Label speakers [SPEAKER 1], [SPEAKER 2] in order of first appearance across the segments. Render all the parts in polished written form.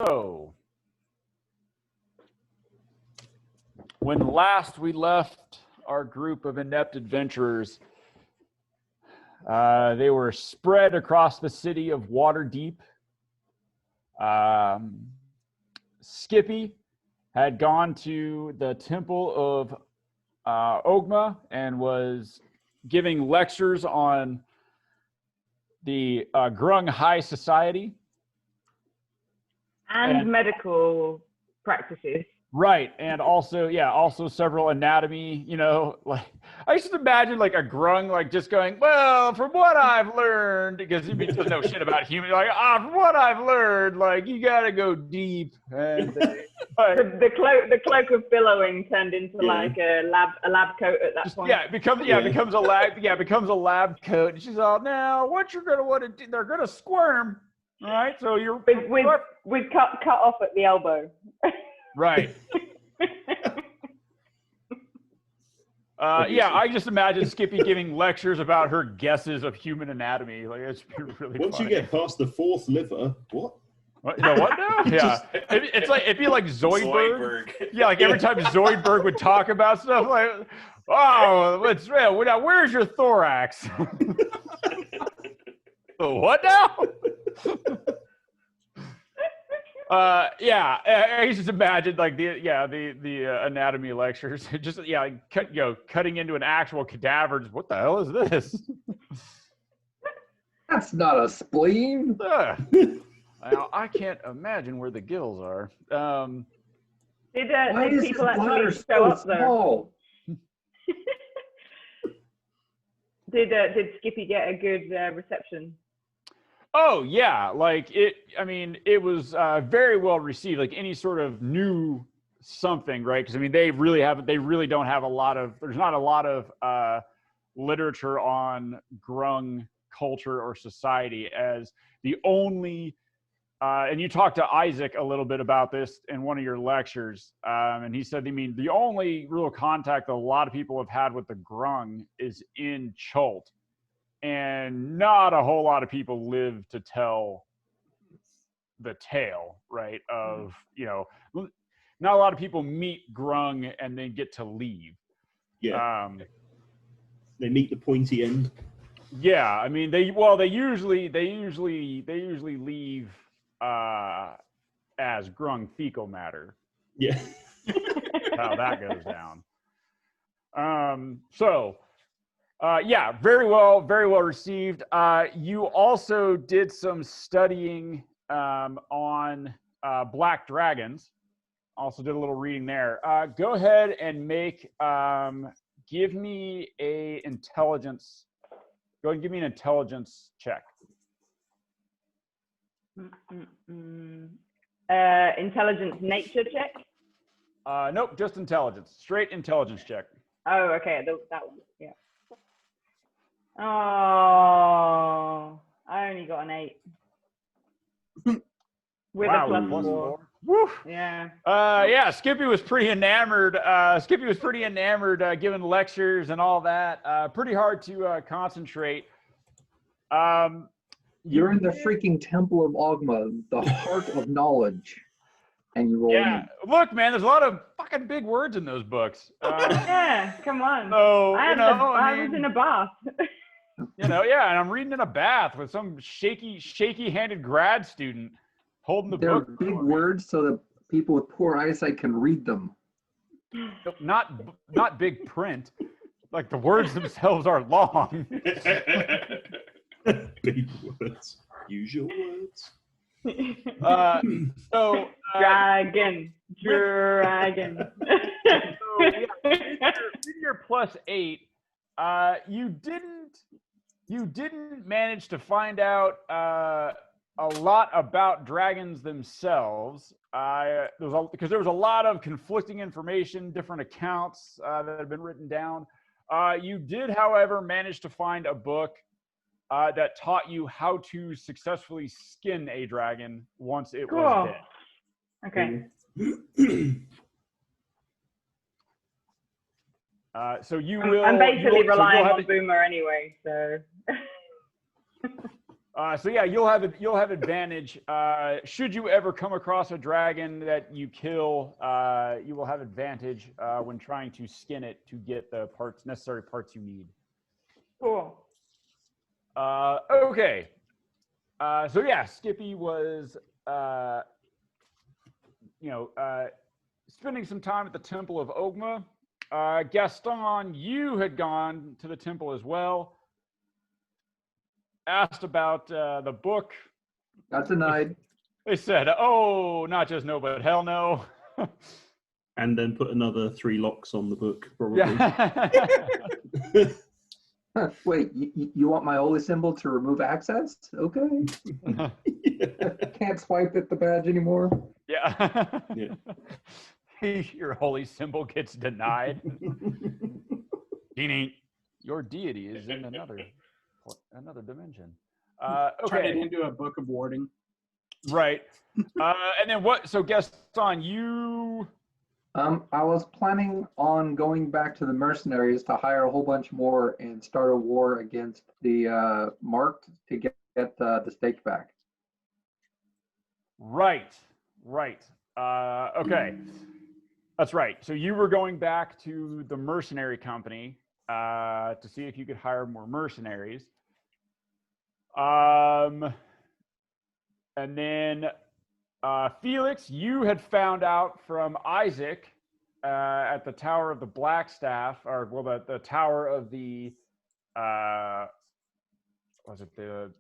[SPEAKER 1] So, when last we left our group of inept adventurers, they were spread across the city of Waterdeep. Skippy had gone to the Temple of Ogma and was giving lectures on the Grung High Society.
[SPEAKER 2] And medical practices.
[SPEAKER 1] Right, and also, yeah, also several anatomy, you know, like, I used to imagine like a grung, like just going, well, from what I've learned, because he doesn't know shit about human, like, from what I've learned, like, you gotta go deep. And
[SPEAKER 2] the cloak of billowing turned into like a lab coat at that point.
[SPEAKER 1] Yeah, becomes a lab coat. And she's all, now, what you're gonna want to do, they're gonna squirm, all right? So you're
[SPEAKER 2] we'd cut off at the elbow.
[SPEAKER 1] Right. Yeah, I just imagine Skippy giving lectures about her guesses of human anatomy. Like, it's really
[SPEAKER 3] Once
[SPEAKER 1] funny.
[SPEAKER 3] you get past the fourth liver, what?
[SPEAKER 1] What now? Yeah, it'd be like Zoidberg. Yeah, like every time Zoidberg would talk about stuff, like, oh, it's real. Now, where's your thorax? What now? Yeah, I just imagine like the anatomy lectures, just cutting into an actual cadaver. Just, what the hell is this?
[SPEAKER 4] That's not a spleen.
[SPEAKER 1] Now, I can't imagine where the gills are.
[SPEAKER 2] Did people actually show up though? Did Skippy get a good reception?
[SPEAKER 1] Oh yeah, like it. I mean, it was very well received. Like any sort of new something, right? Because I mean, they really don't have a lot of. There's not a lot of literature on Grung culture or society as the only. And you talked to Isaac a little bit about this in one of your lectures, and he said, I mean, the only real contact that a lot of people have had with the Grung is in Chult. And not a whole lot of people live to tell the tale, right? Of, you know, not a lot of people meet Grung and then get to leave.
[SPEAKER 3] Yeah. They meet the pointy end.
[SPEAKER 1] Yeah, I mean, they usually leave as Grung fecal matter.
[SPEAKER 3] Yeah.
[SPEAKER 1] How that goes down. Yeah, very well received. You also did some studying on black dragons. Also did a little reading there. Go ahead and give me a intelligence. Go ahead and give me an intelligence check.
[SPEAKER 2] Intelligence nature check?
[SPEAKER 1] Nope, just intelligence. Straight intelligence check.
[SPEAKER 2] Oh, okay, that one, yeah. Oh, I only got an 8. With a +4.
[SPEAKER 1] Woo.
[SPEAKER 2] Yeah.
[SPEAKER 1] Yeah, Skippy was pretty enamored. Giving lectures and all that. Pretty hard to concentrate.
[SPEAKER 4] You're in the freaking Temple of Ogma, the heart of knowledge. And you roll in.
[SPEAKER 1] Look, man, there's a lot of fucking big words in those books.
[SPEAKER 2] Yeah, come on.
[SPEAKER 1] So,
[SPEAKER 2] I was in a bath.
[SPEAKER 1] You know, yeah, and I'm reading in a bath with some shaky-handed grad student holding the book.
[SPEAKER 4] They're big words so that people with poor eyesight can read them.
[SPEAKER 1] Not big print. Like the words themselves are long.
[SPEAKER 3] Big words. Use your words.
[SPEAKER 2] Dragon.
[SPEAKER 1] So, with your +8, you didn't manage to find out a lot about dragons themselves. Because there was a lot of conflicting information, different accounts that had been written down. You did, however, manage to find a book that taught you how to successfully skin a dragon once it was dead.
[SPEAKER 2] Okay.
[SPEAKER 1] So you will.
[SPEAKER 2] I'm basically relying on Boomer anyway, so.
[SPEAKER 1] So yeah, you'll have advantage. Should you ever come across a dragon that you kill, you will have advantage when trying to skin it to get the necessary parts you need.
[SPEAKER 2] Cool.
[SPEAKER 1] Okay. So yeah, Skippy was, spending some time at the Temple of Ogma. Gaston, you had gone to the temple as well. Asked about the book.
[SPEAKER 4] Got denied.
[SPEAKER 1] They said, "Oh, not just no, but hell no."
[SPEAKER 3] And then put another 3 locks on the book, probably.
[SPEAKER 1] Yeah.
[SPEAKER 4] Wait, you want my holy symbol to remove access? Okay. Can't swipe at the badge anymore.
[SPEAKER 1] Yeah.
[SPEAKER 3] Yeah.
[SPEAKER 1] Your holy symbol gets denied. Your deity is in another dimension.
[SPEAKER 5] Turn it
[SPEAKER 1] Okay.
[SPEAKER 5] into a book of warding.
[SPEAKER 1] Right. And then what? So, Gaston, you.
[SPEAKER 4] I was planning on going back to the mercenaries to hire a whole bunch more and start a war against the marked to get the stake back.
[SPEAKER 1] Right. Okay. That's right. So you were going back to the mercenary company to see if you could hire more mercenaries. And then Felix, you had found out from Isaac at the Tower of the Blackstaff, or well, the Tower of the was it the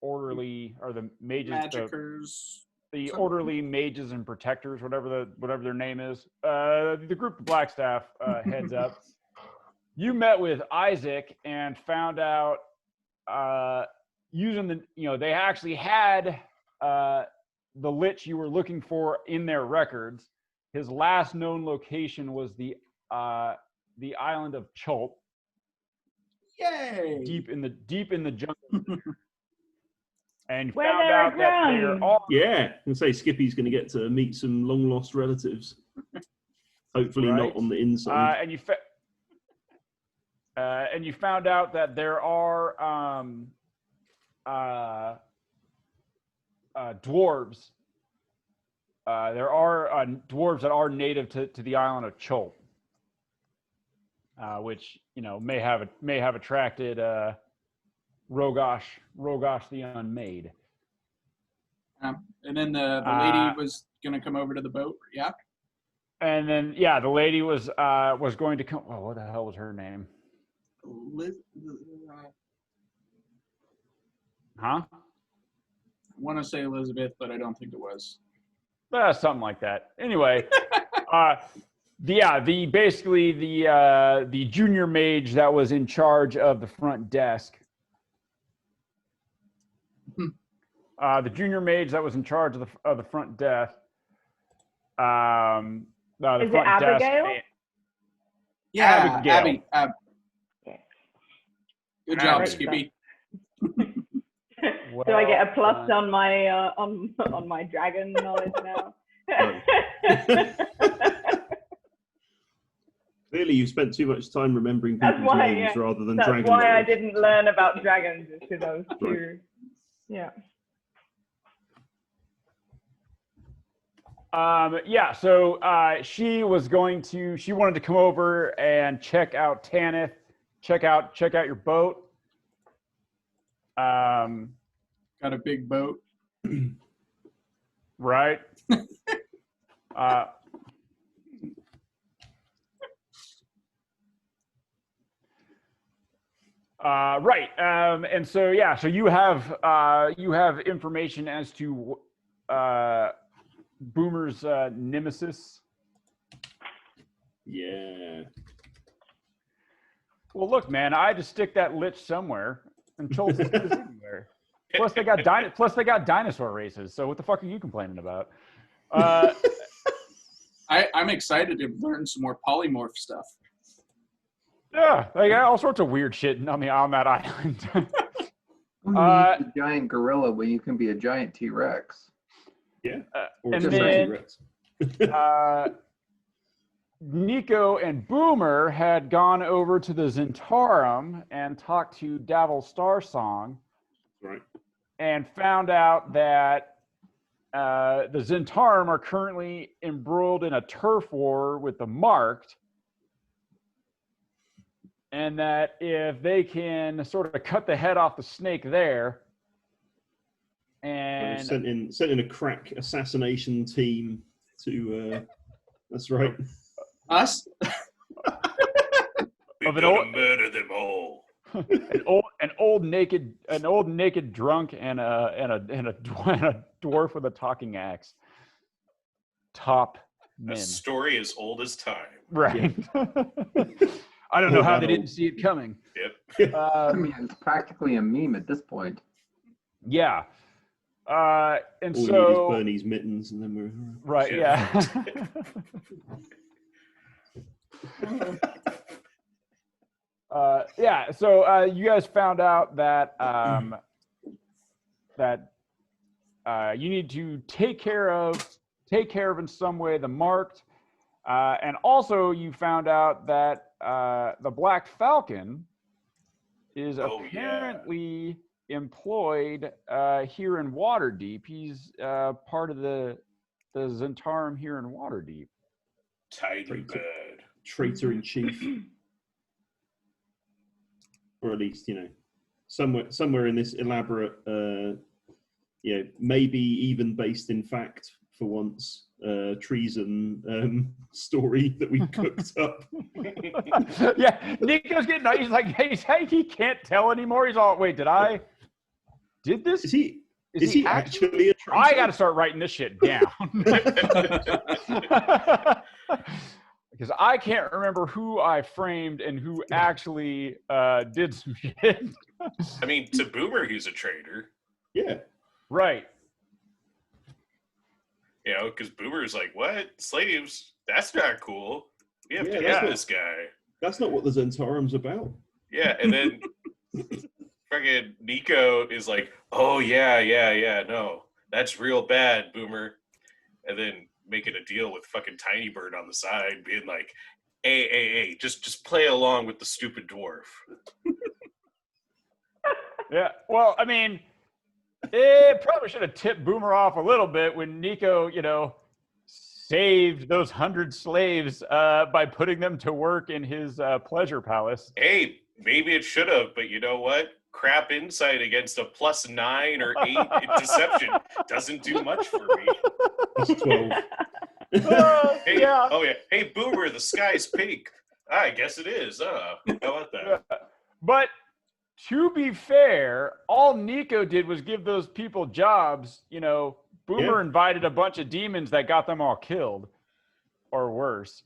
[SPEAKER 1] orderly or the mages?
[SPEAKER 5] Magicers.
[SPEAKER 1] The orderly mages and protectors, whatever their name is, the group the Blackstaff heads up. You met with Isaac and found out using they actually had the lich you were looking for in their records. His last known location was the island of Chulp.
[SPEAKER 5] Yay!
[SPEAKER 1] Deep in the jungle. And
[SPEAKER 2] Where
[SPEAKER 1] found
[SPEAKER 2] there are
[SPEAKER 1] out that they are
[SPEAKER 2] drones.
[SPEAKER 1] all
[SPEAKER 3] Yeah, and say Skippy's going to get to meet some long lost relatives. Hopefully
[SPEAKER 1] Right.
[SPEAKER 3] not on the inside.
[SPEAKER 1] and you found out that there are dwarves. There are dwarves that are native to the island of Chol, which may have attracted Rogosh the Unmade.
[SPEAKER 5] And then the lady was going to come over to the boat. Yeah.
[SPEAKER 1] And then the lady was going to come. Oh, what the hell was her name? Huh?
[SPEAKER 5] I want to say Elizabeth, but I don't think it was.
[SPEAKER 1] Something like that. Anyway, basically the junior mage that was in charge of the front desk. The junior mage that was in charge of the front desk. The
[SPEAKER 2] Is
[SPEAKER 1] front
[SPEAKER 2] it Abigail?
[SPEAKER 1] desk.
[SPEAKER 5] Yeah,
[SPEAKER 1] Abigail.
[SPEAKER 5] Abby.
[SPEAKER 2] Yes.
[SPEAKER 5] Good
[SPEAKER 2] I
[SPEAKER 5] job,
[SPEAKER 2] wrote
[SPEAKER 5] Skippy.
[SPEAKER 2] Do I get a plus on my on my dragon knowledge now?
[SPEAKER 3] Clearly, you've spent too much time remembering
[SPEAKER 2] That's
[SPEAKER 3] people's
[SPEAKER 2] why,
[SPEAKER 3] names rather than
[SPEAKER 2] That's
[SPEAKER 3] dragon
[SPEAKER 2] why I
[SPEAKER 3] knowledge.
[SPEAKER 2] didn't learn about dragons, because I was too. Yeah.
[SPEAKER 1] So she wanted to come over and check out Tanith, check out your boat.
[SPEAKER 5] Got a big boat.
[SPEAKER 1] Right. Right. And so you have information as to Boomer's nemesis.
[SPEAKER 3] Yeah.
[SPEAKER 1] Well, look, man, I had to stick that lich somewhere, and Chol's is anywhere. Plus, they got dinosaur races. So, what the fuck are you complaining about?
[SPEAKER 5] I'm excited to learn some more polymorph stuff.
[SPEAKER 1] Yeah, they got all sorts of weird shit on that island.
[SPEAKER 4] You need a giant gorilla when you can be a giant T-Rex.
[SPEAKER 3] Yeah.
[SPEAKER 1] And
[SPEAKER 3] just
[SPEAKER 1] then-
[SPEAKER 3] T-Rex.
[SPEAKER 1] Nico and Boomer had gone over to the Zentarum and talked to Davil Starsong.
[SPEAKER 3] Right.
[SPEAKER 1] and found out that the Zentarum are currently embroiled in a turf war with the Marked, and that if they can sort of cut the head off the snake there,
[SPEAKER 3] And
[SPEAKER 1] and
[SPEAKER 3] sent in a crack assassination team to. That's right.
[SPEAKER 5] Us?
[SPEAKER 6] We're
[SPEAKER 1] Of an
[SPEAKER 6] gonna
[SPEAKER 1] old-
[SPEAKER 6] murder them all.
[SPEAKER 1] an old naked drunk and a dwarf with a talking axe. Top
[SPEAKER 6] A
[SPEAKER 1] men,
[SPEAKER 6] story as old as time.
[SPEAKER 1] right? I don't know
[SPEAKER 3] Old
[SPEAKER 1] how they
[SPEAKER 3] adult.
[SPEAKER 1] didn't see it coming.
[SPEAKER 6] Yep.
[SPEAKER 4] I mean, it's practically a meme at this point.
[SPEAKER 1] Yeah. And
[SPEAKER 3] All we need is
[SPEAKER 1] so
[SPEAKER 3] Bernie's mittens, and then we're.
[SPEAKER 1] right,
[SPEAKER 6] Yeah.
[SPEAKER 1] yeah. So you guys found out that you need to take care of in some way the Marked, and also you found out that the Black Falcon is
[SPEAKER 6] Oh, yeah.
[SPEAKER 1] apparently employed here in Waterdeep. He's part of the Zentarum here in Waterdeep.
[SPEAKER 6] Tiny
[SPEAKER 3] Traitor.
[SPEAKER 6] bird.
[SPEAKER 3] Traitor in chief, or at least somewhere in this elaborate, maybe even based in fact for once, treason story that we cooked up.
[SPEAKER 1] Yeah, Nico's getting. He's like, hey, he can't tell anymore. He's all, wait, did this?
[SPEAKER 3] Is he actually a traitor?
[SPEAKER 1] I got to start writing this shit down. Because I can't remember who I framed and who actually did some shit.
[SPEAKER 6] I mean, to Boomer, he's a traitor.
[SPEAKER 3] Yeah.
[SPEAKER 1] Right.
[SPEAKER 6] You know, because Boomer's like, what? Slaves? That's not cool. We have to
[SPEAKER 3] Yeah,
[SPEAKER 6] get this guy.
[SPEAKER 3] That's not what the Zentarum's about.
[SPEAKER 6] Yeah, and then fucking Nico is like, oh, yeah, no. That's real bad, Boomer. And then making a deal with fucking Tiny Bird on the side, being like, hey, just play along with the stupid dwarf.
[SPEAKER 1] Yeah. Well, I mean, it probably should have tipped Boomer off a little bit when Nico, saved those 100 slaves by putting them to work in his pleasure palace.
[SPEAKER 6] Hey, maybe it should have, but you know what? Crap insight against a +9 or 8 in deception doesn't do much for me.
[SPEAKER 3] That's 12.
[SPEAKER 6] Hey,
[SPEAKER 1] Yeah.
[SPEAKER 6] Oh, yeah. Hey, Boomer, the sky's pink. I guess it is. How about that?
[SPEAKER 1] But to be fair, all Nico did was give those people jobs. Boomer invited a bunch of demons that got them all killed, or worse.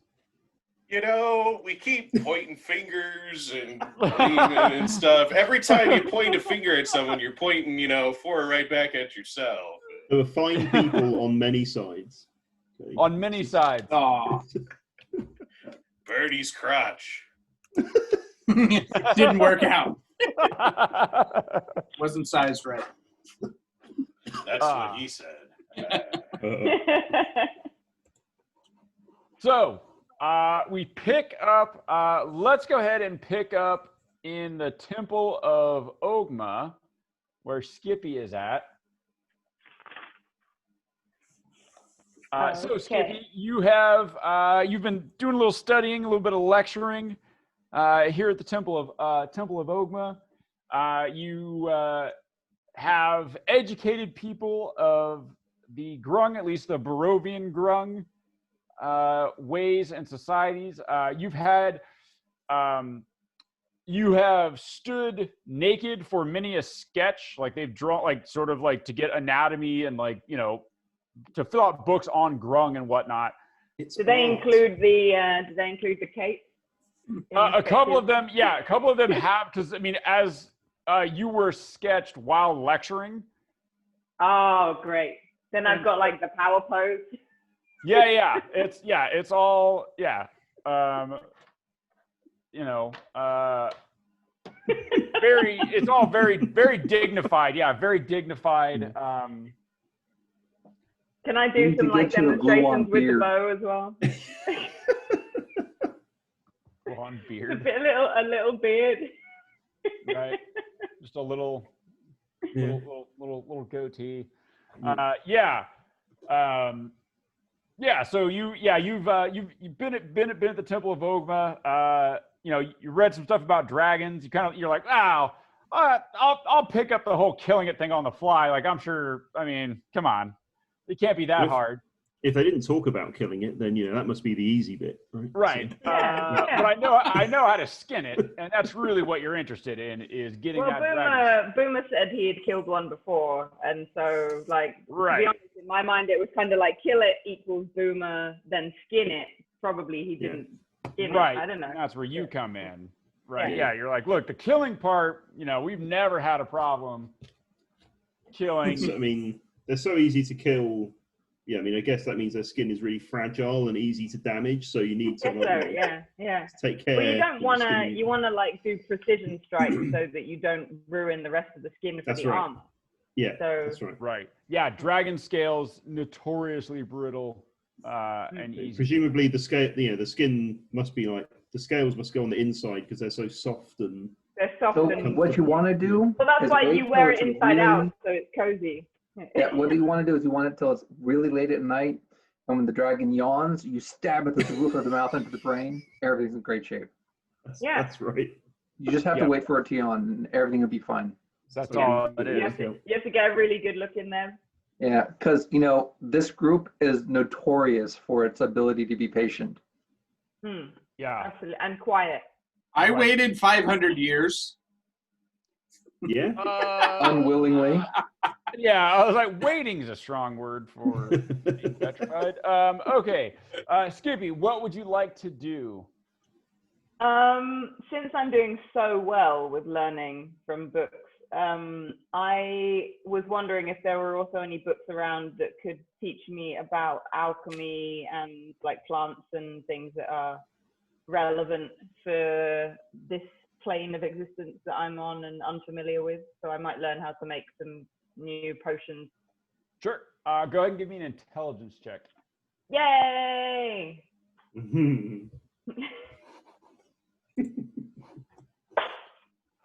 [SPEAKER 6] We keep pointing fingers and blaming and stuff. Every time you point a finger at someone, you're pointing, four right back at yourself.
[SPEAKER 3] There were fine people on many sides. Okay.
[SPEAKER 1] On many sides.
[SPEAKER 5] Aw.
[SPEAKER 6] Birdie's crotch.
[SPEAKER 5] Didn't work out. Wasn't sized right.
[SPEAKER 6] That's what he said.
[SPEAKER 1] So we pick up. Let's go ahead and pick up in the Temple of Ogma, where Skippy is at. So Skippy, you have you've been doing a little studying, a little bit of lecturing here at the Temple of Ogma. You have educated people of the Grung, at least the Barovian Grung, ways and societies. You have stood naked for many a sketch, like they've drawn, like sort of like to get anatomy and to fill out books on Grung and whatnot.
[SPEAKER 2] Do they include the cape?
[SPEAKER 1] A couple of them have, because I mean, as you were sketched while lecturing.
[SPEAKER 2] Oh, great! Then I've got like the power pose.
[SPEAKER 1] Yeah. It's all it's all very dignified. Yeah, very dignified.
[SPEAKER 2] Can I do some like demonstrations with the bow as well?
[SPEAKER 1] On beard.
[SPEAKER 2] A little beard.
[SPEAKER 1] Right. Just a little
[SPEAKER 3] Yeah.
[SPEAKER 1] little goatee.
[SPEAKER 3] Yeah.
[SPEAKER 1] Yeah. So you've been at the Temple of Ogma. You read some stuff about dragons. You're like, wow. I'll pick up the whole killing it thing on the fly. Like, I'm sure. I mean, come on, it can't be that hard.
[SPEAKER 3] If they didn't talk about killing it, then that must be the easy bit, right?
[SPEAKER 1] Right.
[SPEAKER 3] So,
[SPEAKER 1] But I know how to skin it, and that's really what you're interested in, is getting that dragon.
[SPEAKER 2] Boomer said he had killed one before, and so to
[SPEAKER 1] Right.
[SPEAKER 2] be honest, in my mind it was kind of like kill it equals Boomer, then skin it. Probably he didn't skin it. I don't know.
[SPEAKER 1] That's where you come in. Right. Yeah. You're like, look, the killing part, we've never had a problem killing.
[SPEAKER 3] So, I mean, they're so easy to kill. Yeah, I mean, I guess that means their skin is really fragile and easy to damage. So you need to take care.
[SPEAKER 2] Well, you don't want to. You want to do precision strikes so that you don't ruin the rest of the skin for the armor.
[SPEAKER 3] Yeah,
[SPEAKER 2] so,
[SPEAKER 3] that's right.
[SPEAKER 1] Right. Yeah, dragon scales notoriously brittle and easy.
[SPEAKER 3] Presumably, the skin must be the scales must go on the inside because they're so soft and.
[SPEAKER 2] They're soft.
[SPEAKER 4] So
[SPEAKER 2] and
[SPEAKER 4] what you want to do?
[SPEAKER 2] Well, that's why you wear it inside out, so it's cozy.
[SPEAKER 4] Yeah, what you want to do is you want it till it's really late at night, and when the dragon yawns, you stab it with the roof of the mouth into the brain. Everything's in great shape.
[SPEAKER 3] That's right.
[SPEAKER 4] You just have to wait for it to yawn, and everything will be fine.
[SPEAKER 1] That's all it is.
[SPEAKER 2] You have to get a really good look in there.
[SPEAKER 4] Yeah, because this group is notorious for its ability to be patient.
[SPEAKER 1] Yeah,
[SPEAKER 2] absolutely, and quiet.
[SPEAKER 5] I waited 500 years.
[SPEAKER 3] Yeah.
[SPEAKER 4] Unwillingly.
[SPEAKER 1] Yeah, I was like, waiting is a strong word for being petrified. Okay, Skippy, what would you like to do?
[SPEAKER 2] Since I'm doing so well with learning from books, I was wondering if there were also any books around that could teach me about alchemy and plants and things that are relevant for this plane of existence that I'm on and unfamiliar with. So I might learn how to make some new potions.
[SPEAKER 1] Sure. Go ahead and give me an intelligence check.
[SPEAKER 2] Yay!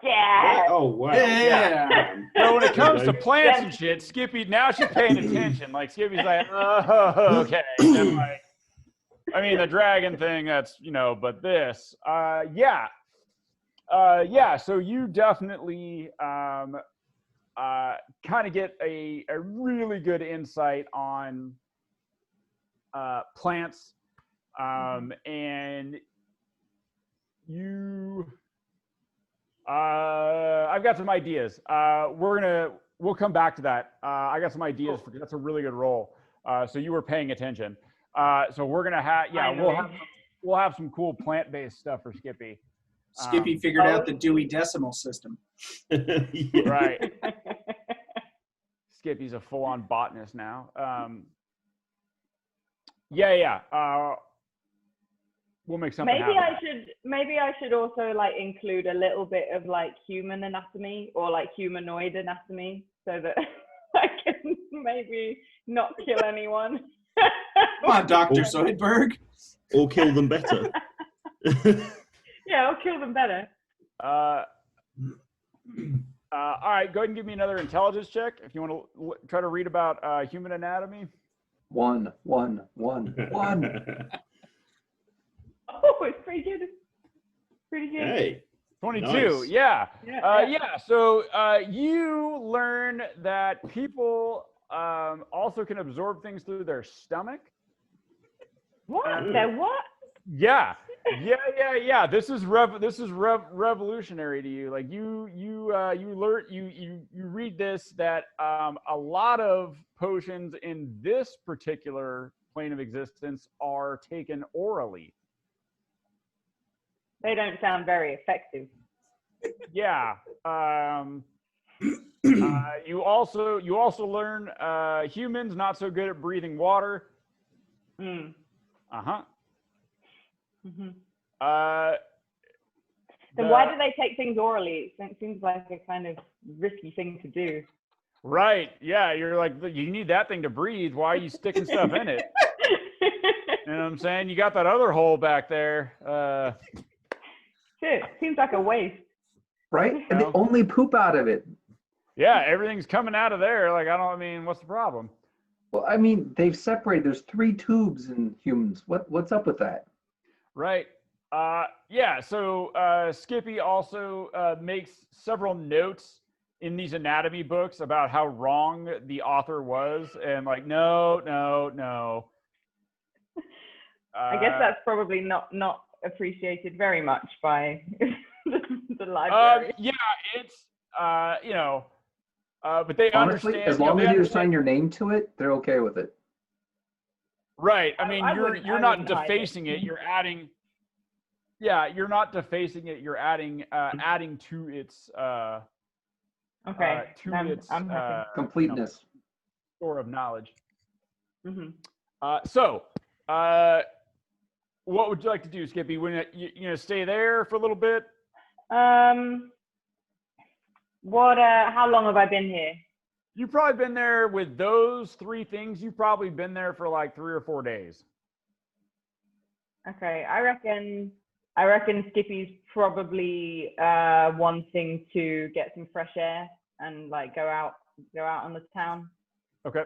[SPEAKER 2] Yeah.
[SPEAKER 3] Oh wow.
[SPEAKER 5] Yeah.
[SPEAKER 1] So when it comes to plants and shit, Skippy, now she's paying attention. Skippy's like, oh, okay. And I mean, the dragon thing, that's, but this, yeah. So you definitely kind of get a really good insight on plants, and you. I've got some ideas. We'll come back to that. I got some ideas for that's a really good roll. So you were paying attention. So we're gonna have we'll have some cool plant-based stuff for Skippy.
[SPEAKER 5] Skippy figured out the Dewey Decimal System.
[SPEAKER 1] Right. Skippy's a full-on botanist now. We'll make something happen.
[SPEAKER 2] Maybe I should also include a little bit of human anatomy or humanoid anatomy so that I can maybe not kill anyone.
[SPEAKER 5] Come on, Dr. Zoidberg.
[SPEAKER 3] Or kill them better.
[SPEAKER 2] Yeah, I'll kill them better.
[SPEAKER 1] All right, go ahead and give me another intelligence check if you want to try to read about human anatomy.
[SPEAKER 4] One.
[SPEAKER 2] Oh, it's pretty good.
[SPEAKER 3] Hey.
[SPEAKER 1] 22.
[SPEAKER 3] Nice.
[SPEAKER 1] Yeah. So you learn that people also can absorb things through their stomach.
[SPEAKER 2] What? Their what?
[SPEAKER 1] Yeah. This is revolutionary to you. You read this that a lot of potions in this particular plane of existence are taken orally.
[SPEAKER 2] They don't sound very effective.
[SPEAKER 1] Yeah. You also learn humans not so good at breathing water. Uh-huh.
[SPEAKER 2] Mm-hmm. Then why do they take things orally? It seems like a kind of risky thing to do.
[SPEAKER 1] Right. Yeah. You're like, you need that thing to breathe. Why are you sticking stuff in it? You know what I'm saying? You got that other hole back there.
[SPEAKER 2] Shit, seems like a waste.
[SPEAKER 4] Right? And they only poop out of it.
[SPEAKER 1] Yeah, everything's coming out of there. Like, I mean, what's the problem?
[SPEAKER 4] Well, I mean, they've separated. There's 3 tubes in humans. What's up with that?
[SPEAKER 1] Right. Yeah, so Skippy also makes several notes in these anatomy books about how wrong the author was, and like, no.
[SPEAKER 2] I guess that's probably not appreciated very much by the library.
[SPEAKER 1] Yeah, it's but they
[SPEAKER 4] Honestly,
[SPEAKER 1] understand.
[SPEAKER 4] as long as you sign your name to it, they're okay with it.
[SPEAKER 1] Right. I mean, you're not defacing it. You're adding. Yeah, you're not defacing it. You're adding to its
[SPEAKER 2] okay.
[SPEAKER 1] I'm happy.
[SPEAKER 4] Completeness.
[SPEAKER 1] Store of knowledge.
[SPEAKER 2] Mm-hmm.
[SPEAKER 1] What would you like to do, Skippy? When you stay there for a little bit?
[SPEAKER 2] How long have I been here?
[SPEAKER 1] You've probably been there with those 3 things. You've probably been there for like 3 or 4 days.
[SPEAKER 2] Okay, I reckon Skippy's probably wanting to get some fresh air and like go out on the town.
[SPEAKER 1] Okay.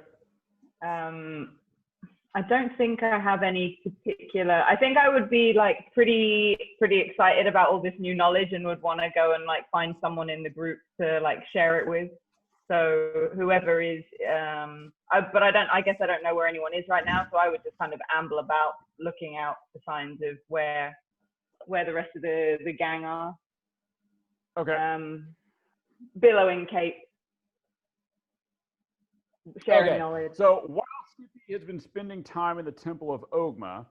[SPEAKER 2] I don't think I have any particular. I think I would be like pretty excited about all this new knowledge and would want to go and like find someone in the group to like share it with. So whoever is, I guess I don't know where anyone is right now. So I would just kind of amble about, looking out for signs of where the rest of the gang are.
[SPEAKER 1] Okay.
[SPEAKER 2] Billowing cape, sharing knowledge.
[SPEAKER 1] So while Skippy has been spending time in the Temple of Ogma,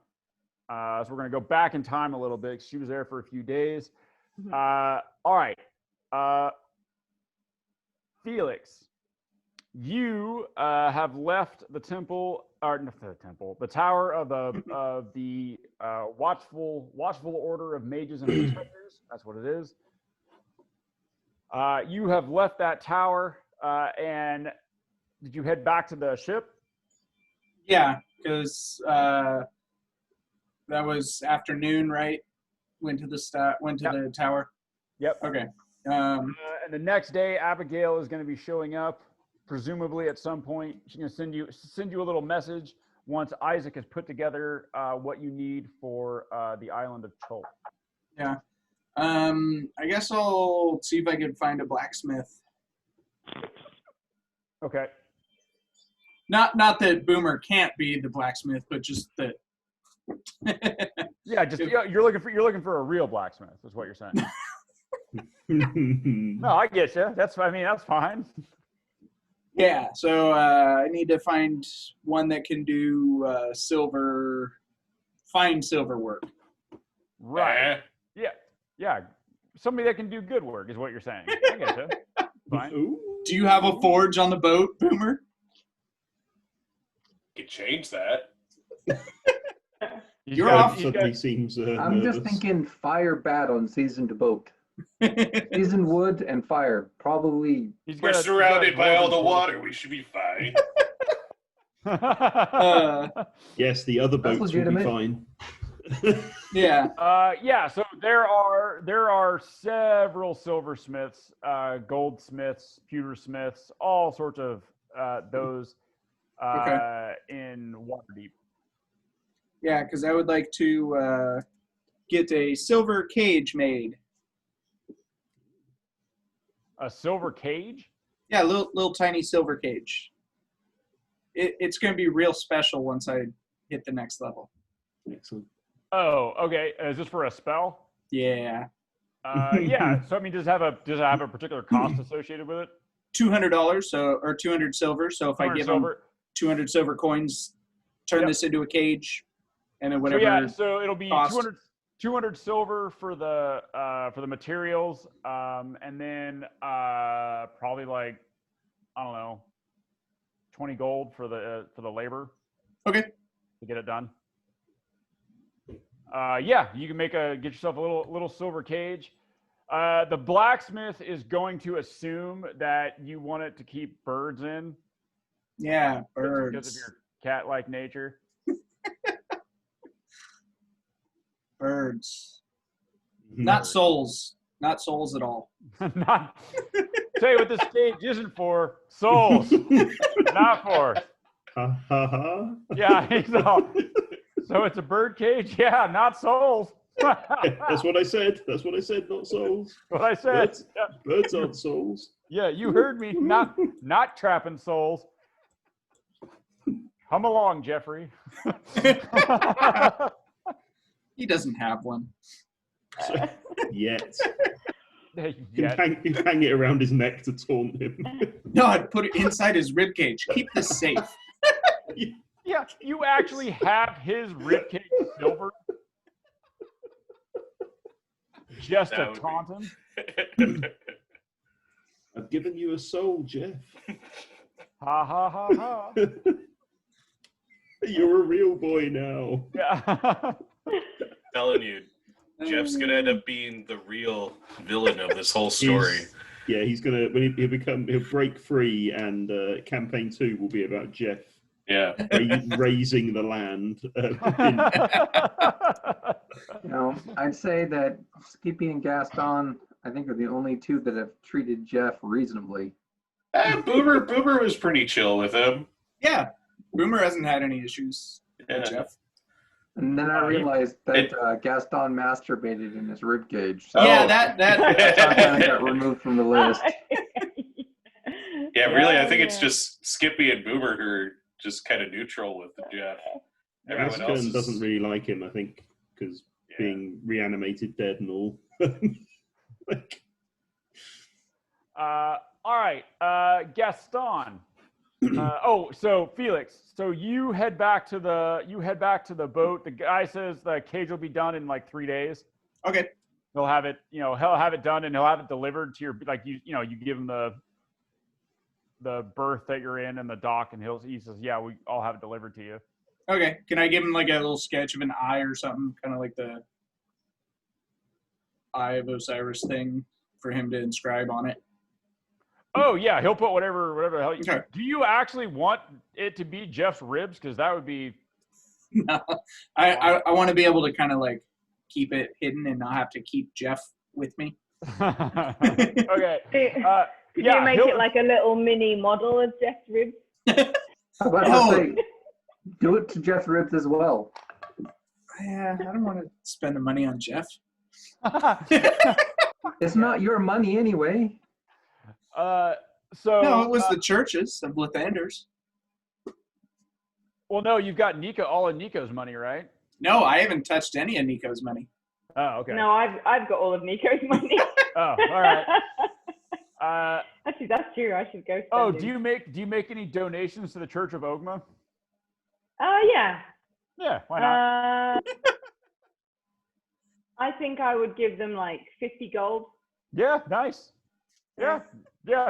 [SPEAKER 1] so we're going to go back in time a little bit. She was there for a few days.
[SPEAKER 2] Mm-hmm.
[SPEAKER 1] All right. Felix, you have left the temple, or not the temple, the tower of the watchful order of mages and protectors. That's what it is. You have left that tower, and did you head back to the ship?
[SPEAKER 5] Yeah, because that was afternoon, right? Went to the tower.
[SPEAKER 1] Yep.
[SPEAKER 5] Okay.
[SPEAKER 1] And the next day, Abigail is going to be showing up, presumably at some point. She's going to send you a little message once Isaac has put together what you need for the island of Chult.
[SPEAKER 5] Yeah. I guess I'll see if I can find a blacksmith.
[SPEAKER 1] Okay.
[SPEAKER 5] Not that Boomer can't be the blacksmith, but just that.
[SPEAKER 1] Yeah, you're looking for a real blacksmith, is what you're saying. No, I get you. That's fine.
[SPEAKER 5] Yeah, so I need to find one that can do fine silver work.
[SPEAKER 1] Right. Yeah. Somebody that can do good work is what you're saying. I get you. Fine.
[SPEAKER 5] Do you have a forge on the boat, Boomer?
[SPEAKER 6] You could change that.
[SPEAKER 5] You're off.
[SPEAKER 3] Suddenly seems.
[SPEAKER 4] I'm just thinking fire bat on seasoned boat. Seasoned wood and fire, probably.
[SPEAKER 6] We're surrounded by all the water. We should be fine.
[SPEAKER 3] Yes, the other boats will be fine.
[SPEAKER 5] Yeah.
[SPEAKER 1] Yeah. So there are several silversmiths, goldsmiths, pewtersmiths, all sorts of those in Waterdeep.
[SPEAKER 5] Yeah, because I would like to get a silver cage made.
[SPEAKER 1] A silver cage?
[SPEAKER 5] Yeah, little tiny silver cage. It's going to be real special once I hit the next level.
[SPEAKER 3] Excellent.
[SPEAKER 1] Oh, okay. Is this for a spell?
[SPEAKER 5] Yeah.
[SPEAKER 1] Yeah. So I mean, does it have a particular cost associated with it?
[SPEAKER 5] $200, or 200 silver. So if I give them 200 silver coins, turn this into a cage, and then whatever.
[SPEAKER 1] So yeah. So it'll be
[SPEAKER 5] cost.
[SPEAKER 1] 200 silver for the materials, and then probably like, I don't know, 20 gold for the labor.
[SPEAKER 5] Okay.
[SPEAKER 1] To get it done. Yeah, you can get yourself a little silver cage. The blacksmith is going to assume that you want it to keep birds in.
[SPEAKER 5] Yeah, birds.
[SPEAKER 1] Because of your cat-like nature.
[SPEAKER 5] Birds. Not souls. Not souls at all.
[SPEAKER 1] Not. Tell you what this cage isn't for. Souls. Not for.
[SPEAKER 3] Ha ha ha.
[SPEAKER 1] Yeah, so it's a bird cage? Yeah, not souls.
[SPEAKER 3] That's what I said. That's what I said, not souls.
[SPEAKER 1] What I said.
[SPEAKER 3] Birds aren't souls.
[SPEAKER 1] Yeah, you heard me. Not trapping souls. Come along, Jeffrey.
[SPEAKER 5] He doesn't have one.
[SPEAKER 3] Yet.
[SPEAKER 1] Yet.
[SPEAKER 3] You hang it around his neck to taunt him.
[SPEAKER 5] No, I'd put it inside his ribcage. Keep this safe.
[SPEAKER 1] Yeah, you actually have his ribcage silver just to taunt him?
[SPEAKER 3] I've given you a soul, Jeff.
[SPEAKER 1] Ha ha ha ha.
[SPEAKER 3] You're a real boy now.
[SPEAKER 1] Yeah.
[SPEAKER 6] Telling you, Jeff's gonna end up being the real villain of this whole story.
[SPEAKER 3] He's gonna he'll break free, and campaign 2 will be about Jeff.
[SPEAKER 6] Yeah,
[SPEAKER 3] raising the land.
[SPEAKER 4] I'd say that Skippy and Gaston, I think, are the only two that have treated Jeff reasonably.
[SPEAKER 6] Boomer was pretty chill with him.
[SPEAKER 5] Yeah, Boomer hasn't had any issues with Jeff.
[SPEAKER 4] And then I realized that Gaston masturbated in his ribcage.
[SPEAKER 5] So yeah, that
[SPEAKER 4] kind of got removed from the list.
[SPEAKER 6] Yeah, really, I think it's just Skippy and Boomer who are just kind of neutral with Jeff. Everyone else
[SPEAKER 3] doesn't really like him, I think, because being reanimated dead and all.
[SPEAKER 1] All right, Gaston. So Felix, so you head back to the boat. The guy says the cage will be done in like 3 days.
[SPEAKER 5] Okay.
[SPEAKER 1] He'll have it done, and he'll have it delivered to your, like, you give him the berth that you're in and the dock, and he says, yeah, I'll have it delivered to you.
[SPEAKER 5] Okay. Can I give him like a little sketch of an eye or something, kind of like the Eye of Osiris thing for him to inscribe on it?
[SPEAKER 1] Oh yeah, he'll put whatever the hell.
[SPEAKER 5] Okay.
[SPEAKER 1] Do you actually want it to be Jeff's ribs? Because that would be.
[SPEAKER 5] No, I want to be able to kind of like keep it hidden and not have to keep Jeff with me.
[SPEAKER 1] Okay.
[SPEAKER 2] Could you make it like a little mini model of Jeff's ribs?
[SPEAKER 4] How about I say, do it to Jeff's ribs as well?
[SPEAKER 5] Yeah, I don't want to spend the money on Jeff.
[SPEAKER 4] It's not your money anyway.
[SPEAKER 1] No,
[SPEAKER 5] it was the churches of Lathanders.
[SPEAKER 1] Well, no, you've got all of Nico's money, right?
[SPEAKER 5] No, I haven't touched any of Nico's money.
[SPEAKER 1] Oh, okay.
[SPEAKER 2] No, I've got all of Nico's money.
[SPEAKER 1] Oh, all right.
[SPEAKER 2] Actually, that's true. I should go.
[SPEAKER 1] Oh, do you make any donations to the Church of Ogma?
[SPEAKER 2] Yeah.
[SPEAKER 1] Yeah, why not?
[SPEAKER 2] I think I would give them like 50 gold.
[SPEAKER 1] Yeah, nice. Yeah,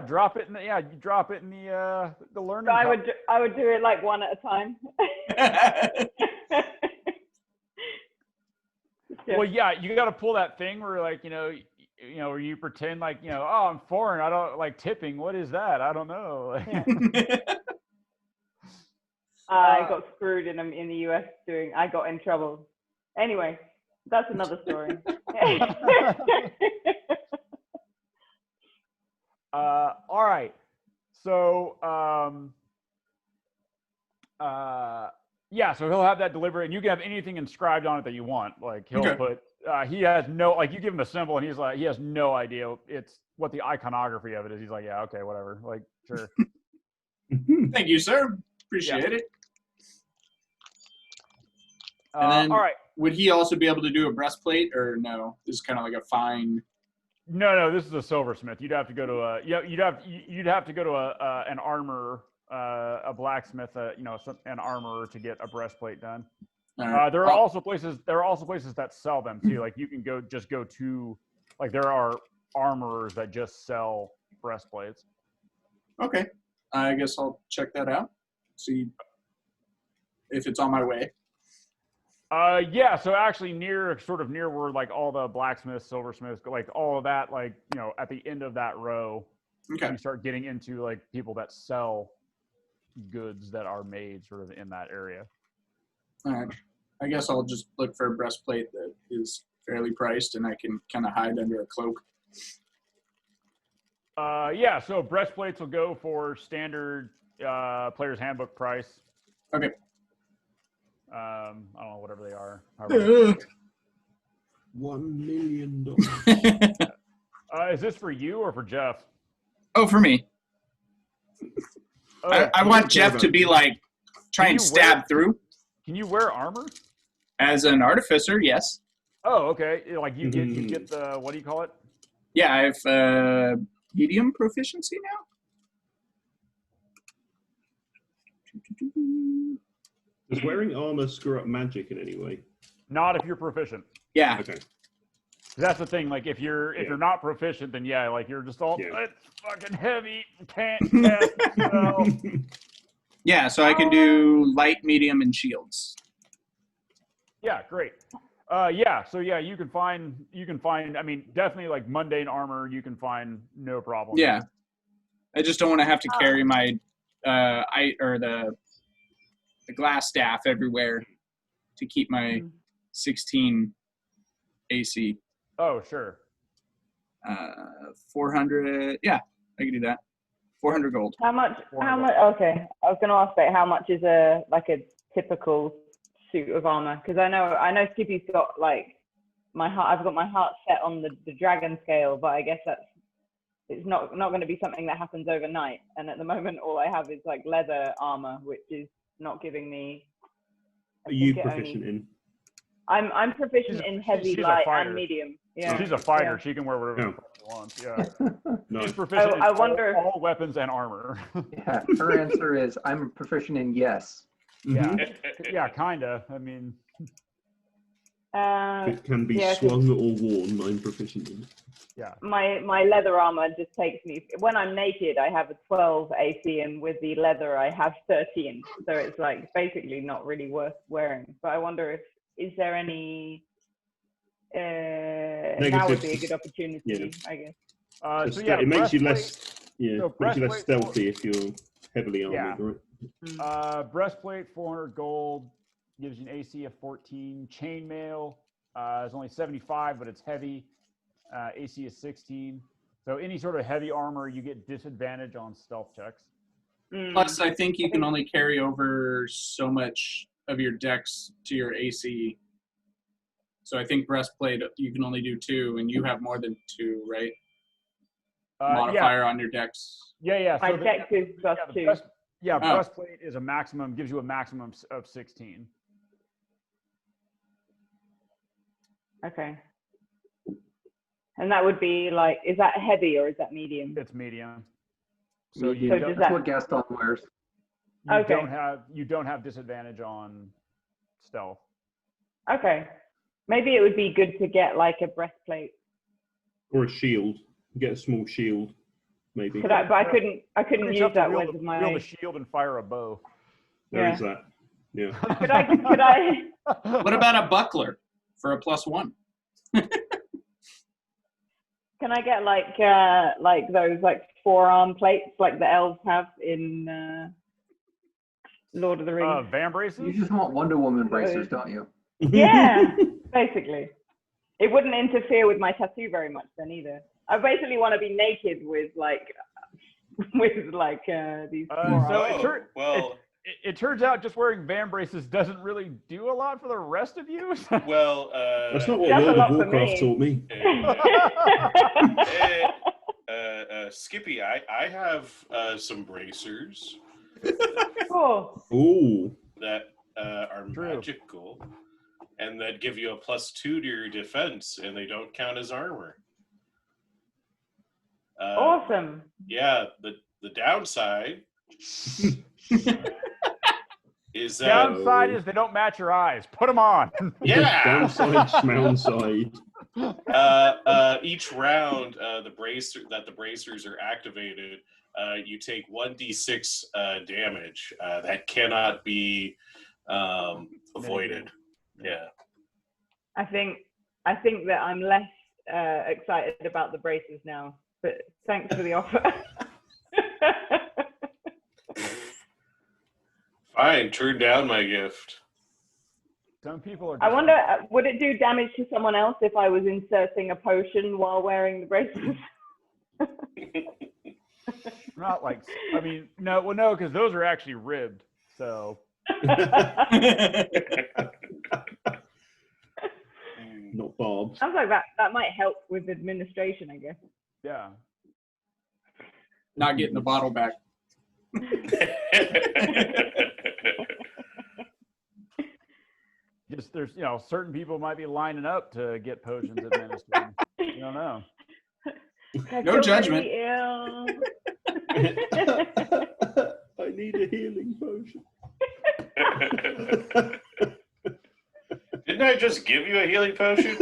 [SPEAKER 1] drop it in the learning.
[SPEAKER 2] So I would do it like one at a time.
[SPEAKER 1] Well, yeah, you got to pull that thing where, like, where you pretend like, oh, I'm foreign, I don't like tipping. What is that? I don't know.
[SPEAKER 2] I got screwed in the US I got in trouble. Anyway, that's another story.
[SPEAKER 1] All right. So, so he'll have that delivered, and you can have anything inscribed on it that you want. Like, he'll put, he has no, like, you give him the symbol, and he's like, he has no idea it's what the iconography of it is. He's like, yeah, okay, whatever. Like, sure.
[SPEAKER 5] Thank you, sir. Appreciate it. And then,
[SPEAKER 1] all right.
[SPEAKER 5] Would he also be able to do a breastplate, or no? This is kind of like a fine.
[SPEAKER 1] No, this is a silversmith. You'd have to go to you'd have to go to an armorer, a blacksmith, an armorer to get a breastplate done. Right. There are also places that sell them too. Like, you can go to, like, there are armorers that just sell breastplates.
[SPEAKER 5] Okay, I guess I'll check that out. See if it's on my way.
[SPEAKER 1] So actually near where, like, all the blacksmiths, silversmiths, like, all of that, like, at the end of that row, you start getting into, like, people that sell goods that are made sort of in that area.
[SPEAKER 5] All right. I guess I'll just look for a breastplate that is fairly priced and I can kind of hide under a cloak.
[SPEAKER 1] Yeah, so breastplates will go for standard player's handbook price.
[SPEAKER 5] Okay.
[SPEAKER 1] I don't know, whatever they are.
[SPEAKER 3] $1 million.
[SPEAKER 1] Is this for you or for Jeff?
[SPEAKER 5] Oh, for me.
[SPEAKER 1] Oh,
[SPEAKER 5] I want Jeff to be like, try and stab through.
[SPEAKER 1] Can you wear armor?
[SPEAKER 5] As an artificer, yes.
[SPEAKER 1] Oh, okay. Like you get the, what do you call it?
[SPEAKER 5] Yeah, I have medium proficiency now.
[SPEAKER 3] Does wearing armor screw up magic in any way?
[SPEAKER 1] Not if you're proficient.
[SPEAKER 5] Yeah.
[SPEAKER 3] Okay.
[SPEAKER 1] That's the thing. Like if you're not proficient, then yeah, like you're just all it's fucking heavy. Can't cast spell.
[SPEAKER 5] Yeah, so I can do light, medium, and shields.
[SPEAKER 1] Yeah, great. Yeah, so yeah, you can find. I mean, definitely like mundane armor. You can find no problem.
[SPEAKER 5] Yeah, I just don't want to have to carry my the glass staff everywhere to keep my 16 AC.
[SPEAKER 1] Oh, sure.
[SPEAKER 5] 400. Yeah, I can do that. 400 gold.
[SPEAKER 2] How much? Okay, I was going to ask that. How much is a typical suit of armor? Because I know Skippy's got like I've got my heart set on the dragon scale, but I guess it's not going to be something that happens overnight. And at the moment, all I have is like leather armor, which is not giving me.
[SPEAKER 3] Are you proficient in?
[SPEAKER 2] I'm proficient in heavy, light, and medium. Yeah.
[SPEAKER 1] She's a fighter. Yeah. She can wear whatever she wants. Yeah.
[SPEAKER 3] Nice.
[SPEAKER 1] She's proficient in
[SPEAKER 2] I wonder
[SPEAKER 1] all weapons and armor.
[SPEAKER 4] Yeah, her answer is I'm proficient in yes.
[SPEAKER 1] Yeah. Yeah, kinda. I mean.
[SPEAKER 3] It can be swung or worn. I'm proficient in.
[SPEAKER 1] Yeah.
[SPEAKER 2] My leather armor just takes me. When I'm naked, I have a 12 AC, and with the leather, I have 13. So it's like basically not really worth wearing. But I wonder is there any. Now would be a good opportunity, I guess.
[SPEAKER 3] So yeah, it makes you less. Yeah, so makes you less stealthy if you're heavily armored,
[SPEAKER 1] right? Breastplate, 400 gold, gives you an AC of 14. Chainmail is only 75, but it's heavy. AC is 16. So any sort of heavy armor, you get disadvantage on stealth checks.
[SPEAKER 5] Plus, I think you can only carry over so much of your dex to your AC. So I think breastplate, you can only do 2, and you have more than 2, right? Modifier on your dex.
[SPEAKER 1] Yeah.
[SPEAKER 2] My dex is plus 2.
[SPEAKER 1] Breastplate is a maximum, gives you a maximum of 16.
[SPEAKER 2] Okay. And that would be like, is that heavy or is that medium?
[SPEAKER 1] It's medium.
[SPEAKER 4] So that's what Gaston wears.
[SPEAKER 1] You don't have disadvantage on stealth.
[SPEAKER 2] Okay. Maybe it would be good to get like a breastplate
[SPEAKER 3] or a shield. Get a small shield, maybe.
[SPEAKER 2] But I couldn't use that with my.
[SPEAKER 1] Wield a shield and fire a bow.
[SPEAKER 3] There is that. Yeah.
[SPEAKER 2] Could I?
[SPEAKER 5] What about a buckler for a +1?
[SPEAKER 2] Can I get like those like forearm plates like the elves have in Lord of the Rings?
[SPEAKER 1] Van braces?
[SPEAKER 4] You just want Wonder Woman bracers, don't you?
[SPEAKER 2] Yeah, basically. It wouldn't interfere with my tattoo very much then either. I basically want to be naked with these.
[SPEAKER 1] It turns out just wearing van braces doesn't really do a lot for the rest of you.
[SPEAKER 6] Well,
[SPEAKER 3] that's not what World of Warcraft taught me.
[SPEAKER 6] Skippy, I have some bracers.
[SPEAKER 2] Cool.
[SPEAKER 3] Ooh.
[SPEAKER 6] That are magical, and that give you a +2 to your defense, and they don't count as armor.
[SPEAKER 2] Awesome.
[SPEAKER 6] Yeah, the downside is
[SPEAKER 1] downside is they don't match your eyes. Put them on.
[SPEAKER 6] Yeah.
[SPEAKER 3] Downside, schmounside.
[SPEAKER 6] Each round, the bracers are activated. You take 1d6 damage that cannot be avoided. Yeah.
[SPEAKER 2] I think that I'm less excited about the braces now, but thanks for the offer.
[SPEAKER 6] Fine, turn down my gift.
[SPEAKER 1] Some people are.
[SPEAKER 2] I wonder, would it do damage to someone else if I was inserting a potion while wearing the braces?
[SPEAKER 1] Not like, I mean, no, well, no, because those are actually ribbed. So.
[SPEAKER 3] Not barbed.
[SPEAKER 2] Sounds like that might help with administration, I guess.
[SPEAKER 1] Yeah.
[SPEAKER 5] Not getting the bottle back.
[SPEAKER 1] Just there's, certain people might be lining up to get potions administered. You don't know.
[SPEAKER 5] No judgment.
[SPEAKER 3] I need a healing potion.
[SPEAKER 6] Didn't I just give you a healing potion?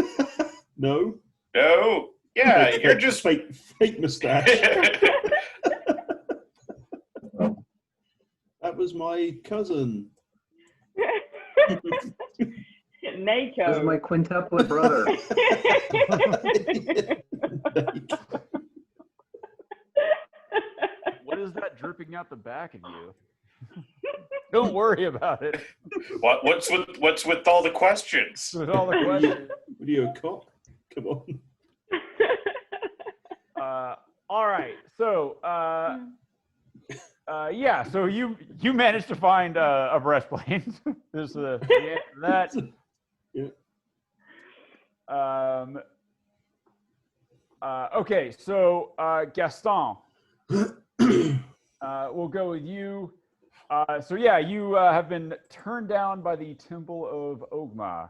[SPEAKER 3] No.
[SPEAKER 6] No. Yeah, you're just
[SPEAKER 3] fake mustache. That was my cousin.
[SPEAKER 2] Naco.
[SPEAKER 4] This is my quintuplet brother.
[SPEAKER 1] What is that dripping out the back of you? Don't worry about it.
[SPEAKER 6] What's with all the questions?
[SPEAKER 1] With all the questions.
[SPEAKER 3] What are you, a cop? Come on.
[SPEAKER 1] All right. So, yeah. So you managed to find a breastplate. There's the that.
[SPEAKER 3] Yeah.
[SPEAKER 1] Okay. So Gaston, we'll go with you. So yeah, you have been turned down by the Temple of Ogma.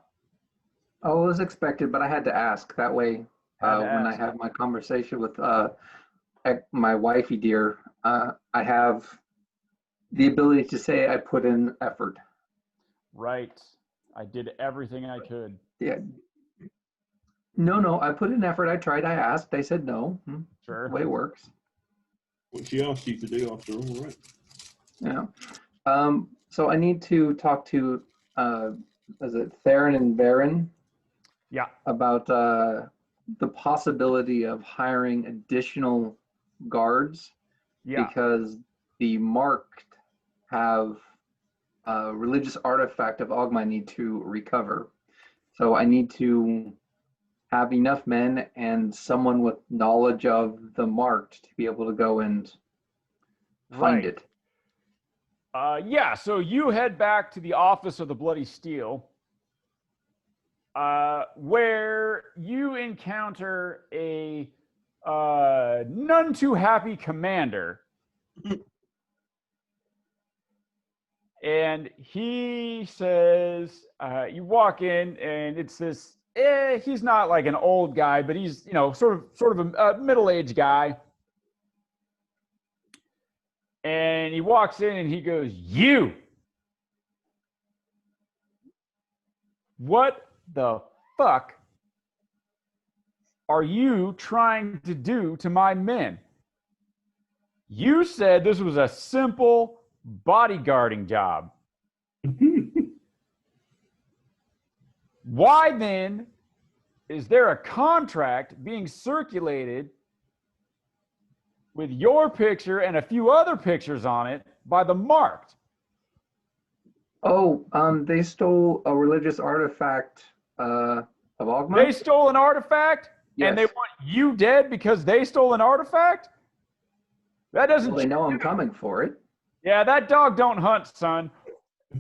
[SPEAKER 4] Oh, it was expected, but I had to ask. That way, when I have my conversation with my wifey dear, I have the ability to say I put in effort.
[SPEAKER 1] Right. I did everything I could.
[SPEAKER 4] Yeah. No, I put in effort. I tried. I asked. They said no.
[SPEAKER 1] Sure.
[SPEAKER 4] The way it works.
[SPEAKER 3] What she asked you to do after all, right?
[SPEAKER 4] Yeah. So I need to talk to, is it Theron and Baron?
[SPEAKER 1] Yeah.
[SPEAKER 4] About the possibility of hiring additional guards.
[SPEAKER 1] Yeah.
[SPEAKER 4] Because the marked have a religious artifact of Ogma I need to recover. So I need to have enough men and someone with knowledge of the marked to be able to go and find it.
[SPEAKER 1] Yeah, so you head back to the office of the Bloody Steel, where you encounter a none too happy commander. And he says, you walk in and it's this, he's not like an old guy, but he's, sort of a middle-aged guy. And he walks in and he goes, "You, what the fuck are you trying to do to my men? You said this was a simple bodyguarding job. Why then is there a contract being circulated with your picture and a few other pictures on it by the marked?"
[SPEAKER 4] Oh, they stole a religious artifact of Ogma?
[SPEAKER 1] They stole an artifact?
[SPEAKER 4] Yes.
[SPEAKER 1] And they want you dead because they stole an artifact? That doesn't...
[SPEAKER 4] Well, they know I'm coming for it.
[SPEAKER 1] Yeah, that dog don't hunt, son.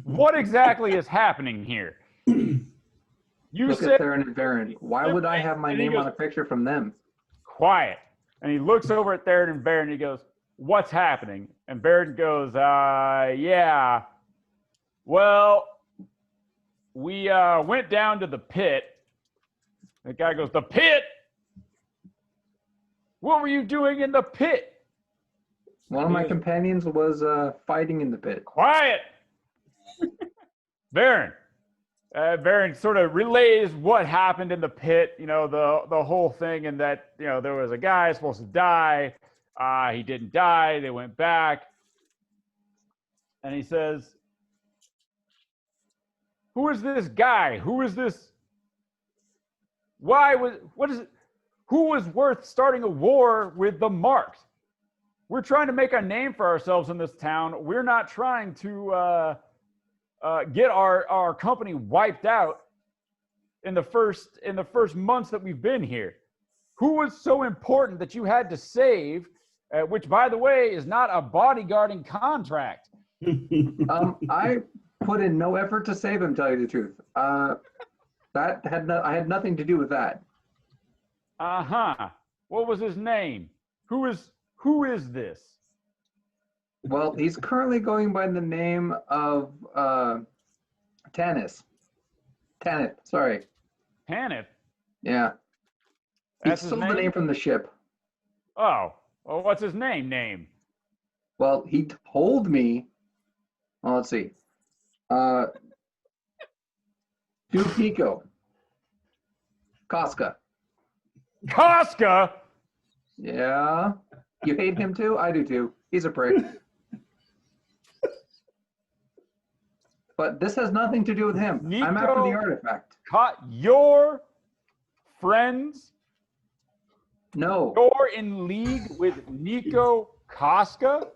[SPEAKER 1] What exactly is happening here? You
[SPEAKER 4] Look
[SPEAKER 1] said...
[SPEAKER 4] at Theron and Baron. Why would I have my name on a picture from them?
[SPEAKER 1] Quiet. And he looks over at Theron and Baron and he goes, "What's happening?" And Baron goes, yeah. Well, we went down to the pit. The guy goes, "The pit? What were you doing in the pit?"
[SPEAKER 4] One of my companions was fighting in the pit.
[SPEAKER 1] Quiet. Baron. Baron sort of relays what happened in the pit, the whole thing, and that, there was a guy supposed to die. He didn't die. They went back. And he says, "Who is this guy? Who is this? Who was worth starting a war with the marked? We're trying to make a name for ourselves in this town. We're not trying to get our company wiped out in the first months that we've been here. Who was so important that you had to save which, by the way, is not a bodyguarding contract.
[SPEAKER 4] I put in no effort to save him, tell you the truth. I had nothing to do with that.
[SPEAKER 1] Uh-huh. What was his name? Who is this?
[SPEAKER 4] Well, he's currently going by the name of Tanith, sorry.
[SPEAKER 1] Tanith?
[SPEAKER 4] Yeah. He
[SPEAKER 1] That's his
[SPEAKER 4] stole the name from the ship.
[SPEAKER 1] Oh. Well, what's his name?
[SPEAKER 4] Well, he told me, well, let's see. Duke Nico. Casca.
[SPEAKER 1] Casca?
[SPEAKER 4] Yeah. You hate him too? I do too. He's a prick. But this has nothing to do with him.
[SPEAKER 1] Nico,
[SPEAKER 4] I'm after the artifact.
[SPEAKER 1] Your friends?
[SPEAKER 4] No.
[SPEAKER 1] You're in league with Nico Casca?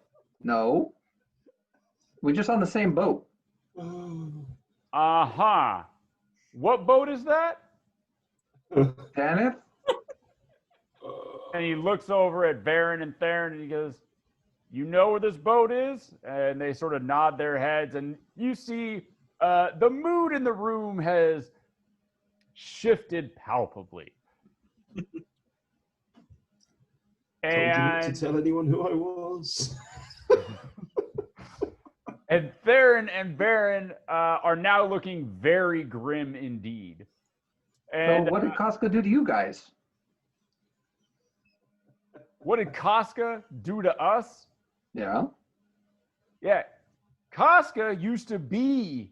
[SPEAKER 4] No. We're just on the same boat.
[SPEAKER 1] Uh-huh. What boat is that?
[SPEAKER 4] Tanith?
[SPEAKER 1] And he looks over at Baron and Theron and he goes, you know where this boat is? And they sort of nod their heads, and you see the mood in the room has shifted palpably.
[SPEAKER 3] Told you not to
[SPEAKER 1] And
[SPEAKER 3] tell anyone who I was.
[SPEAKER 1] and Theron and Baron are now looking very grim indeed. And
[SPEAKER 4] So what did Casca do to you guys?
[SPEAKER 1] what did Casca do to us?
[SPEAKER 4] Yeah.
[SPEAKER 1] Yeah, Casca used to be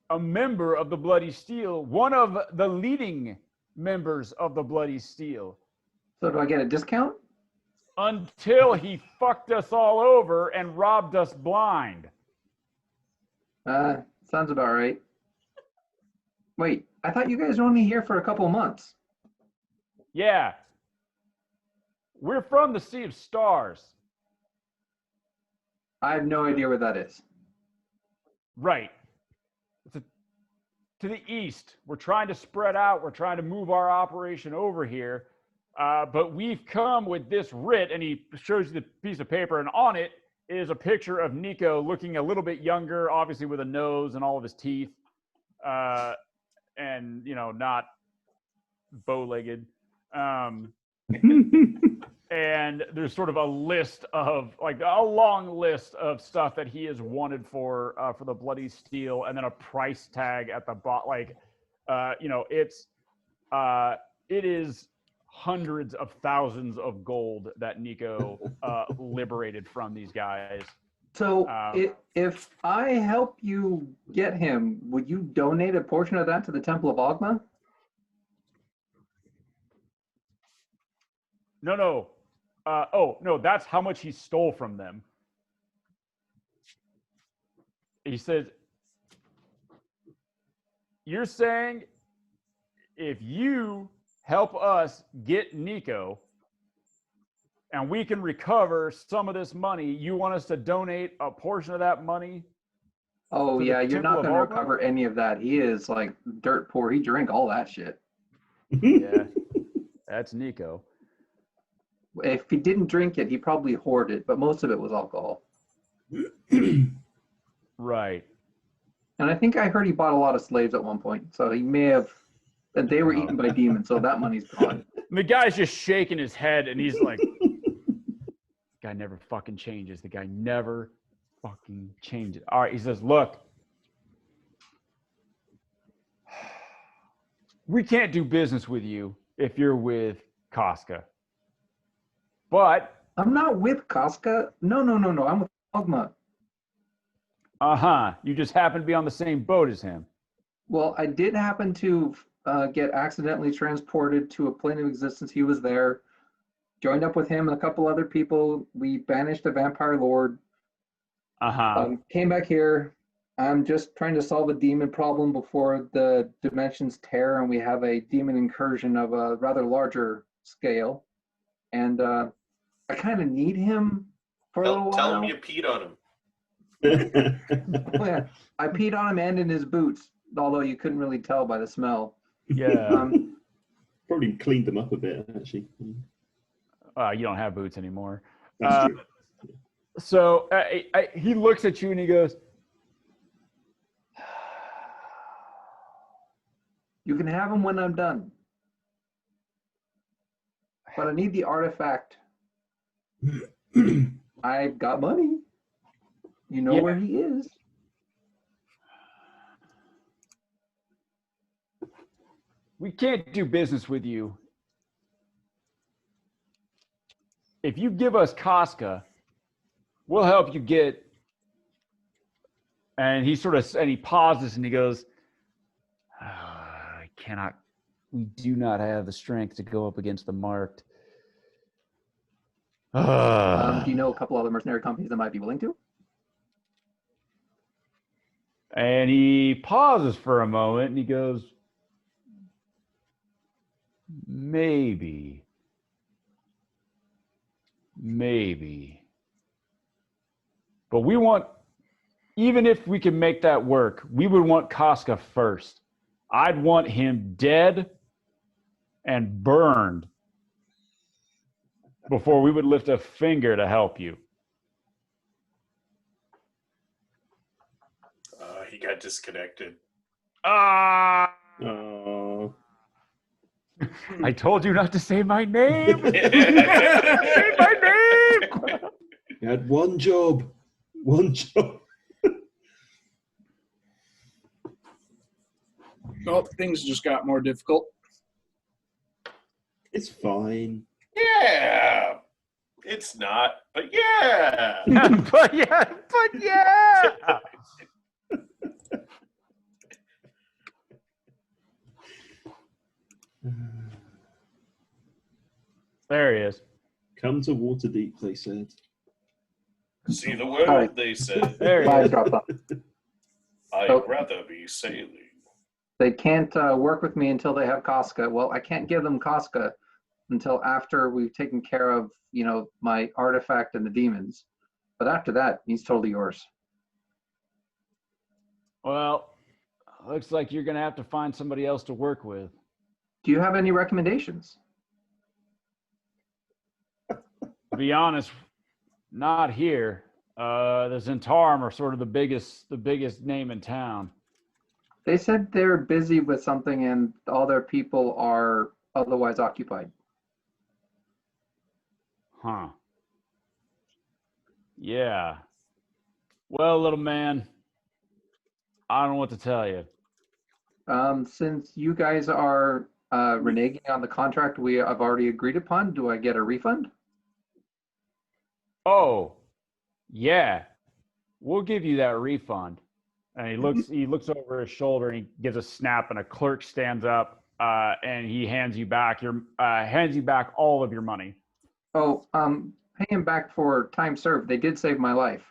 [SPEAKER 1] a member of the Bloody Steel, one of the leading members of the Bloody Steel,
[SPEAKER 4] So do I get a discount?
[SPEAKER 1] until he fucked us all over and robbed us blind.
[SPEAKER 4] Sounds about right. Wait, I thought you guys were only here for a couple of months.
[SPEAKER 1] Yeah. We're from the Sea of Stars.
[SPEAKER 4] I have no idea where that is.
[SPEAKER 1] Right. To the east. We're trying to spread out. We're trying to move our operation over here. But we've come with this writ, and he shows you the piece of paper, and on it is a picture of Nico looking a little bit younger, obviously with a nose and all of his teeth, and, not bow-legged. And there's sort of a list of, like, a long list of stuff that he is wanted for the Bloody Steel, and then a price tag at the bottom. Like, it is hundreds of thousands of gold that Nico liberated from these guys.
[SPEAKER 4] So if I help you get him, would you donate a portion of that to the Temple of Ogma?
[SPEAKER 1] No. No, that's how much he stole from them. He says, you're saying if you help us get Nico and we can recover some of this money, you want us to donate a portion of that money?
[SPEAKER 4] Oh, yeah, you're
[SPEAKER 1] Temple
[SPEAKER 4] not
[SPEAKER 1] of
[SPEAKER 4] going to
[SPEAKER 1] Ogma?
[SPEAKER 4] recover any of that. He is like dirt poor. He drank all that shit.
[SPEAKER 1] Yeah, that's Nico.
[SPEAKER 4] If he didn't drink it, he probably hoarded it, but most of it was alcohol.
[SPEAKER 1] Right.
[SPEAKER 4] And I think I heard he bought a lot of slaves at one point. So he may have, and they were eaten by demons, so that money's gone.
[SPEAKER 1] The guy's just shaking his head, and he's like, the guy never fucking changes. The guy never fucking changes. All right, he says, look, we can't do business with you if you're with Casca. But
[SPEAKER 4] I'm not with Casca. No. I'm with Ogma.
[SPEAKER 1] you just happen to be on the same boat as him.
[SPEAKER 4] Well, I did happen to get accidentally transported to a plane of existence. He was there. Joined up with him and a couple other people. We banished the vampire lord. Came back here. I'm just trying to solve a demon problem before the dimensions tear, and we have a demon incursion of a rather larger scale. And I kind of need him for a little while.
[SPEAKER 6] Tell him you peed on him.
[SPEAKER 4] Yeah, I peed on him and in his boots, although you couldn't really tell by the smell.
[SPEAKER 1] Yeah.
[SPEAKER 3] Probably cleaned them up a bit, actually.
[SPEAKER 1] You don't have boots anymore.
[SPEAKER 3] That's true.
[SPEAKER 1] So he looks at you and he goes,
[SPEAKER 4] You can have them when I'm done. But I need the artifact. I've got money. You know where he is.
[SPEAKER 1] we can't do business with you. If you give us Casca, we'll help you get. And he pauses and he goes, I cannot, we do not have the strength to go up against the marked.
[SPEAKER 4] Do you know a couple other mercenary companies that might be willing to?
[SPEAKER 1] And he pauses for a moment and he goes, maybe. But we want, even if we can make that work, we would want Casca first. I'd want him dead and burned before we would lift a finger to help you.
[SPEAKER 6] He got disconnected.
[SPEAKER 1] Ah!
[SPEAKER 3] Oh.
[SPEAKER 1] I told you not to say my name. Say my name.
[SPEAKER 3] You had one job.
[SPEAKER 5] Well, things just got more difficult.
[SPEAKER 3] It's fine.
[SPEAKER 6] Yeah. It's not, but yeah.
[SPEAKER 1] but yeah. There he is.
[SPEAKER 3] Come to Waterdeep, they said.
[SPEAKER 6] See the world,
[SPEAKER 4] Sorry.
[SPEAKER 6] they said.
[SPEAKER 1] There he
[SPEAKER 4] Bye,
[SPEAKER 1] is.
[SPEAKER 4] drop off.
[SPEAKER 6] I'd
[SPEAKER 4] Oh.
[SPEAKER 6] rather be sailing.
[SPEAKER 4] They can't work with me until they have Casca. Well, I can't give them Casca until after we've taken care of, my artifact and the demons. But after that, he's totally yours.
[SPEAKER 1] Well, looks like you're gonna have to find somebody else to work with.
[SPEAKER 4] Do you have any recommendations?
[SPEAKER 1] To be honest, not here. The Zentarum are sort of the biggest name in town.
[SPEAKER 4] They said they're busy with something and all their people are otherwise occupied.
[SPEAKER 1] Huh. Yeah. Well, little man, I don't know what to tell you.
[SPEAKER 4] Since you guys are reneging on the contract I've already agreed upon, do I get a refund?
[SPEAKER 1] Oh, yeah. We'll give you that refund. And he looks over his shoulder and he gives a snap and a clerk stands up and he hands you back all of your money.
[SPEAKER 4] Oh, pay him back for time served. They did save my life.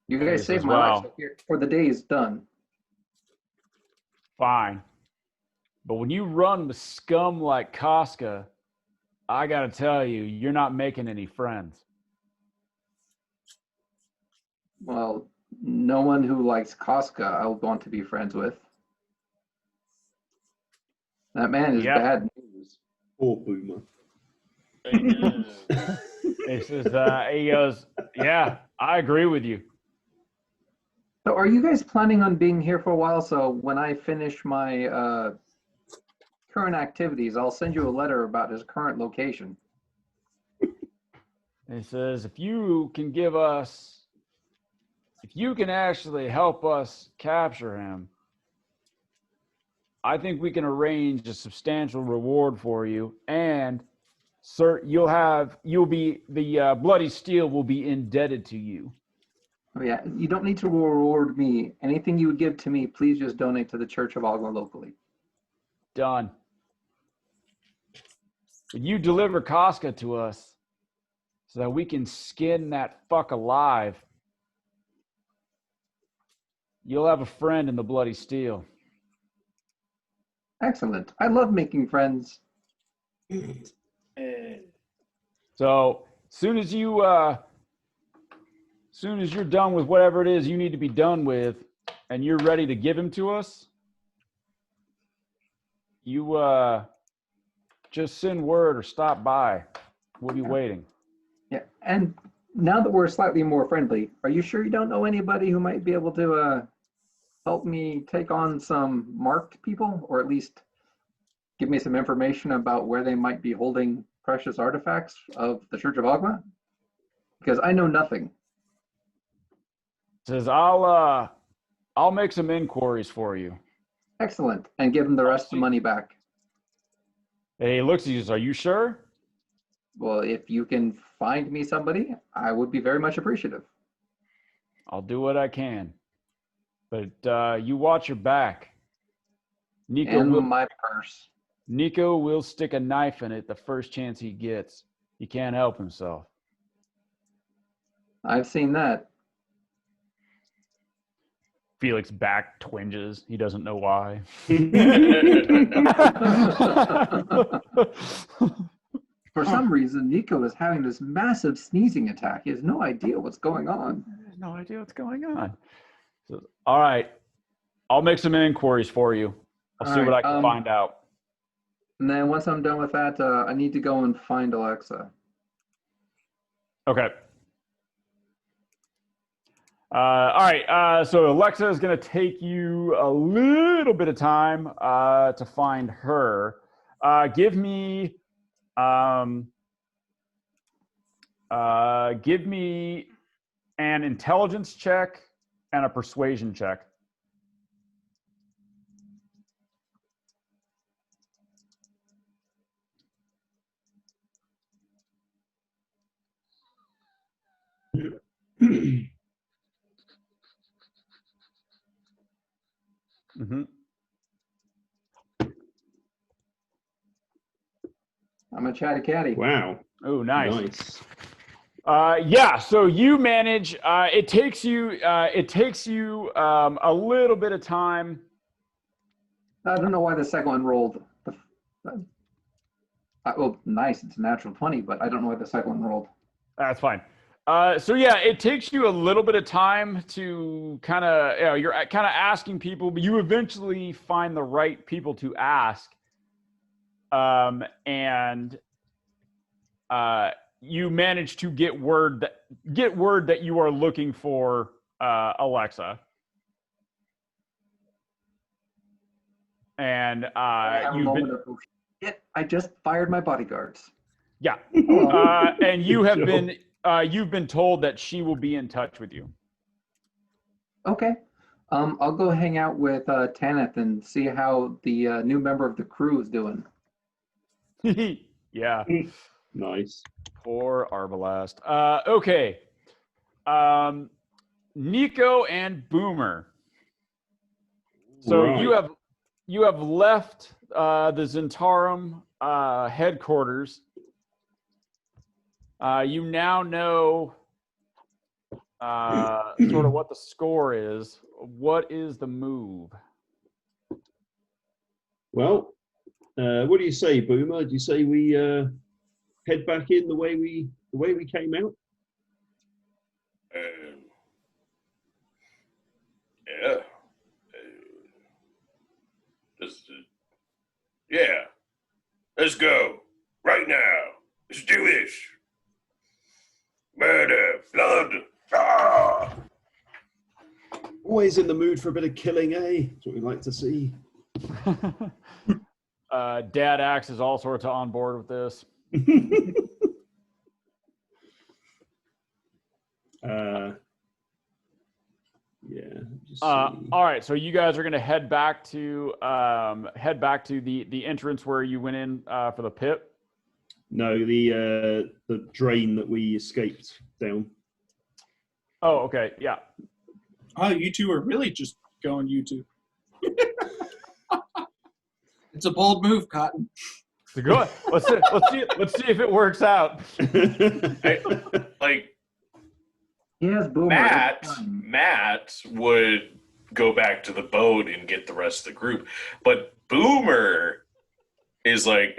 [SPEAKER 4] You guys
[SPEAKER 1] Yes,
[SPEAKER 4] saved
[SPEAKER 1] as
[SPEAKER 4] my
[SPEAKER 1] well.
[SPEAKER 4] life. So for the day is done.
[SPEAKER 1] Fine. But when you run with scum like Casca, I gotta tell you, you're not making any friends.
[SPEAKER 4] Well, no one who likes Casca I would want to be friends with. That man is bad news.
[SPEAKER 3] Poor Boomer.
[SPEAKER 1] He goes, yeah, I agree with you.
[SPEAKER 4] So are you guys planning on being here for a while? So when I finish my current activities, I'll send you a letter about his current location.
[SPEAKER 1] He says, if you can actually help us capture him, I think we can arrange a substantial reward for you, and the Bloody Steel will be indebted to you.
[SPEAKER 4] Oh yeah, you don't need to reward me. Anything you would give to me, please just donate to the Church of Ogma locally.
[SPEAKER 1] Done. But you deliver Casca to us so that we can skin that fuck alive. You'll have a friend in the Bloody Steel.
[SPEAKER 4] Excellent. I love making friends.
[SPEAKER 1] So soon as you're done with whatever it is you need to be done with, and you're ready to give him to us, you just send word or stop by. We'll be waiting.
[SPEAKER 4] Yeah, and now that we're slightly more friendly, are you sure you don't know anybody who might be able to help me take on some marked people, or at least give me some information about where they might be holding precious artifacts of the Church of Ogma? Because I know nothing.
[SPEAKER 1] Says I'll make some inquiries for you.
[SPEAKER 4] Excellent, and give them the rest of the money back.
[SPEAKER 1] And he looks at you and says, are you sure?
[SPEAKER 4] Well, if you can find me somebody, I would be very much appreciative.
[SPEAKER 1] I'll do what I can. But you watch your back.
[SPEAKER 4] And my purse.
[SPEAKER 1] Nico will stick a knife in it the first chance he gets. He can't help himself.
[SPEAKER 4] I've seen that.
[SPEAKER 1] Felix's back twinges. He doesn't know why.
[SPEAKER 4] For some reason, Nico is having this massive sneezing attack. He has no idea what's going on.
[SPEAKER 1] He has no idea what's going on. So, all right. I'll make some inquiries for you. I'll see what I can find out.
[SPEAKER 4] And then once I'm done with that, I need to go and find Alexa.
[SPEAKER 1] Okay. All right. So Alexa is going to take you a little bit of time to find her. Give me an intelligence check and a persuasion check. Mm-hmm.
[SPEAKER 4] I'm a chatty catty.
[SPEAKER 3] Wow.
[SPEAKER 1] Oh, nice. Yeah. So you manage. It takes you a little bit of time.
[SPEAKER 4] I don't know why the second one rolled. Well, nice. It's a natural 20, but I don't know why the second one rolled.
[SPEAKER 1] That's fine. So yeah, it takes you a little bit of time to kind of, you're kind of asking people, but you eventually find the right people to ask. And you manage to get word that you are looking for Alexa. And
[SPEAKER 4] I just fired my bodyguards.
[SPEAKER 1] Yeah. And you've been told that she will be in touch with you.
[SPEAKER 4] Okay. I'll go hang out with Tanith and see how the new member of the crew is doing.
[SPEAKER 1] Yeah.
[SPEAKER 3] Nice.
[SPEAKER 1] Poor Arbalast. Okay. Nico and Boomer. So
[SPEAKER 3] right.
[SPEAKER 1] you have left the Zentarum headquarters. You now know sort of what the score is. What is the move?
[SPEAKER 3] Well, what do you say, Boomer? Do you say we head back in the way we came out?
[SPEAKER 6] Yeah. Yeah. Let's go right now. Let's do this. Murder, blood. Ah!
[SPEAKER 3] Always in the mood for a bit of killing, eh? That's what we like to see.
[SPEAKER 1] Dad Axe is all sorts of on board with this.
[SPEAKER 3] Yeah.
[SPEAKER 1] All right, so you guys are going to head back to the entrance where you went in for the pit.
[SPEAKER 3] No, the drain that we escaped down.
[SPEAKER 1] Oh, okay, yeah.
[SPEAKER 5] Oh, you two are really just going YouTube. It's a bold move, Cotton.
[SPEAKER 1] Good. Let's see if it works out.
[SPEAKER 6] Like
[SPEAKER 4] Yes, Boomer.
[SPEAKER 6] Matt would go back to the boat and get the rest of the group, but Boomer is like,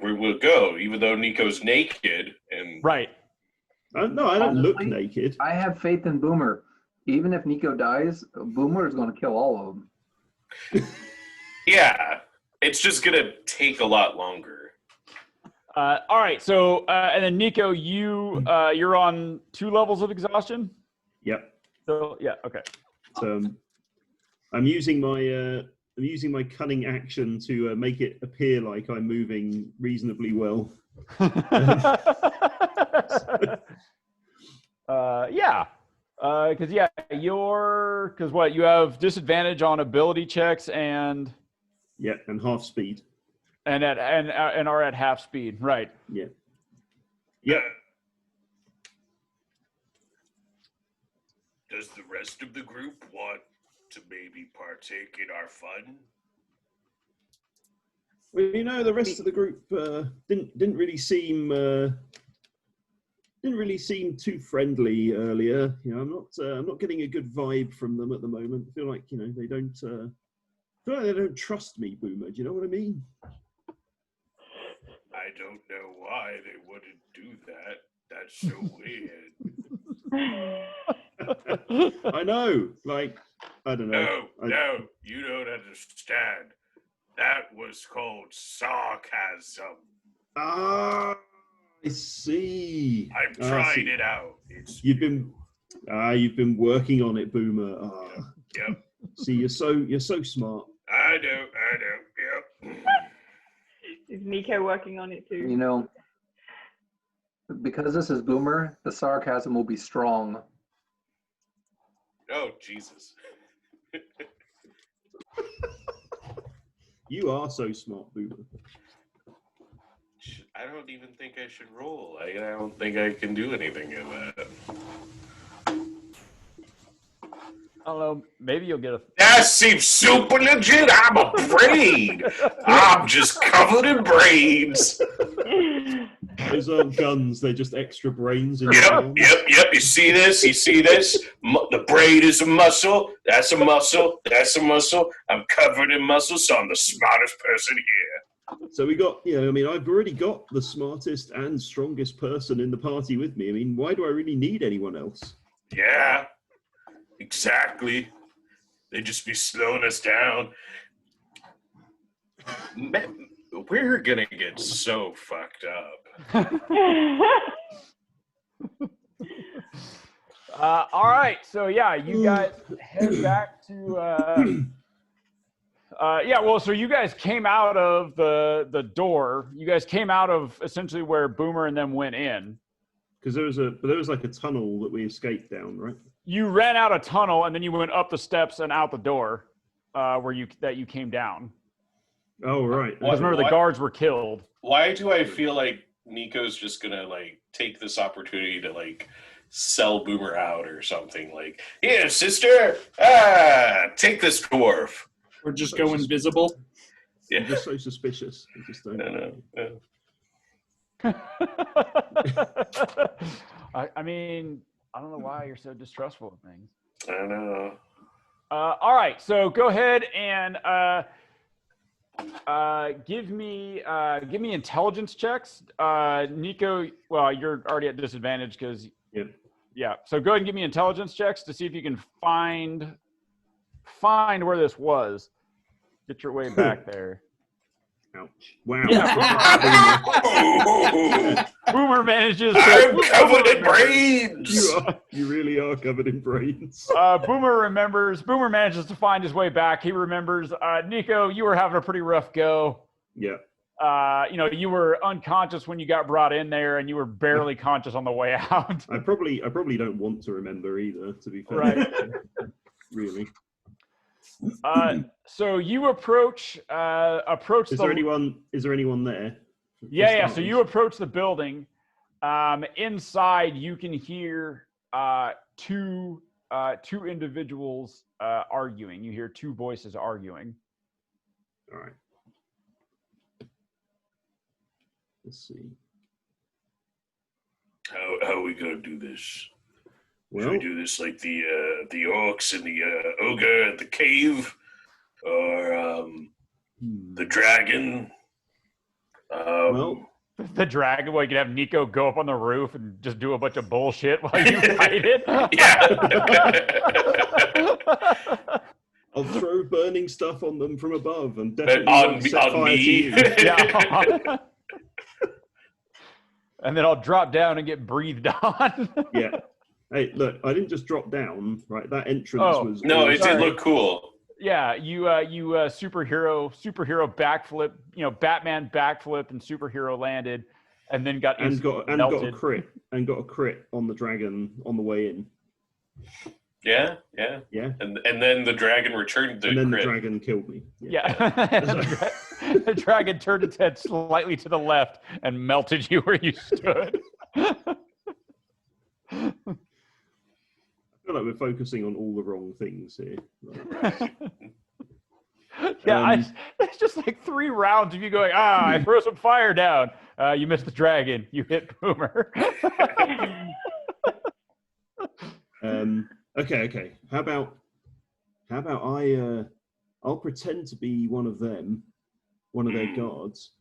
[SPEAKER 6] we'll go, even though Nico's naked and
[SPEAKER 1] right.
[SPEAKER 3] No, I don't look naked.
[SPEAKER 4] I have faith in Boomer. Even if Nico dies, Boomer is going to kill all of them.
[SPEAKER 6] Yeah, it's just gonna take a lot longer.
[SPEAKER 1] All right. So, and then Nico, you're on 2 levels of exhaustion.
[SPEAKER 3] Yep.
[SPEAKER 1] So yeah. Okay.
[SPEAKER 3] So, I'm using my cunning action to make it appear like I'm moving reasonably well.
[SPEAKER 1] Yeah. Because you have disadvantage on ability checks and
[SPEAKER 3] half speed.
[SPEAKER 1] And are at half speed, right?
[SPEAKER 3] Yeah.
[SPEAKER 6] Does the rest of the group want to maybe partake in our fun?
[SPEAKER 3] Well, the rest of the group didn't really seem too friendly earlier. I'm not getting a good vibe from them at the moment. I feel like they don't trust me, Boomer. Do you know what I mean?
[SPEAKER 6] I don't know why they wouldn't do that. That's so weird.
[SPEAKER 3] I know. Like, I don't know.
[SPEAKER 6] No, you don't understand. That was called sarcasm.
[SPEAKER 3] Ah, I see.
[SPEAKER 6] I've tried it out.
[SPEAKER 3] You've been working on it, Boomer.
[SPEAKER 6] Yep.
[SPEAKER 3] See, you're so smart.
[SPEAKER 6] I know. Yep.
[SPEAKER 2] Is Nico working on it too?
[SPEAKER 4] Because this is Boomer, the sarcasm will be strong.
[SPEAKER 6] Oh, Jesus.
[SPEAKER 3] You are so smart, Boomer.
[SPEAKER 6] I don't even think I should roll. I don't think I can do anything in that.
[SPEAKER 1] I don't know. Maybe you'll get a.
[SPEAKER 6] That seems super legit. I'm afraid. I'm just covered in brains.
[SPEAKER 3] Those aren't guns. They're just extra brains.
[SPEAKER 6] Yep. You see this? The brain is a muscle. That's a muscle. I'm covered in muscle, so I'm the smartest person here.
[SPEAKER 3] So we got, I've already got the smartest and strongest person in the party with me. I mean, why do I really need anyone else?
[SPEAKER 6] Yeah, exactly. They'd just be slowing us down. Man, we're gonna get so fucked up.
[SPEAKER 1] All right. So yeah, you guys head back to. So you guys came out of the door. You guys came out of essentially where Boomer and them went in.
[SPEAKER 3] Because there was like a tunnel that we escaped down, right?
[SPEAKER 1] You ran out a tunnel and then you went up the steps and out the door, where you came down.
[SPEAKER 3] Oh right.
[SPEAKER 1] Because remember the guards were killed.
[SPEAKER 6] Why do I feel like Nico's just gonna take this opportunity to sell Boomer out or something? Like, here, sister, take this dwarf.
[SPEAKER 5] Or just go invisible.
[SPEAKER 6] Yeah.
[SPEAKER 3] I'm just so suspicious. I just don't
[SPEAKER 6] know.
[SPEAKER 1] I mean, I don't know why you're so distrustful of things.
[SPEAKER 6] I know.
[SPEAKER 1] All right, so go ahead and give me intelligence checks. Nico, well, you're already at disadvantage because yeah. So go ahead and give me intelligence checks to see if you can find where this was. Get your way back there.
[SPEAKER 3] Ouch. Wow.
[SPEAKER 1] Boomer manages.
[SPEAKER 6] I'm covered in brains.
[SPEAKER 3] You really are covered in brains.
[SPEAKER 1] Boomer manages to find his way back. He remembers, Nico, you were having a pretty rough go.
[SPEAKER 3] Yeah.
[SPEAKER 1] You were unconscious when you got brought in there, and you were barely conscious on the way out.
[SPEAKER 3] I probably don't want to remember either, to be fair.
[SPEAKER 1] Right.
[SPEAKER 3] Really.
[SPEAKER 1] So you approach.
[SPEAKER 3] Is there anyone there?
[SPEAKER 1] Yeah. So you approach the building. Inside, you can hear two individuals arguing. You hear two voices arguing.
[SPEAKER 3] All right. Let's see.
[SPEAKER 6] How are we gonna do this?
[SPEAKER 3] Well,
[SPEAKER 6] should we do this like the orcs and the ogre at the cave, or the dragon?
[SPEAKER 1] The dragon. Well, you could have Nico go up on the roof and just do a bunch of bullshit while you fight it.
[SPEAKER 6] Yeah.
[SPEAKER 3] I'll throw burning stuff on them from above and
[SPEAKER 6] On me.
[SPEAKER 3] Yeah.
[SPEAKER 1] and then I'll drop down and get breathed on.
[SPEAKER 3] Yeah. Hey, look, I didn't just drop down, right? That entrance was
[SPEAKER 6] No, it
[SPEAKER 1] Sorry.
[SPEAKER 6] did look cool.
[SPEAKER 1] Yeah, you superhero backflip, Batman backflip and superhero landed, and then got
[SPEAKER 3] got a
[SPEAKER 1] melted.
[SPEAKER 3] crit on the dragon on the way in.
[SPEAKER 6] Yeah. And then the dragon returned the
[SPEAKER 3] And then
[SPEAKER 6] crit.
[SPEAKER 3] the dragon killed me.
[SPEAKER 1] Yeah. The dragon turned its head slightly to the left and melted you where you stood.
[SPEAKER 3] I feel like we're focusing on all the wrong things here.
[SPEAKER 1] Yeah, it's just like 3 rounds of you going, I throw some fire down. You missed the dragon. You hit Boomer.
[SPEAKER 3] Okay. How about I'll pretend to be one of them, one of their guards.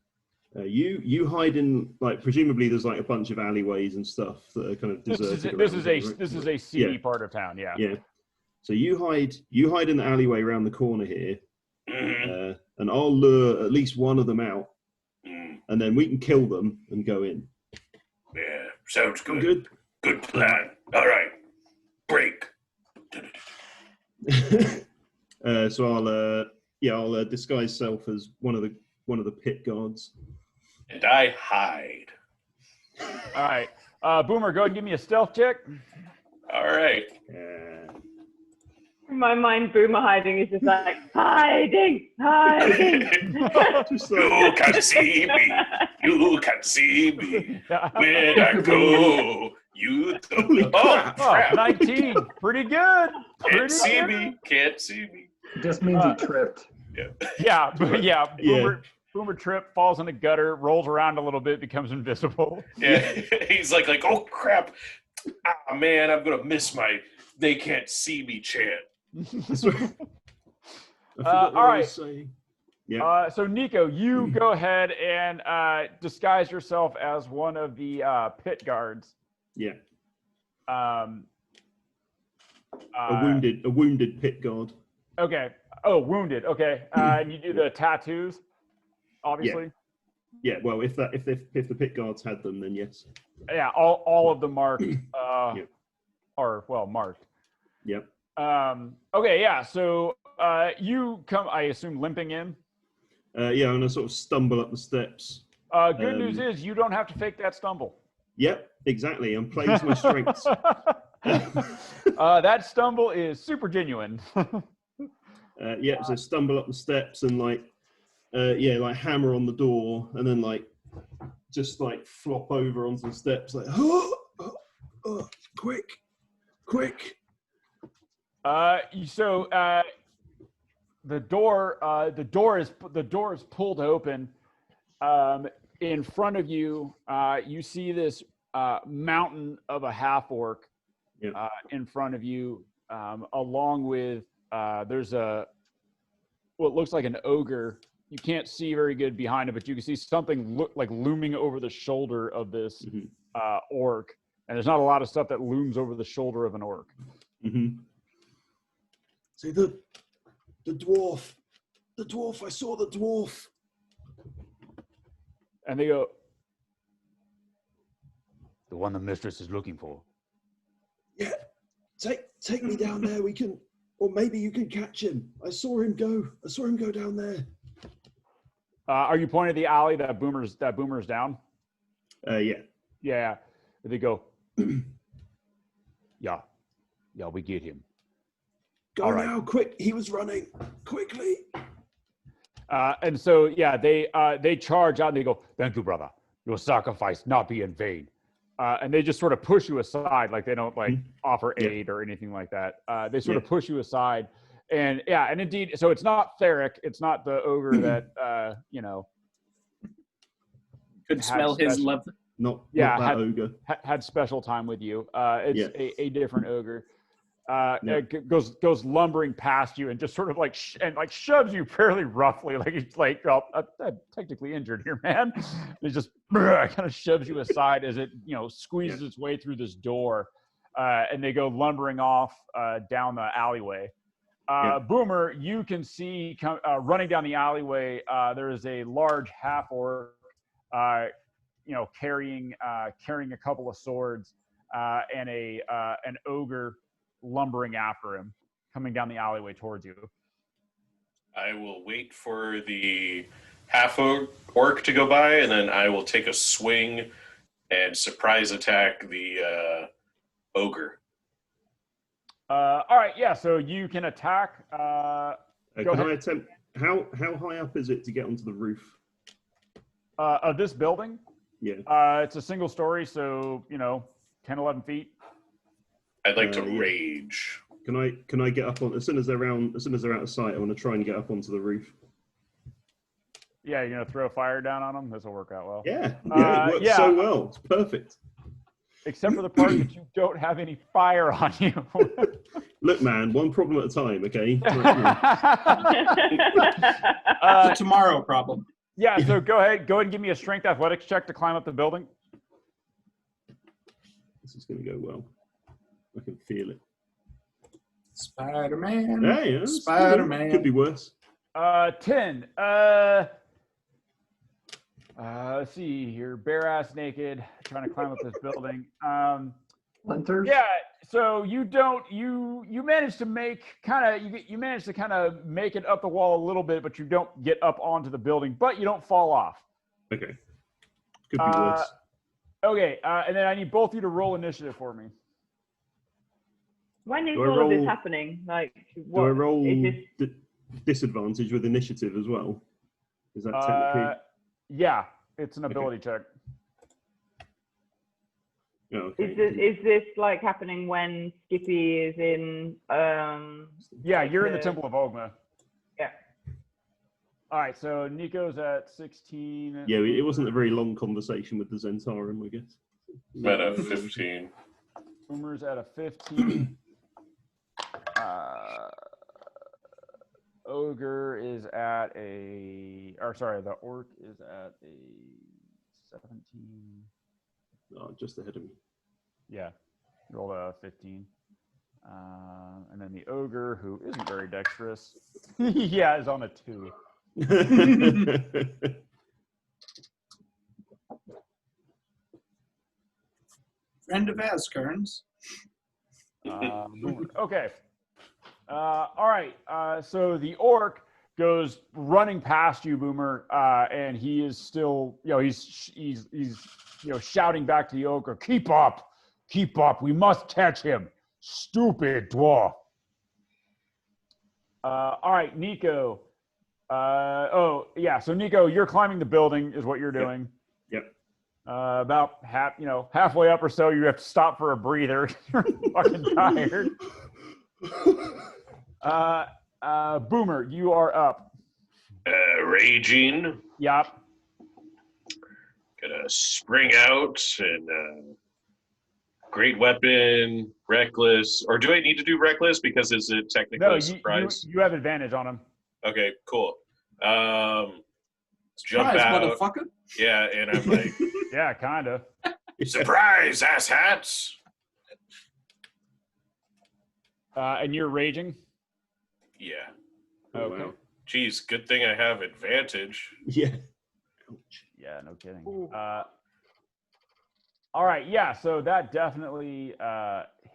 [SPEAKER 3] You hide in, like, presumably there's like a bunch of alleyways and stuff that are kind of deserted.
[SPEAKER 1] This is a seedy part of town. Yeah.
[SPEAKER 3] Yeah. So you hide in the alleyway around the corner here, and I'll lure at least one of them out, and then we can kill them and go in.
[SPEAKER 6] Yeah, sounds good.
[SPEAKER 3] Good.
[SPEAKER 6] Good plan. All right, break.
[SPEAKER 3] So I'll disguise self as one of the pit guards.
[SPEAKER 6] And I hide.
[SPEAKER 1] All right. Boomer, go ahead and give me a stealth check.
[SPEAKER 6] All right.
[SPEAKER 2] In my mind, Boomer hiding is just like, hiding.
[SPEAKER 3] Just
[SPEAKER 6] You can see me. You can see me. When I go, you
[SPEAKER 3] Holy crap.
[SPEAKER 1] Oh, 19. Pretty good.
[SPEAKER 6] Can't see me. Can't see me.
[SPEAKER 4] It just means he tripped.
[SPEAKER 1] Yeah. Boomer trip, falls in the gutter, rolls around a little bit, becomes invisible.
[SPEAKER 6] Yeah. He's like, oh crap. Ah man, I'm gonna miss my they can't see me chant.
[SPEAKER 1] All right.
[SPEAKER 3] Yeah.
[SPEAKER 1] So Nico, you go ahead and disguise yourself as one of the pit guards.
[SPEAKER 3] Yeah.
[SPEAKER 1] A
[SPEAKER 3] wounded pit guard.
[SPEAKER 1] Okay. Oh, wounded. Okay. And you do the tattoos, obviously.
[SPEAKER 3] Yeah. Well, if the pit guards had them, then yes.
[SPEAKER 1] Yeah. All of them marked. Marked.
[SPEAKER 3] Yep.
[SPEAKER 1] Okay. Yeah. So you come, I assume, limping in.
[SPEAKER 3] I'm gonna sort of stumble up the steps.
[SPEAKER 1] Good news is you don't have to fake that stumble.
[SPEAKER 3] Yep. Exactly. I'm playing to my strengths.
[SPEAKER 1] That stumble is super genuine.
[SPEAKER 3] So stumble up the steps and like hammer on the door and then just flop over onto the steps like quick.
[SPEAKER 1] The door is pulled open. In front of you, you see this mountain of a half orc. In front of you, along with there's what looks like an ogre. You can't see very good behind it, but you can see something looming over the shoulder of this orc. And there's not a lot of stuff that looms over the shoulder of an orc.
[SPEAKER 3] Mm-hmm. See the dwarf. The dwarf. I saw the dwarf.
[SPEAKER 1] And they go, the one the mistress is looking for.
[SPEAKER 3] Yeah, take me down there. We can, or maybe you can catch him. I saw him go down there.
[SPEAKER 1] Are you pointing at the alley that Boomer's down?
[SPEAKER 3] Yeah.
[SPEAKER 1] Yeah. They go, yeah, we get him.
[SPEAKER 3] Go
[SPEAKER 1] all
[SPEAKER 3] now,
[SPEAKER 1] right.
[SPEAKER 3] Quick! He was running quickly.
[SPEAKER 1] And so they charge out and they go, thank you, brother. Your sacrifice not be in vain. And they just sort of push you aside, like they don't offer aid or anything like that. They sort of push you aside, and indeed, so it's not Theric, it's not the ogre that
[SPEAKER 5] could smell his love.
[SPEAKER 3] Not that ogre.
[SPEAKER 1] Had special time with you. It's a different ogre. It goes lumbering past you and just sort of shoves you fairly roughly, like he's like, well, I'm technically injured here, man. It just kind of shoves you aside as it squeezes its way through this door, and they go lumbering off down the alleyway. Boomer, you can see running down the alleyway. There is a large half orc carrying a couple of swords, and an ogre lumbering after him, coming down the alleyway towards you.
[SPEAKER 6] I will wait for the half orc to go by, and then I will take a swing and surprise attack the ogre.
[SPEAKER 1] All right, yeah. So you can attack.
[SPEAKER 3] Can
[SPEAKER 1] ahead.
[SPEAKER 3] I attempt? How high up is it to get onto the roof?
[SPEAKER 1] Of this building?
[SPEAKER 3] Yeah.
[SPEAKER 1] It's a single story, so 10, 11 feet.
[SPEAKER 6] I'd like to
[SPEAKER 3] Yeah.
[SPEAKER 6] rage.
[SPEAKER 3] Can I get up on as soon as they're out of sight? I want to try and get up onto the roof.
[SPEAKER 1] Yeah, you're gonna throw fire down on them. This will work out well.
[SPEAKER 3] Yeah, it works so well. It's perfect.
[SPEAKER 1] Except for the part that you don't have any fire on you.
[SPEAKER 3] Look, man, one problem at a time, okay?
[SPEAKER 5] It's a tomorrow problem.
[SPEAKER 1] Yeah, so go ahead and give me a strength athletics check to climb up the building.
[SPEAKER 3] This is going to go well. I can feel it.
[SPEAKER 5] Spider-Man.
[SPEAKER 3] Yeah,
[SPEAKER 5] Spider-Man.
[SPEAKER 3] Could be worse.
[SPEAKER 1] 10. Let's see here. Bare ass naked, trying to climb up this building.
[SPEAKER 4] Hunters?
[SPEAKER 1] Yeah, so you manage to make you manage to kind of make it up the wall a little bit, but you don't get up onto the building, but you don't fall off.
[SPEAKER 3] Okay. Could be worse.
[SPEAKER 1] Okay, and then I need both of you to roll initiative for me.
[SPEAKER 2] When is
[SPEAKER 3] Do I
[SPEAKER 2] all of this
[SPEAKER 3] roll-
[SPEAKER 2] happening? Like,
[SPEAKER 3] Do
[SPEAKER 2] what
[SPEAKER 3] I roll
[SPEAKER 2] is this?
[SPEAKER 3] disadvantage with initiative as well? Is that technically?
[SPEAKER 1] Yeah, it's an ability check.
[SPEAKER 3] Oh, okay.
[SPEAKER 2] Is this like happening when Skippy is in?
[SPEAKER 1] Yeah, you're in the Temple of Ogma.
[SPEAKER 2] Yeah.
[SPEAKER 1] All right, so Nico's at 16.
[SPEAKER 3] Yeah, it wasn't a very long conversation with the Zentarum, I guess.
[SPEAKER 6] I'm at a 15.
[SPEAKER 1] Boomer's at a 15. Ogre is at the orc is at a 17.
[SPEAKER 3] Oh, just ahead of me.
[SPEAKER 1] Yeah, rolled a 15. And then the ogre, who isn't very dexterous, yeah, is on a 2.
[SPEAKER 5] Friend of Askerns.
[SPEAKER 1] Okay. All right. So the orc goes running past you, Boomer, and he is still, he's shouting back to the ogre, keep up, we must catch him, stupid dwarf. All right, Nico. So Nico, you're climbing the building is what you're doing.
[SPEAKER 3] Yep.
[SPEAKER 1] About halfway up or so, you have to stop for a breather. You're fucking tired. Boomer, you are up.
[SPEAKER 6] Raging.
[SPEAKER 1] Yep.
[SPEAKER 6] Gonna spring out and great weapon, reckless. Or do I need to do reckless because is it technically
[SPEAKER 1] No,
[SPEAKER 6] a surprise?
[SPEAKER 1] you have advantage on him.
[SPEAKER 6] Okay, cool. Jump
[SPEAKER 5] Surprise,
[SPEAKER 6] out.
[SPEAKER 5] motherfucker.
[SPEAKER 6] Yeah, and I'm like,
[SPEAKER 1] Yeah, kind of.
[SPEAKER 6] surprise, asshats.
[SPEAKER 1] And you're raging.
[SPEAKER 6] Yeah.
[SPEAKER 3] Oh,
[SPEAKER 1] Okay.
[SPEAKER 3] wow.
[SPEAKER 6] Geez, good thing I have advantage.
[SPEAKER 3] Yeah. Ouch.
[SPEAKER 1] Yeah, no kidding.
[SPEAKER 2] Ooh.
[SPEAKER 1] All right, yeah, so that definitely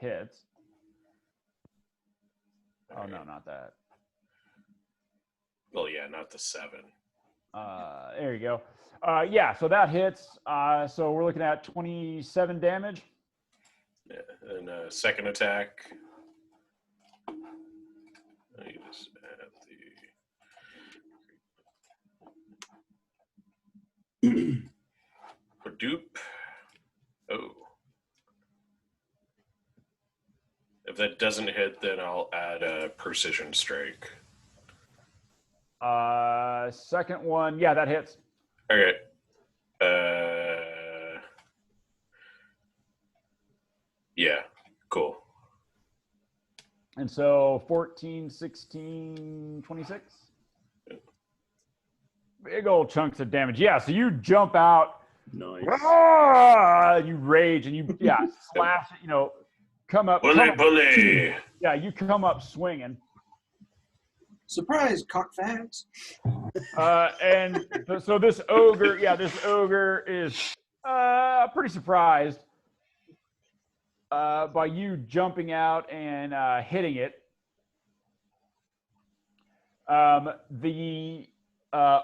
[SPEAKER 1] hits. Oh, no, not that.
[SPEAKER 6] Well, yeah, not the 7.
[SPEAKER 1] There you go. Yeah, so that hits. So we're looking at 27 damage.
[SPEAKER 6] Yeah, and second attack. I just add the Hadoop. Oh. If that doesn't hit, then I'll add a precision strike.
[SPEAKER 1] Second one, yeah, that hits.
[SPEAKER 6] Okay. Yeah, cool.
[SPEAKER 1] And so 14, 16, 26. Big old chunks of damage. Yeah, so you jump out.
[SPEAKER 3] Nice.
[SPEAKER 1] You rage and you slash it, come up.
[SPEAKER 6] Bully.
[SPEAKER 1] Yeah, you come up swinging.
[SPEAKER 5] Surprise, cockfags.
[SPEAKER 1] So this ogre is pretty surprised by you jumping out and hitting it. The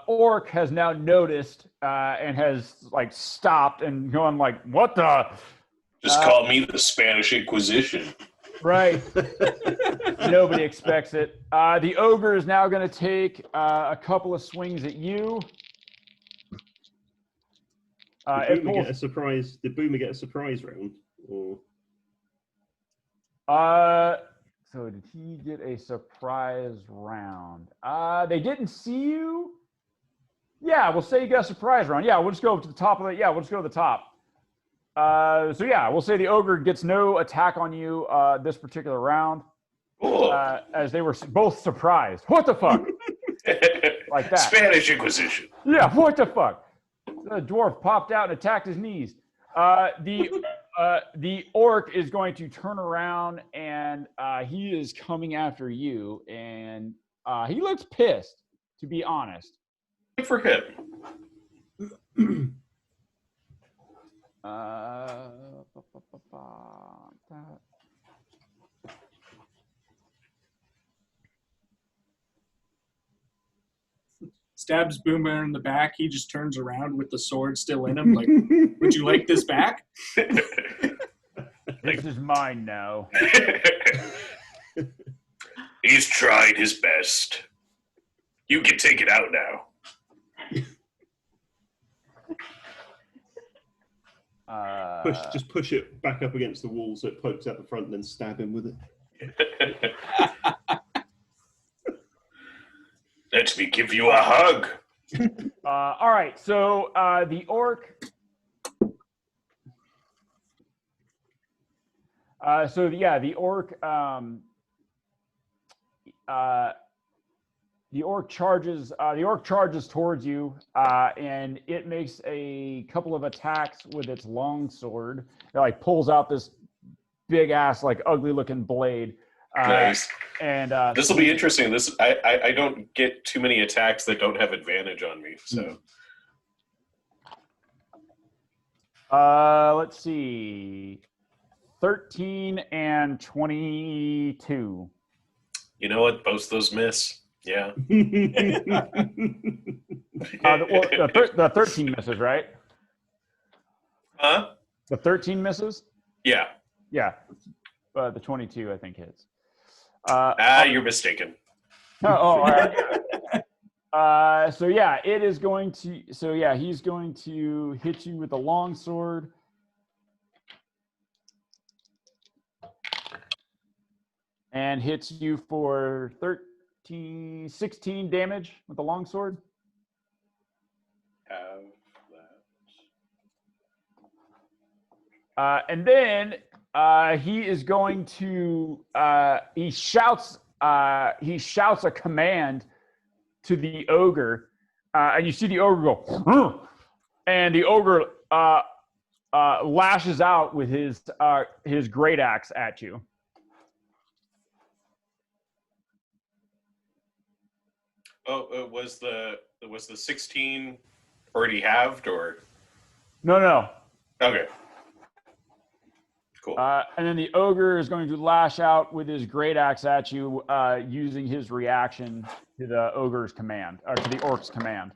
[SPEAKER 1] orc has now noticed and has like stopped and going like, "What the?"
[SPEAKER 6] Just call me the Spanish Inquisition.
[SPEAKER 1] Right. Nobody expects it. The ogre is now going to take a couple of swings at you.
[SPEAKER 3] Did Boomer get a surprise? Did Boomer get a surprise round? Or
[SPEAKER 1] so did he get a surprise round? They didn't see you. Yeah, we'll say you got a surprise round. Yeah, we'll just go to the top of it. Yeah, we'll just go to the top. So yeah, we'll say the ogre gets no attack on you this particular round, as they were both surprised. What the fuck? Like that.
[SPEAKER 6] Spanish Inquisition.
[SPEAKER 1] Yeah, what the fuck? The dwarf popped out and attacked his knees. The orc is going to turn around and he is coming after you, and he looks pissed, to be honest.
[SPEAKER 6] Good for him.
[SPEAKER 5] Stabs Boomer in the back. He just turns around with the sword still in him. Like, would you like this back?
[SPEAKER 1] This is mine now.
[SPEAKER 6] He's tried his best. You can take it out now.
[SPEAKER 3] just push it back up against the wall so it pokes out the front, and then stab him with it.
[SPEAKER 6] Let me give you a hug.
[SPEAKER 1] All right, so the orc. The orc. The orc charges. The orc charges towards you, and it makes a couple of attacks with its long sword. It like pulls out this big ass, like ugly looking blade.
[SPEAKER 6] Nice.
[SPEAKER 1] And
[SPEAKER 6] this will be interesting. I don't get too many attacks that don't have advantage on me. So
[SPEAKER 1] let's see, 13 and 22.
[SPEAKER 6] You know what? Both those miss. Yeah.
[SPEAKER 1] The 13 misses, right?
[SPEAKER 6] Huh?
[SPEAKER 1] The 13 misses.
[SPEAKER 6] Yeah.
[SPEAKER 1] Yeah. The 22, I think, hits.
[SPEAKER 6] You're mistaken.
[SPEAKER 1] All right. So yeah, it is going to. So yeah, he's going to hit you with the long sword. And hits you for 16 damage with the long sword. And then he is going to. He shouts a command to the ogre, and you see the ogre go, "Rrr!" And the ogre lashes out with his great axe at you.
[SPEAKER 6] Oh, was the 16 already halved or?
[SPEAKER 1] No.
[SPEAKER 6] Okay. Cool.
[SPEAKER 1] And then the ogre is going to lash out with his great axe at you, using his reaction to the ogre's command, or to the orc's command.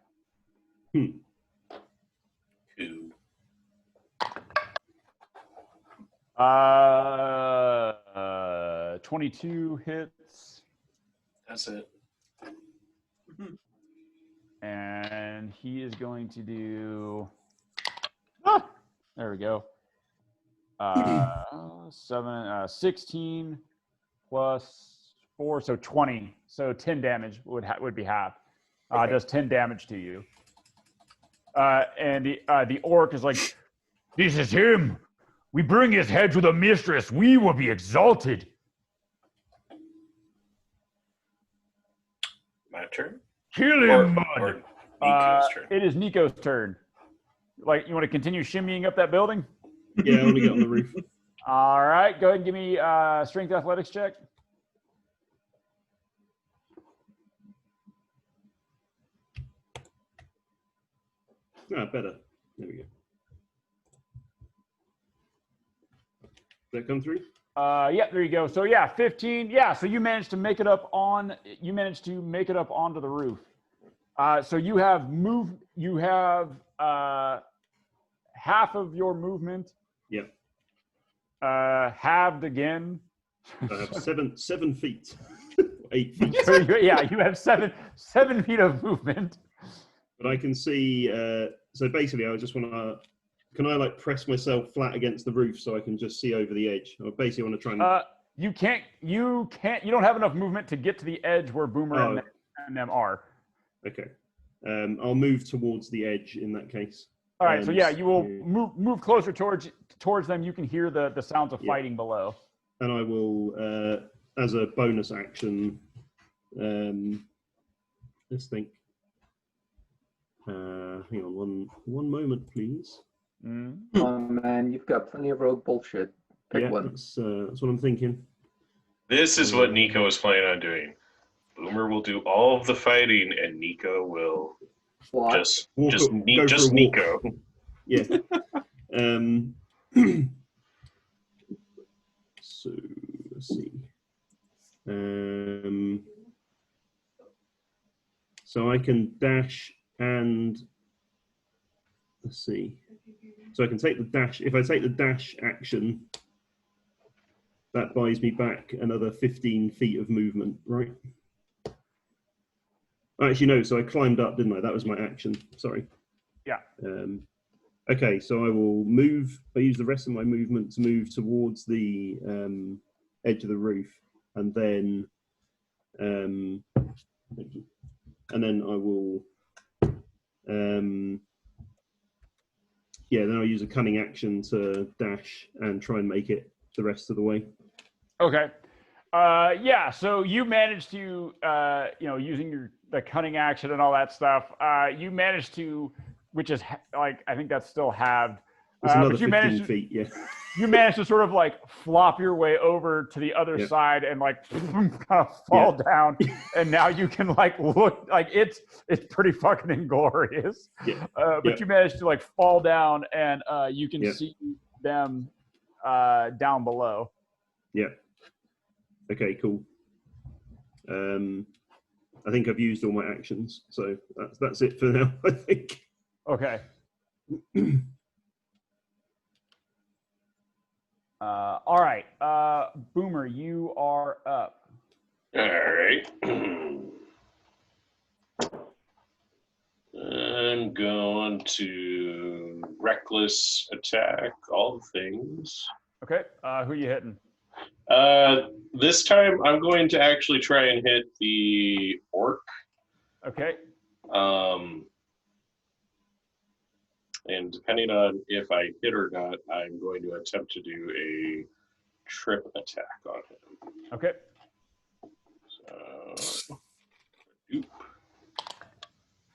[SPEAKER 1] 22 hits.
[SPEAKER 6] That's it.
[SPEAKER 1] And he is going to do. There we go. 16 plus 4, so 20. So 10 damage would be half.
[SPEAKER 6] Okay.
[SPEAKER 1] Does 10 damage to you. And the orc is like, "This is him. We bring his head to the mistress. We will be exalted."
[SPEAKER 6] My turn?
[SPEAKER 1] Kill him, bud.
[SPEAKER 6] Or Nico's turn.
[SPEAKER 1] It is Nico's turn. Like, you want to continue shimmying up that building?
[SPEAKER 3] Yeah, I want to get on the roof.
[SPEAKER 1] All right, go ahead and give me a strength athletics check.
[SPEAKER 3] Ah, better. There we go. that come through?
[SPEAKER 1] Yeah, there you go. So yeah, 15. Yeah, so you managed to make it up onto the roof. So you have half of your movement.
[SPEAKER 3] Yeah.
[SPEAKER 1] Halved again.
[SPEAKER 3] I have 7 feet. 8 feet.
[SPEAKER 1] So you have 7 feet of movement.
[SPEAKER 3] But I can see, so basically I just want to, can I like press myself flat against the roof so I can just see over the edge? I basically want to try and...
[SPEAKER 1] You don't have enough movement to get to the edge where Boomer and them are.
[SPEAKER 3] Okay. I'll move towards the edge in that case.
[SPEAKER 1] All right, so yeah, you will move closer towards them. You can hear the sounds of fighting below.
[SPEAKER 3] And I will, as a bonus action, let's think. Hang on one moment, please.
[SPEAKER 4] Oh man, you've got plenty of rogue bullshit. Pick one.
[SPEAKER 3] That's what I'm thinking.
[SPEAKER 6] This is what Nico was planning on doing. Boomer will do all of the fighting, and Nico will just Nico.
[SPEAKER 3] Yeah. So let's see. So I can dash and let's see. So I can take the dash. If I take the dash action, that buys me back another 15 feet of movement, right? Actually, no. So I climbed up, didn't I? That was my action. Sorry.
[SPEAKER 1] Yeah.
[SPEAKER 3] Okay, so I will move. I use the rest of my movement to move towards the edge of the roof, and then, thank you. And then I will, then I'll use a cunning action to dash and try and make it the rest of the way.
[SPEAKER 1] Okay. Yeah. So you managed to, using the cunning action and all that stuff, you managed to, which is like, I think that's still halved.
[SPEAKER 3] It's another
[SPEAKER 1] but you
[SPEAKER 3] 15 feet, yeah.
[SPEAKER 1] You managed to sort of like flop your way over to the other side and like kind of fall down. And now you can like look like it's pretty fucking inglorious.
[SPEAKER 3] Yeah.
[SPEAKER 1] But you managed to like fall down and you can see them down below.
[SPEAKER 3] Yeah. Okay, cool. I think I've used all my actions, so that's it for now, I think.
[SPEAKER 1] Okay. All right. Boomer, you are up.
[SPEAKER 6] All right. I'm going to reckless attack all the things.
[SPEAKER 1] Okay. Who are you hitting?
[SPEAKER 6] This time I'm going to actually try and hit the orc.
[SPEAKER 1] Okay.
[SPEAKER 6] And depending on if I hit or not, I'm going to attempt to do a trip attack on him.
[SPEAKER 1] Okay.
[SPEAKER 6] So,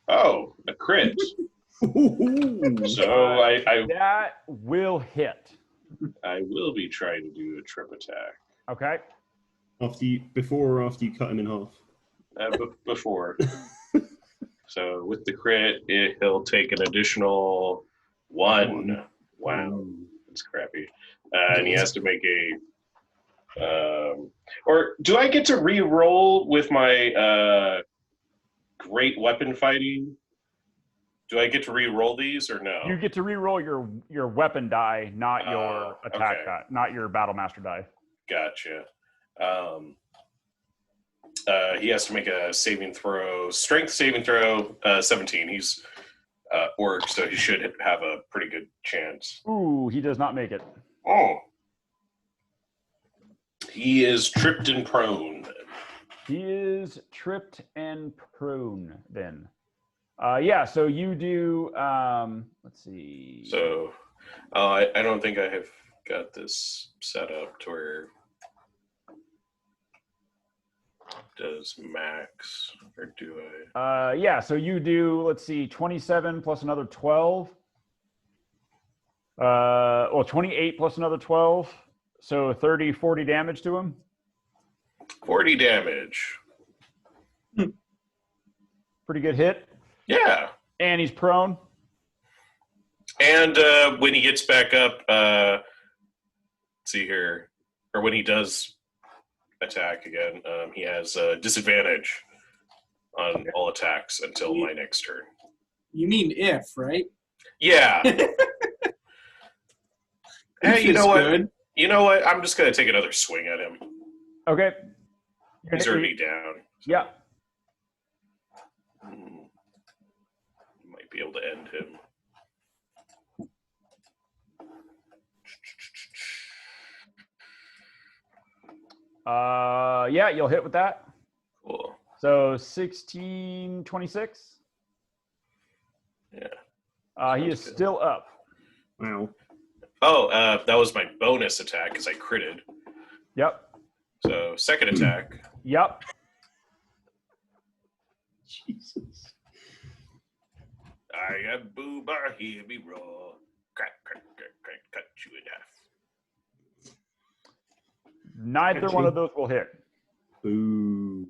[SPEAKER 6] oh, a crit. So I
[SPEAKER 1] that will hit.
[SPEAKER 6] I will be trying to do a trip attack.
[SPEAKER 1] Okay.
[SPEAKER 3] Before or after you cut him in half?
[SPEAKER 6] Before. So with the crit, he'll take an additional 1. Wow, that's crappy. And he has to make a. Or do I get to re-roll with my great weapon fighting? Do I get to re-roll these or no?
[SPEAKER 1] You get to re-roll your weapon die, not your attack die, not your battle master die.
[SPEAKER 6] Gotcha. He has to make a saving throw, strength saving throw, 17. He's orc, so he should have a pretty good chance.
[SPEAKER 1] Ooh, he does not make it.
[SPEAKER 6] Oh. He is tripped and prone.
[SPEAKER 1] He is tripped and prone then. Yeah, so you do, let's see.
[SPEAKER 6] So I don't think I have got this set up to where does max, or do I?
[SPEAKER 1] Yeah, so you do, let's see, 27 plus another 12. Well, 28 plus another 12. So 30, 40 damage to him.
[SPEAKER 6] 40 damage.
[SPEAKER 1] Pretty good hit.
[SPEAKER 6] Yeah.
[SPEAKER 1] And he's prone.
[SPEAKER 6] And when he gets back up, see here, or when he does attack again, he has disadvantage on all attacks until my next turn.
[SPEAKER 5] You mean if, right?
[SPEAKER 6] Yeah. Hey, you
[SPEAKER 5] If
[SPEAKER 6] know
[SPEAKER 5] is
[SPEAKER 6] what?
[SPEAKER 5] good.
[SPEAKER 6] You know what? I'm just gonna take another swing at him.
[SPEAKER 1] Okay.
[SPEAKER 6] He's already down.
[SPEAKER 1] Yeah.
[SPEAKER 6] Might be able to end him.
[SPEAKER 1] Yeah, you'll hit with that.
[SPEAKER 6] Cool.
[SPEAKER 1] So 1626.
[SPEAKER 6] Yeah.
[SPEAKER 1] He is
[SPEAKER 6] Sounds good.
[SPEAKER 1] still up.
[SPEAKER 3] Wow.
[SPEAKER 6] Oh, that was my bonus attack because I critted.
[SPEAKER 1] Yep.
[SPEAKER 6] So second attack.
[SPEAKER 1] Yep.
[SPEAKER 3] Jesus.
[SPEAKER 6] I am Boomer, hear me roar. Crack, crack, crack, crack, cut you in half.
[SPEAKER 1] Neither one of those will hit.
[SPEAKER 3] Boo.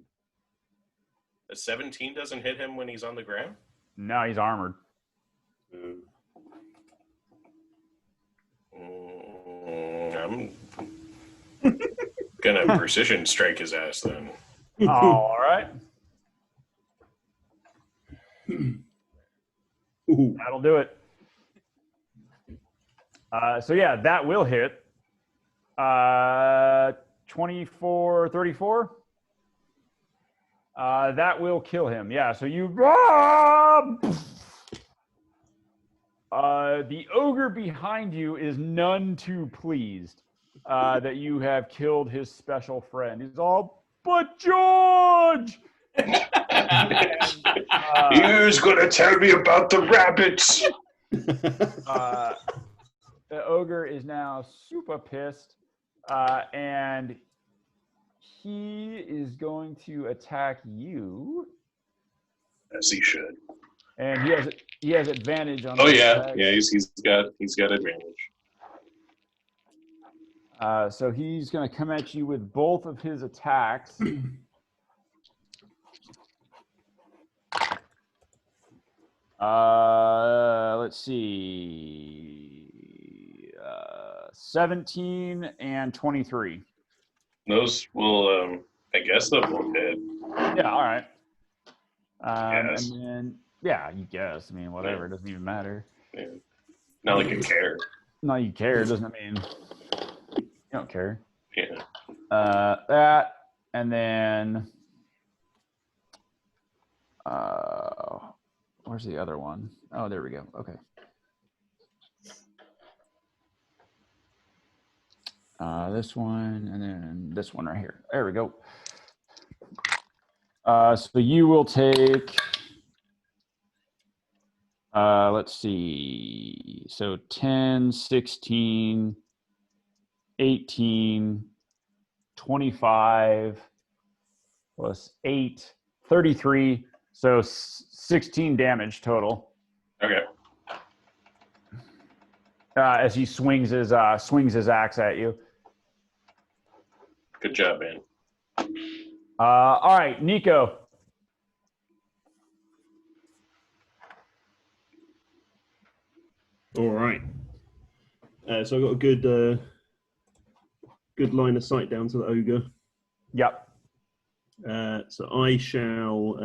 [SPEAKER 6] A 17 doesn't hit him when he's on the ground?
[SPEAKER 1] No, he's armored.
[SPEAKER 6] I'm gonna precision strike his ass then.
[SPEAKER 1] All right.
[SPEAKER 3] Ooh.
[SPEAKER 1] That'll do it. So yeah, that will hit. 24, 34. That will kill him. Yeah, so you... the ogre behind you is none too pleased that you have killed his special friend. He's all, but George!
[SPEAKER 6] Who's gonna tell me about the rabbits?
[SPEAKER 1] The ogre is now super pissed, and he is going to attack you.
[SPEAKER 6] As he should.
[SPEAKER 1] And he has advantage on.
[SPEAKER 6] Oh
[SPEAKER 1] those
[SPEAKER 6] yeah,
[SPEAKER 1] attacks.
[SPEAKER 6] yeah. He's got advantage.
[SPEAKER 1] So he's going to come at you with both of his attacks. Let's see. 17 and 23.
[SPEAKER 6] Those will, I guess, they'll both hit.
[SPEAKER 1] Yeah, all right.
[SPEAKER 6] Yes.
[SPEAKER 1] And then, yeah, you guess. I mean, whatever. It doesn't even matter.
[SPEAKER 6] Yeah. Not like I care.
[SPEAKER 1] No, you care. Doesn't mean you don't care.
[SPEAKER 6] Yeah.
[SPEAKER 1] That, and then, where's the other one? Oh, there we go. Okay. This one, and then this one right here. There we go. So you will take, let's see. So 10, 16, 18, 25, plus 8, 33. So 16 damage total.
[SPEAKER 6] Okay.
[SPEAKER 1] As he swings his axe at you.
[SPEAKER 6] Good job, man.
[SPEAKER 1] All right, Nico.
[SPEAKER 3] All right. So I've got a good line of sight down to the ogre.
[SPEAKER 1] Yep.
[SPEAKER 3] So I shall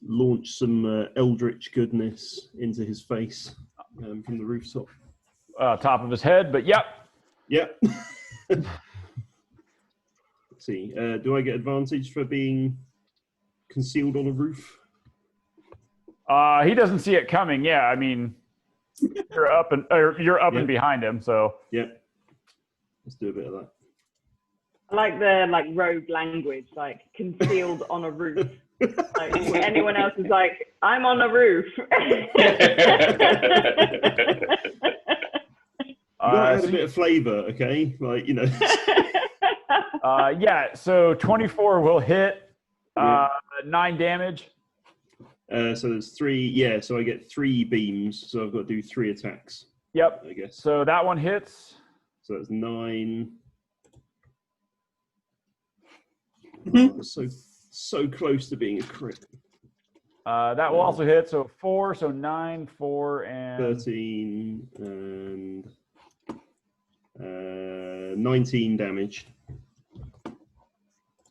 [SPEAKER 3] launch some eldritch goodness into his face from the rooftop.
[SPEAKER 1] Top of his head, but yep.
[SPEAKER 3] Yep. Let's see. Do I get advantage for being concealed on a roof?
[SPEAKER 1] He doesn't see it coming. Yeah, I mean, you're up and
[SPEAKER 3] Yep.
[SPEAKER 1] behind him. So
[SPEAKER 3] Yep. Let's do a bit of that.
[SPEAKER 2] I like the rogue language, like concealed on a roof. Like anyone else is like, I'm on a roof.
[SPEAKER 3] Add a bit of flavor, okay? Like, you know.
[SPEAKER 1] Yeah. So 24 will hit. 9 damage.
[SPEAKER 3] So there's 3. Yeah. So I get 3 beams. So I've got to do 3 attacks.
[SPEAKER 1] Yep.
[SPEAKER 3] I guess.
[SPEAKER 1] So that one hits.
[SPEAKER 3] So that's 9. Oh, so close to being a crit.
[SPEAKER 1] That will also hit. So 4. So 9, 4, and
[SPEAKER 3] 13 and 19 damage.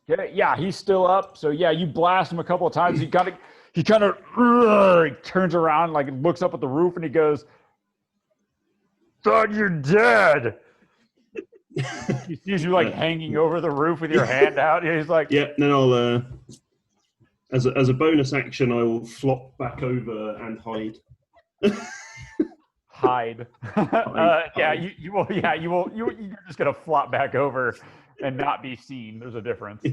[SPEAKER 1] Yeah, he's still up. So yeah, you blast him a couple of times. He kind of he turns around, like looks up at the roof, and he goes, "Thought you're dead." He sees you like hanging over the roof with your hand out. He's like,
[SPEAKER 3] "Yeah." Then I'll, as a bonus action, I will flop back over and hide.
[SPEAKER 1] Hide. Yeah, you will. Yeah, you will. You're just gonna flop back over and not be seen. There's a difference.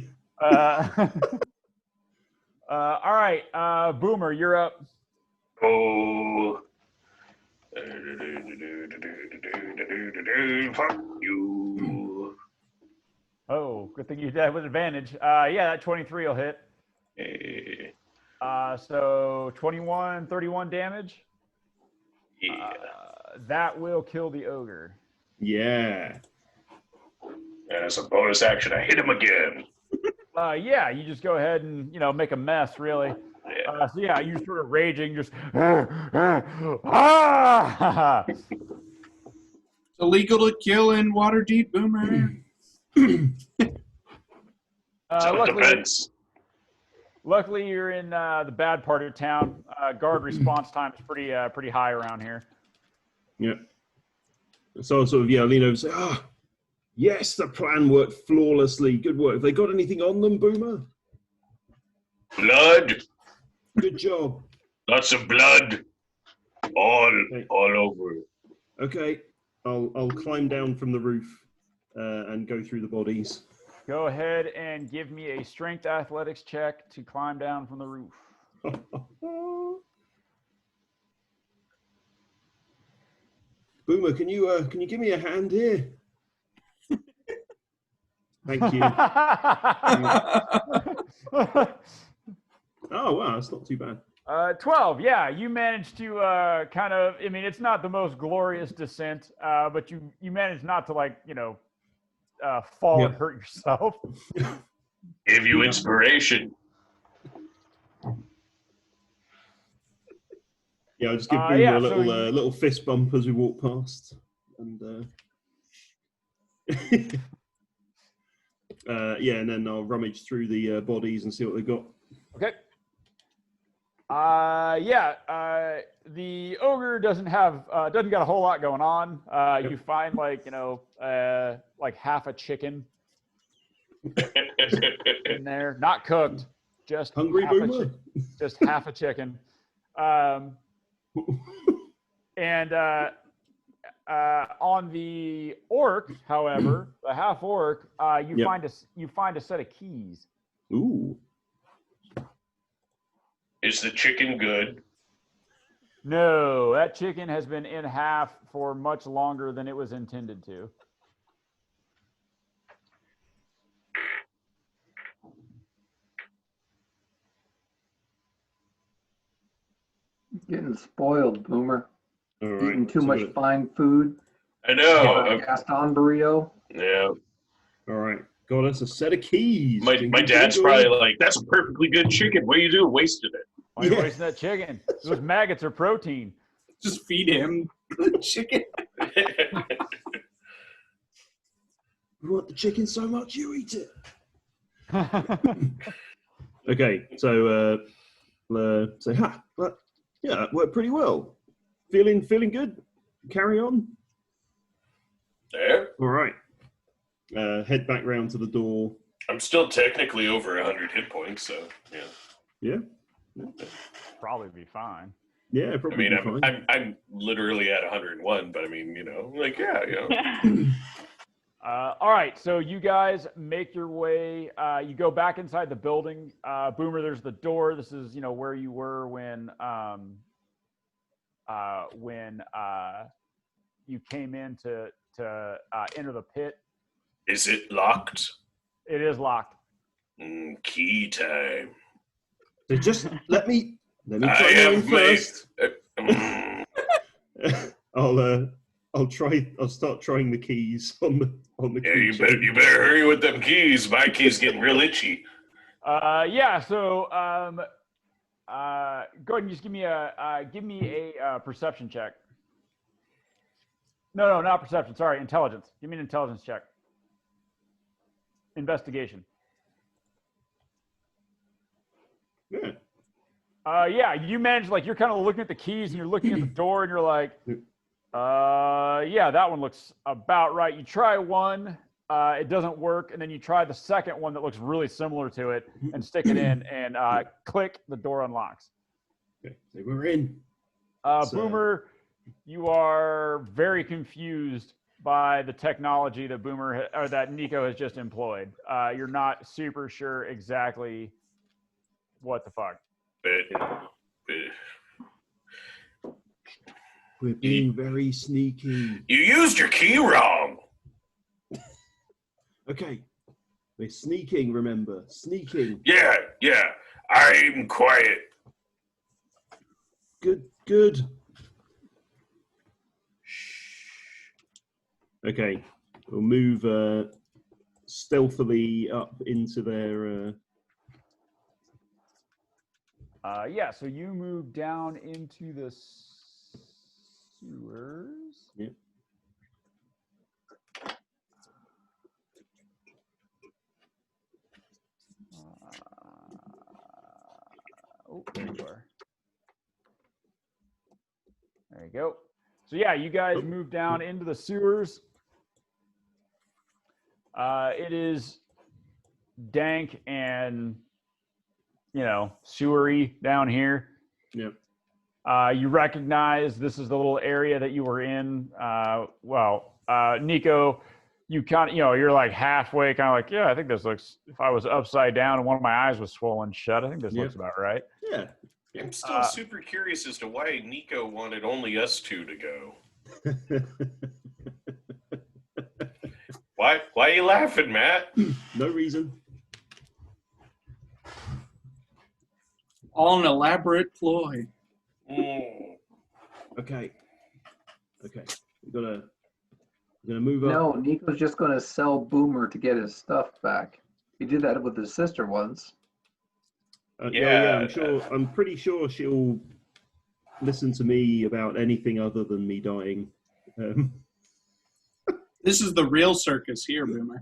[SPEAKER 1] All right, Boomer, you're up.
[SPEAKER 6] Oh. Fuck you.
[SPEAKER 1] Oh, good thing you did that with advantage. Yeah, that 23 will hit. So 21, 31 damage.
[SPEAKER 6] Yeah.
[SPEAKER 1] That will kill the ogre.
[SPEAKER 3] Yeah.
[SPEAKER 6] And as a bonus action, I hit him again.
[SPEAKER 1] Yeah, you just go ahead and make a mess, really.
[SPEAKER 6] Yeah.
[SPEAKER 1] So yeah, you sort of raging, just ah!
[SPEAKER 5] It's illegal to kill in Waterdeep, Boomer.
[SPEAKER 1] Luckily, you're in the bad part of town. Guard response time is pretty high around here.
[SPEAKER 3] Yeah. So I sort of lean over and say, yes, the plan worked flawlessly. Good work. Have they got anything on them, Boomer?
[SPEAKER 6] Blood.
[SPEAKER 3] Good job.
[SPEAKER 6] Lots of blood. All over.
[SPEAKER 3] Okay. I'll climb down from the roof and go through the bodies.
[SPEAKER 1] Go ahead and give me a strength athletics check to climb down from the roof.
[SPEAKER 3] Boomer, can you give me a hand here? Thank you. Oh wow, that's not too bad.
[SPEAKER 1] 12. Yeah, you managed to kind of. I mean, it's not the most glorious descent, but you managed not to fall and hurt yourself.
[SPEAKER 6] Give you inspiration.
[SPEAKER 3] Yeah, I'll just give Boomer a little fist bump as we walk past, and and then I'll rummage through the bodies and see what they've got.
[SPEAKER 1] Okay. The ogre doesn't got a whole lot going on. You find like half a chicken in there, not cooked, just
[SPEAKER 3] hungry Boomer.
[SPEAKER 1] Just half a chicken. And on the orc, however, the half orc, you find a set of keys.
[SPEAKER 3] Ooh.
[SPEAKER 6] Is the chicken good?
[SPEAKER 1] No, that chicken has been in half for much longer than it was intended to.
[SPEAKER 4] Getting spoiled, Boomer.
[SPEAKER 3] All right.
[SPEAKER 4] Eating too much fine food.
[SPEAKER 6] I know.
[SPEAKER 4] Gaston burrito.
[SPEAKER 6] Yeah.
[SPEAKER 3] All right. Got us a set of keys.
[SPEAKER 6] My dad's probably like, that's a perfectly good chicken. What do you do? Wasted it.
[SPEAKER 1] Why are you wasting that chicken? Those maggots are protein.
[SPEAKER 5] Just feed him the chicken.
[SPEAKER 3] You want the chicken so much, you eat it. Okay, so say, but yeah, that worked pretty well. Feeling good? Carry on.
[SPEAKER 6] There.
[SPEAKER 3] All right. Head back round to the door.
[SPEAKER 6] I'm still technically over 100 hit points, so yeah.
[SPEAKER 3] Yeah.
[SPEAKER 1] Probably be fine.
[SPEAKER 3] Yeah, probably.
[SPEAKER 6] I mean, I'm literally at 101, but I mean,
[SPEAKER 1] All right, so you guys make your way. You go back inside the building. Boomer, there's the door. This is where you were when you came in to enter the pit.
[SPEAKER 6] Is it locked?
[SPEAKER 1] It is locked.
[SPEAKER 6] Key time.
[SPEAKER 3] So just let me try mine first. I'll start trying the keys on the key.
[SPEAKER 6] Yeah, you better hurry with them keys. My key's getting real itchy.
[SPEAKER 1] So go ahead and just give me a perception check. No, not perception. Sorry, intelligence. Give me an intelligence check. Investigation.
[SPEAKER 3] Yeah.
[SPEAKER 1] Yeah, you manage, like, you're kind of looking at the keys and you're looking at the door and you're like, yeah, that one looks about right. You try one, it doesn't work, and then you try the second one that looks really similar to it and stick it in, and click, the door unlocks.
[SPEAKER 3] Okay, so we're in.
[SPEAKER 1] Boomer, you are very confused by the technology that that Nico has just employed. You're not super sure exactly what the fuck.
[SPEAKER 3] We're being very sneaky.
[SPEAKER 6] You used your key wrong.
[SPEAKER 3] Okay. We're sneaking, remember. Sneaking.
[SPEAKER 6] Yeah. I'm quiet.
[SPEAKER 3] Good. Okay. We'll move stealthily up into their...
[SPEAKER 1] Yeah, so you move down into the sewers.
[SPEAKER 3] Yep.
[SPEAKER 1] Oh, there you are. There you go. So yeah, you guys move down into the sewers. It is dank and, sewery down here.
[SPEAKER 3] Yep.
[SPEAKER 1] You recognize this is the little area that you were in. Nico, you kind of, you're like halfway, kind of like, yeah, I think this looks, if I was upside down and one of my eyes was swollen shut, I think this looks about right.
[SPEAKER 3] Yeah.
[SPEAKER 6] I'm still super curious as to why Nico wanted only us two to go. Why are you laughing, Matt?
[SPEAKER 3] No reason.
[SPEAKER 5] All an elaborate ploy.
[SPEAKER 3] Okay. We're gonna move up.
[SPEAKER 4] No, Nico's just going to sell Boomer to get his stuff back. He did that with his sister once.
[SPEAKER 3] Yeah, I'm pretty sure she'll listen to me about anything other than me dying.
[SPEAKER 5] This is the real circus here, Boomer.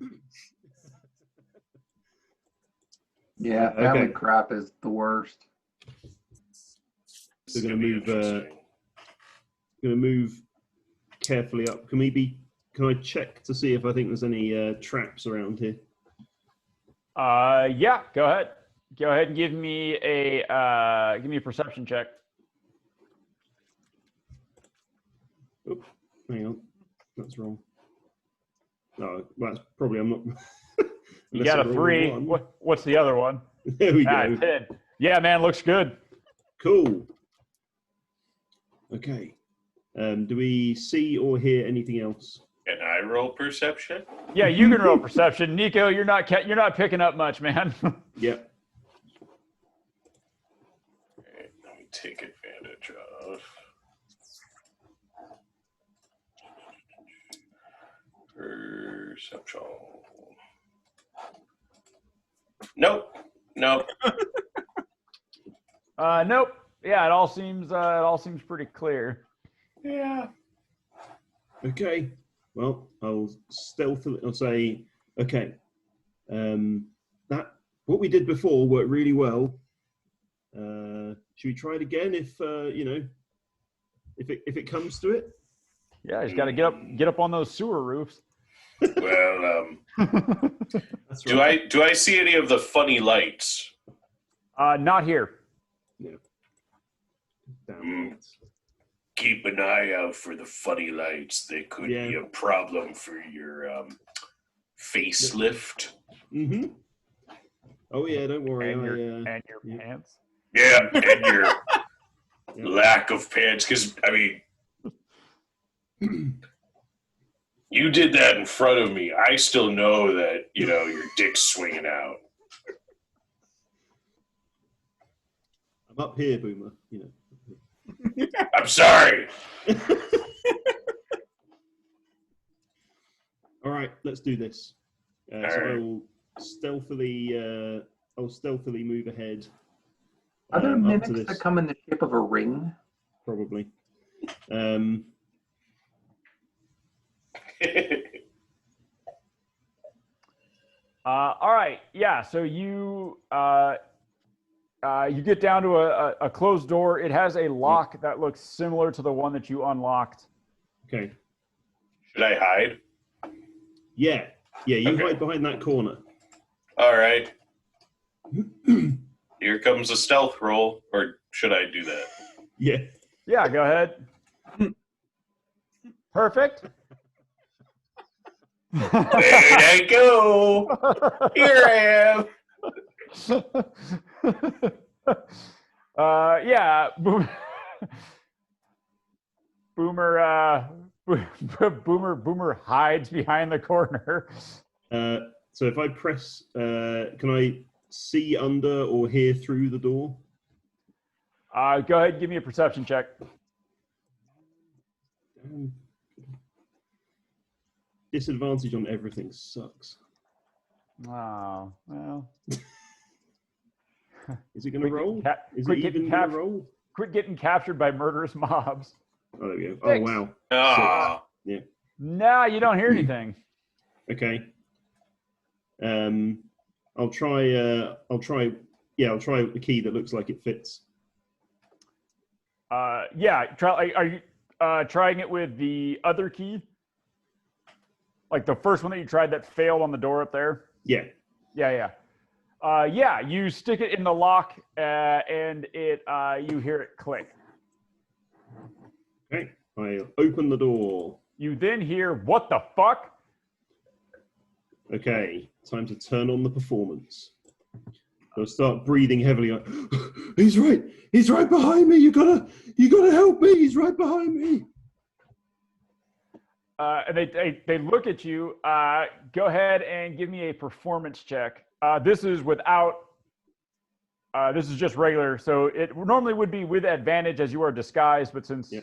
[SPEAKER 4] Yeah, family crap is the worst.
[SPEAKER 3] We're gonna move carefully up. Can I check to see if I think there's any traps around here?
[SPEAKER 1] Yeah, go ahead. Go ahead and give me a perception check.
[SPEAKER 3] Oh, hang on, that's wrong. No, that's probably I'm not.
[SPEAKER 1] You got a 3. What's the other one?
[SPEAKER 3] There we go.
[SPEAKER 1] 10. Yeah, man, looks good.
[SPEAKER 3] Cool. Okay. Do we see or hear anything else?
[SPEAKER 6] Can I roll perception?
[SPEAKER 1] Yeah, you can roll perception. Nico, you're not picking up much, man.
[SPEAKER 3] Yep.
[SPEAKER 6] Okay, let me take advantage of. Perception. Nope.
[SPEAKER 1] Nope. Yeah, it all seems pretty clear.
[SPEAKER 6] Yeah.
[SPEAKER 3] Okay. Well, I'll say, okay. That what we did before worked really well. Should we try it again if if it comes to it?
[SPEAKER 1] Yeah, you just got to get up on those sewer roofs.
[SPEAKER 6] Well,
[SPEAKER 3] That's right.
[SPEAKER 6] do I see any of the funny lights?
[SPEAKER 1] Not here.
[SPEAKER 3] No. Damn it.
[SPEAKER 6] Keep an eye out for the funny lights. They could be a problem for your facelift.
[SPEAKER 3] Mm-hmm. Oh yeah, don't worry.
[SPEAKER 1] And your pants.
[SPEAKER 6] Yeah, and your lack of pants. Because I mean, you did that in front of me. I still know that your dick's swinging out.
[SPEAKER 3] I'm up here, Boomer.
[SPEAKER 6] I'm sorry.
[SPEAKER 3] All right, let's do this. So I'll stealthily move ahead.
[SPEAKER 4] Are there mimics
[SPEAKER 3] up to this,
[SPEAKER 4] that come in the shape of a ring?
[SPEAKER 3] probably.
[SPEAKER 1] All right. Yeah. So you you get down to a closed door. It has a lock that looks similar to the one that you unlocked.
[SPEAKER 3] Okay.
[SPEAKER 6] Should I hide?
[SPEAKER 3] Yeah. Yeah, you
[SPEAKER 6] Okay.
[SPEAKER 3] hide behind that corner.
[SPEAKER 6] All right. Here comes a stealth roll, or should I do that?
[SPEAKER 3] Yeah.
[SPEAKER 1] Yeah. Go ahead. Perfect.
[SPEAKER 6] There I go. Here I am.
[SPEAKER 1] Yeah. Boomer hides behind the corner.
[SPEAKER 3] So if I press, can I see under or hear through the door?
[SPEAKER 1] Go ahead, give me a perception check.
[SPEAKER 3] Disadvantage on everything sucks.
[SPEAKER 1] Oh, well.
[SPEAKER 3] Is it going to roll? Is it
[SPEAKER 1] quit
[SPEAKER 3] even
[SPEAKER 1] getting
[SPEAKER 3] going to roll?
[SPEAKER 1] Quit getting captured by murderous mobs.
[SPEAKER 3] Oh, there we go.
[SPEAKER 1] Six.
[SPEAKER 3] Oh, wow.
[SPEAKER 6] Ah.
[SPEAKER 3] Yeah.
[SPEAKER 1] Nah, you don't hear anything.
[SPEAKER 3] Okay. I'll try the key that looks like it fits.
[SPEAKER 1] Yeah, are you trying it with the other key? Like the first one that you tried that failed on the door up there?
[SPEAKER 3] Yeah.
[SPEAKER 1] Yeah. Yeah, you stick it in the lock and you hear it click.
[SPEAKER 3] Okay. I open the door.
[SPEAKER 1] You then hear, what the fuck?
[SPEAKER 3] Okay. Time to turn on the performance. I'll start breathing heavily. He's right. He's right behind me. You gotta help me. He's right behind me.
[SPEAKER 1] And they look at you. Go ahead and give me a performance check. This is without. This is just regular. So it normally would be with advantage as you are disguised, but since you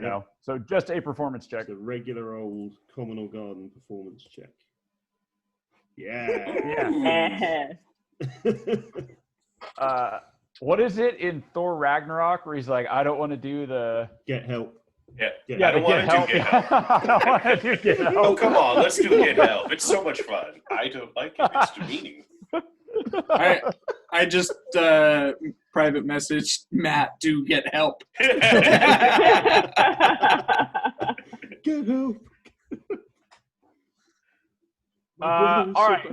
[SPEAKER 1] know, so just a performance check.
[SPEAKER 3] It's a regular old communal garden performance check. Yeah.
[SPEAKER 1] What is it in Thor Ragnarok where he's like, I don't want to do the
[SPEAKER 3] Get help.
[SPEAKER 6] Yeah.
[SPEAKER 3] Yeah,
[SPEAKER 6] I don't want to do get help.
[SPEAKER 1] I don't want to do get help.
[SPEAKER 6] Oh, come on. Let's do get help. It's so much fun. I don't like it. It's demeaning.
[SPEAKER 5] I just private messaged Matt to get help.
[SPEAKER 3] Get help.
[SPEAKER 1] All right.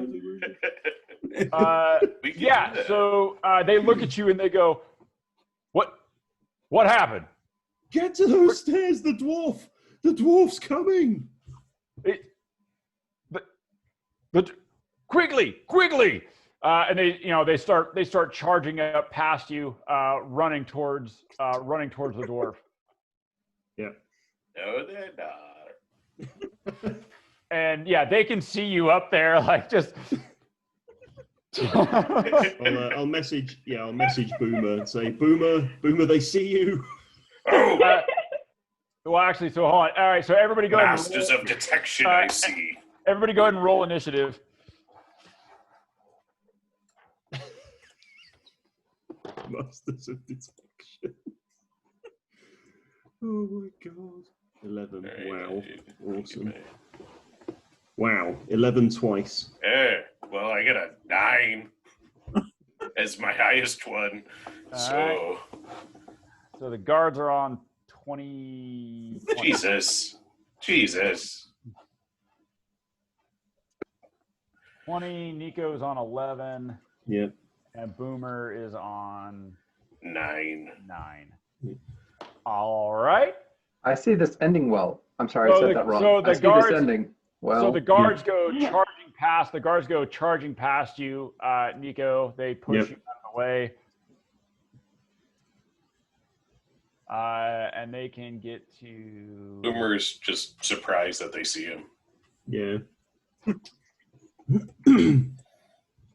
[SPEAKER 1] Yeah. So they look at you and they go, "What happened?"
[SPEAKER 3] Get to those stairs. The dwarf's coming.
[SPEAKER 1] But quickly. And they start charging up past you, running towards the dwarf.
[SPEAKER 3] Yeah.
[SPEAKER 6] No, they're not.
[SPEAKER 1] And yeah, they can see you up there, like just.
[SPEAKER 3] I'll message Boomer and say, Boomer, they see you.
[SPEAKER 6] Oh,
[SPEAKER 1] Well, actually, so hold on. All right, so everybody go ahead.
[SPEAKER 6] masters of detection, I see.
[SPEAKER 1] Everybody go ahead and roll initiative.
[SPEAKER 3] Masters of detection. Oh my god. 11. Wow. Awesome. Wow. 11 twice.
[SPEAKER 6] Well, I got a 9 as my highest one. So
[SPEAKER 1] the guards are on 20.
[SPEAKER 6] Jesus.
[SPEAKER 1] 20. Nico's on 11.
[SPEAKER 3] Yeah.
[SPEAKER 1] And Boomer is on
[SPEAKER 6] 9.
[SPEAKER 1] 9. All right.
[SPEAKER 4] I see this ending well. I'm sorry, I said that wrong.
[SPEAKER 1] So the
[SPEAKER 4] I see
[SPEAKER 1] guards,
[SPEAKER 4] this ending well.
[SPEAKER 1] So the guards go charging past. The guards go charging past you, Nico. They push you out of the way, and they can get to.
[SPEAKER 6] Boomer's just surprised that they see him.
[SPEAKER 3] Yeah.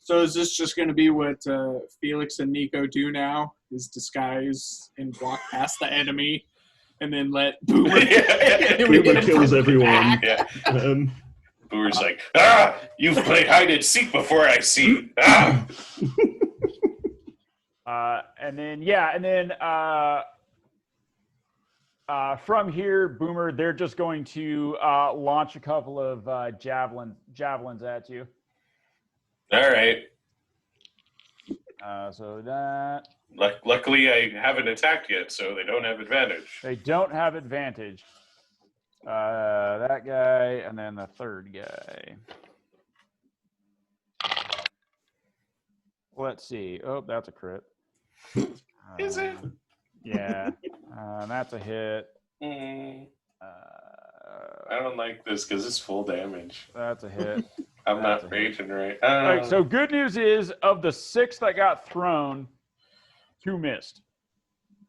[SPEAKER 5] So is this just going to be what Felix and Nico do now? Is disguise and walk past the enemy, and then let Boomer.
[SPEAKER 3] Boomer kills everyone.
[SPEAKER 6] Yeah. Boomer's like, you've played hide and seek before, I see.
[SPEAKER 1] And then from here, Boomer, they're just going to launch a couple of javelins at you.
[SPEAKER 6] All right.
[SPEAKER 1] So that
[SPEAKER 6] Luckily, I haven't attacked yet, so they don't have advantage.
[SPEAKER 1] they don't have advantage. That guy, and then the third guy. Let's see. Oh, that's a crit.
[SPEAKER 6] Is it?
[SPEAKER 1] Yeah, that's a hit.
[SPEAKER 6] I don't like this because it's full damage.
[SPEAKER 1] That's a hit.
[SPEAKER 6] I'm
[SPEAKER 1] That's
[SPEAKER 6] not
[SPEAKER 1] a hit.
[SPEAKER 6] raging right.
[SPEAKER 1] All right, so good news is, of the 6 that got thrown, 2 missed.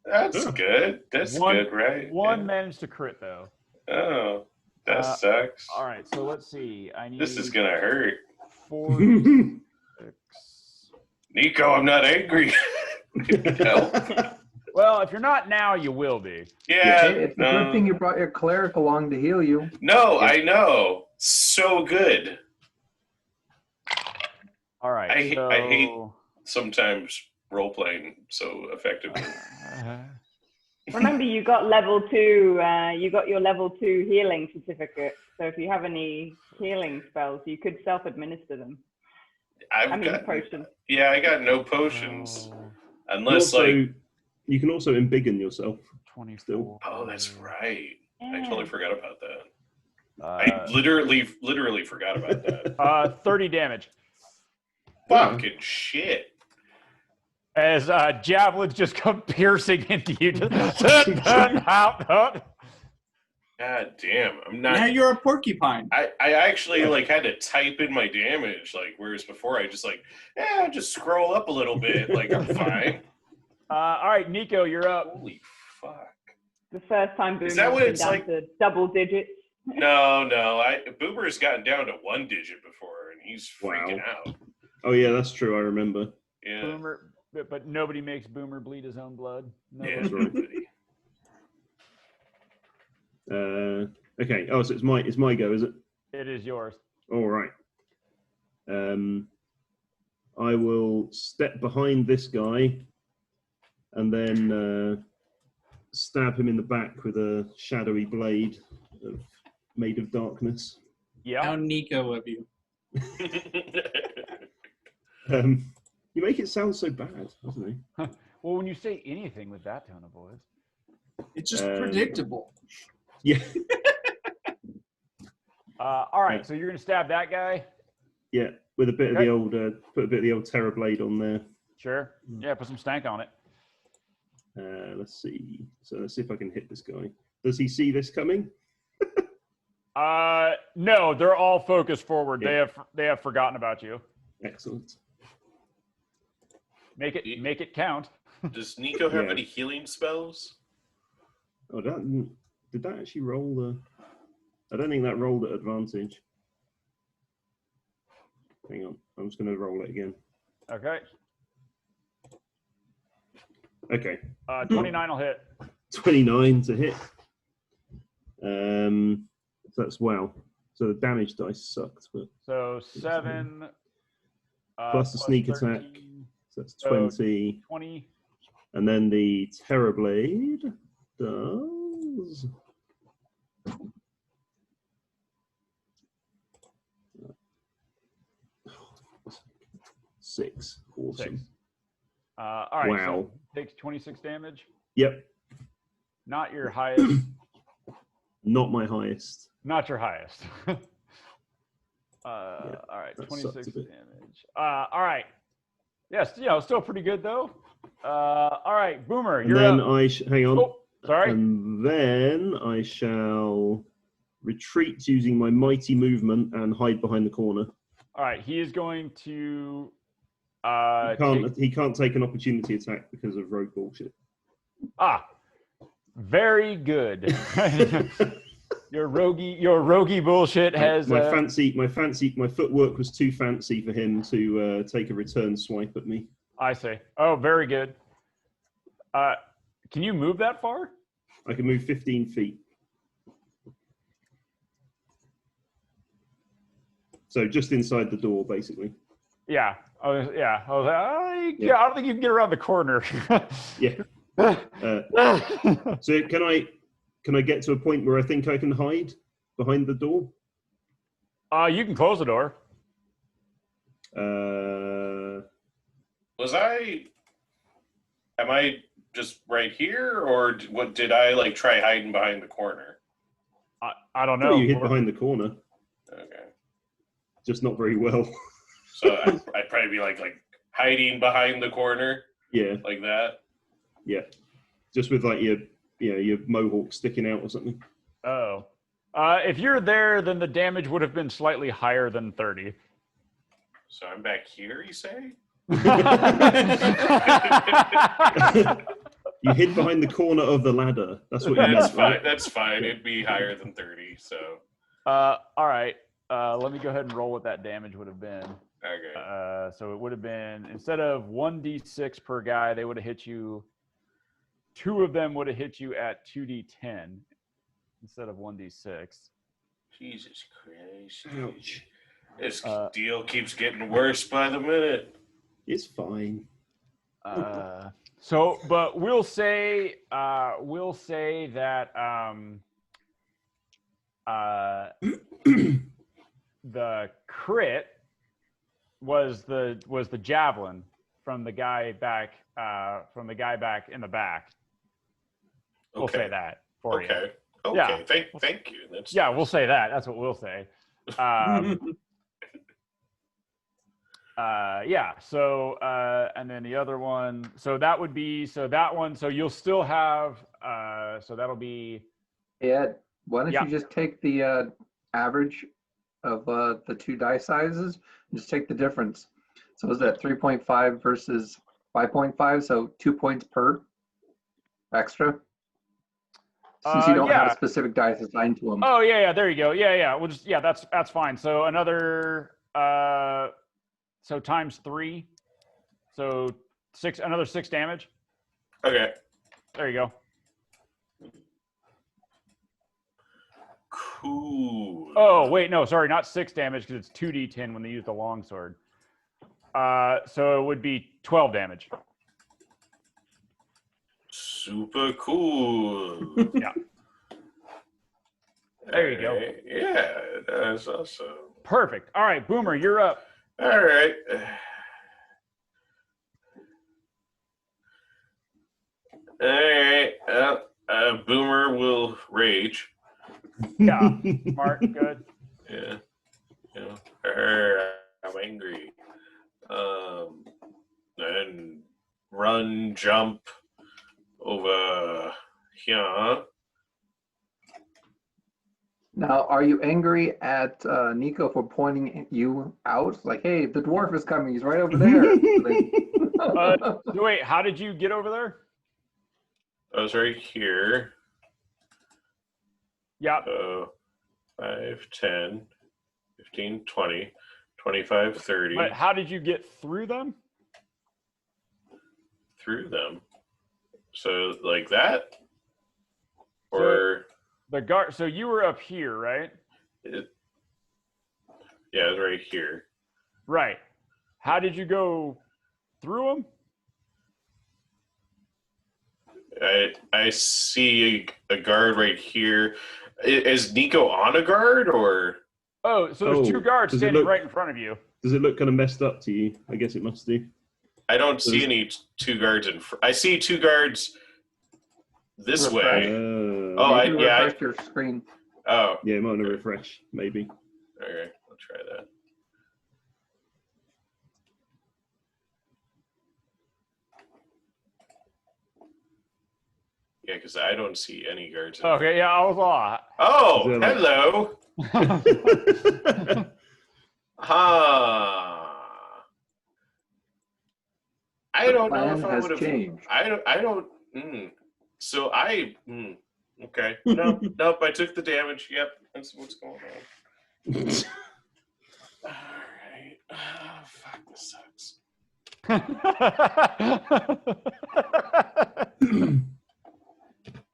[SPEAKER 6] That's good. That's good, right?
[SPEAKER 1] One
[SPEAKER 6] Yeah.
[SPEAKER 1] managed to crit, though.
[SPEAKER 6] Oh, that sucks.
[SPEAKER 1] All right, so let's see. I need
[SPEAKER 6] This is gonna hurt.
[SPEAKER 1] 4, 6.
[SPEAKER 6] Nico, I'm not angry. Help.
[SPEAKER 1] Well, if you're not now, you will be.
[SPEAKER 6] Yeah.
[SPEAKER 4] It's a good thing you brought your cleric along to heal you.
[SPEAKER 6] No, I know. So good.
[SPEAKER 1] All right.
[SPEAKER 6] I
[SPEAKER 1] so,
[SPEAKER 6] hate sometimes role playing so effectively.
[SPEAKER 2] Remember, you got you got your level 2 healing certificate. So if you have any healing spells, you could self-administer them. Potions.
[SPEAKER 6] Yeah, I got no potions.
[SPEAKER 1] Oh,
[SPEAKER 6] Unless,
[SPEAKER 3] you can also embiggen yourself.
[SPEAKER 1] 24.
[SPEAKER 6] Oh, that's right. I
[SPEAKER 2] Yeah.
[SPEAKER 6] totally forgot about that. I literally forgot about that.
[SPEAKER 1] 30 damage.
[SPEAKER 6] Fucking shit.
[SPEAKER 1] As javelins just come piercing into you.
[SPEAKER 6] God damn. I'm not.
[SPEAKER 5] Now you're a porcupine.
[SPEAKER 6] I actually had to type in my damage, whereas before I just just scroll up a little bit. I'm fine.
[SPEAKER 1] All right, Nico, you're up.
[SPEAKER 6] Holy fuck.
[SPEAKER 2] The first time Boomer's
[SPEAKER 6] Is that what
[SPEAKER 2] been
[SPEAKER 6] it's
[SPEAKER 2] down
[SPEAKER 6] like?
[SPEAKER 2] to double digits.
[SPEAKER 6] No. Boomer's gotten down to 1 digit before, and he's freaking out.
[SPEAKER 3] Oh yeah, that's true. I remember.
[SPEAKER 6] Yeah.
[SPEAKER 1] Boomer, but nobody makes Boomer bleed his own blood. Nobody.
[SPEAKER 6] Yeah,
[SPEAKER 3] That's right. Okay. Oh, so it's my go, is it?
[SPEAKER 1] It is yours.
[SPEAKER 3] All right. I will step behind this guy and then stab him in the back with a shadowy blade made of darkness.
[SPEAKER 1] Yeah.
[SPEAKER 5] How Nico of you.
[SPEAKER 3] You make it sound so bad, doesn't he?
[SPEAKER 1] Well, when you say anything with that tone of voice.
[SPEAKER 5] It's just predictable.
[SPEAKER 3] Yeah.
[SPEAKER 1] All right, so you're gonna stab that guy.
[SPEAKER 3] Yeah, with a bit of
[SPEAKER 1] Okay.
[SPEAKER 3] the old, put a bit of the old Terror Blade on there.
[SPEAKER 1] Sure. Yeah, put some stank on it.
[SPEAKER 3] Let's see. So let's see if I can hit this guy. Does he see this coming?
[SPEAKER 1] No, they're all focused forward.
[SPEAKER 3] Yeah.
[SPEAKER 1] They have forgotten about you.
[SPEAKER 3] Excellent.
[SPEAKER 1] Make it count.
[SPEAKER 6] Does Nico have
[SPEAKER 3] Yeah.
[SPEAKER 6] any healing spells?
[SPEAKER 3] Oh, did that actually roll the? I don't think that rolled at advantage. Hang on, I'm just going to roll it again.
[SPEAKER 1] Okay.
[SPEAKER 3] Okay.
[SPEAKER 1] 29 will hit.
[SPEAKER 3] 29 to hit. So that's wow. So the damage dice sucked, but
[SPEAKER 1] So 7
[SPEAKER 3] plus the sneak
[SPEAKER 1] 13,
[SPEAKER 3] attack. So that's
[SPEAKER 1] So-
[SPEAKER 3] 20.
[SPEAKER 1] 20.
[SPEAKER 3] And then the Terror Blade does. Six. Awesome.
[SPEAKER 1] 6. All right.
[SPEAKER 3] Wow.
[SPEAKER 1] So takes 26 damage.
[SPEAKER 3] Yep.
[SPEAKER 1] Not your highest.
[SPEAKER 3] Not my highest.
[SPEAKER 1] Not your highest. All right,
[SPEAKER 3] that
[SPEAKER 1] 26
[SPEAKER 3] sucks a bit.
[SPEAKER 1] damage. All right. Yes, still pretty good though. All right, Boomer,
[SPEAKER 3] And
[SPEAKER 1] you're
[SPEAKER 3] then
[SPEAKER 1] up.
[SPEAKER 3] hang on.
[SPEAKER 1] Oh, sorry.
[SPEAKER 3] And then I shall retreat using my mighty movement and hide behind the corner.
[SPEAKER 1] All right, he is going to.
[SPEAKER 3] He can't take an opportunity attack because of rogue bullshit.
[SPEAKER 1] Very good. Your roguey bullshit has.
[SPEAKER 3] my footwork was too fancy for him to take a return swipe at me.
[SPEAKER 1] I see. Oh, very good. Can you move that far?
[SPEAKER 3] I can move 15 feet. So just inside the door, basically.
[SPEAKER 1] Yeah. I was like, I don't think you can get around the corner.
[SPEAKER 3] Yeah. So can I can I get to a point where I think I can hide behind the door?
[SPEAKER 1] You can close the door.
[SPEAKER 6] Am I just right here, or what? Did I like try hiding behind the corner?
[SPEAKER 1] I don't
[SPEAKER 3] No,
[SPEAKER 1] know.
[SPEAKER 3] you hid behind the corner,
[SPEAKER 6] Okay.
[SPEAKER 3] just not very well.
[SPEAKER 6] So I'd probably be like hiding behind the corner,
[SPEAKER 3] Yeah,
[SPEAKER 6] like that.
[SPEAKER 3] yeah, just with like your mohawk sticking out or something.
[SPEAKER 1] Oh. If you're there, then the damage would have been slightly higher than 30.
[SPEAKER 6] So I'm back here, you say?
[SPEAKER 3] You hid behind the corner of the ladder. That's what you
[SPEAKER 6] That's
[SPEAKER 3] meant,
[SPEAKER 6] fine.
[SPEAKER 3] right?
[SPEAKER 6] That's fine. It'd be higher than 30. So
[SPEAKER 1] All right. Let me go ahead and roll what that damage would have been.
[SPEAKER 6] okay.
[SPEAKER 1] So it would have been, instead of 1d6 per guy, they would have hit you. 2 of them would have hit you at 2d10 instead of 1d6.
[SPEAKER 6] Jesus Christ.
[SPEAKER 3] Ouch.
[SPEAKER 6] This deal keeps getting worse by the minute.
[SPEAKER 3] It's fine.
[SPEAKER 1] But we'll say that the crit was the javelin from the guy back in the back. We'll say that for you.
[SPEAKER 6] Okay. Okay.
[SPEAKER 1] Yeah.
[SPEAKER 6] Thank you. That's
[SPEAKER 1] Yeah, we'll say that. That's what we'll say. Yeah. So, and then the other one. So that would be. So that one. So you'll still have. So that'll be.
[SPEAKER 4] Yeah. Why don't
[SPEAKER 1] Yeah.
[SPEAKER 4] you just take the average of the 2 die sizes and just take the difference? So is that 3.5 versus 5.5? So 2 points per extra. Since you don't have a specific dice assigned to them.
[SPEAKER 1] Oh yeah. There you go. Yeah. We'll just that's fine. So another. So times 3. So 6. Another 6 damage.
[SPEAKER 6] okay.
[SPEAKER 1] There you go.
[SPEAKER 6] Cool.
[SPEAKER 1] Oh wait, no, sorry, not 6 damage because it's 2d10 when they use the longsword. So it would be 12 damage.
[SPEAKER 6] Super cool.
[SPEAKER 1] Yeah. There you go.
[SPEAKER 6] Yeah, that's awesome.
[SPEAKER 1] Perfect. All right, Boomer, you're up.
[SPEAKER 6] All right. All right. Boomer will rage.
[SPEAKER 1] Yeah. Smart. Good.
[SPEAKER 6] Yeah. I'm angry. And run, jump over here.
[SPEAKER 4] Now, are you angry at Nico for pointing you out? Like, hey, the dwarf is coming. He's right over there.
[SPEAKER 1] Wait, how did you get over there?
[SPEAKER 6] I was right here.
[SPEAKER 1] Yeah.
[SPEAKER 6] 5, 10, 15, 20, 25, 30.
[SPEAKER 1] But how did you get through them?
[SPEAKER 6] Through them. So like that? Or
[SPEAKER 1] the guard. So you were up here, right?
[SPEAKER 6] Yeah, it was right here.
[SPEAKER 1] Right. How did you go through them?
[SPEAKER 6] I see a guard right here. Is Nico on a guard or?
[SPEAKER 1] Oh, so there's 2 guards standing right in front of you.
[SPEAKER 3] Does it look kind of messed up to you? I guess it must do.
[SPEAKER 6] I don't see any 2 guards in front. I see 2 guards this way.
[SPEAKER 4] Refresh your screen.
[SPEAKER 6] Oh.
[SPEAKER 3] Yeah, might want to refresh, maybe.
[SPEAKER 6] Okay, I'll try that. Yeah, because I don't see any guards.
[SPEAKER 1] Okay, yeah, I was off.
[SPEAKER 6] Oh, hello. I don't know if I would have changed. I don't. So okay. Nope. I took the damage. Yep, that's what's going on. All right. Oh, fuck, this sucks.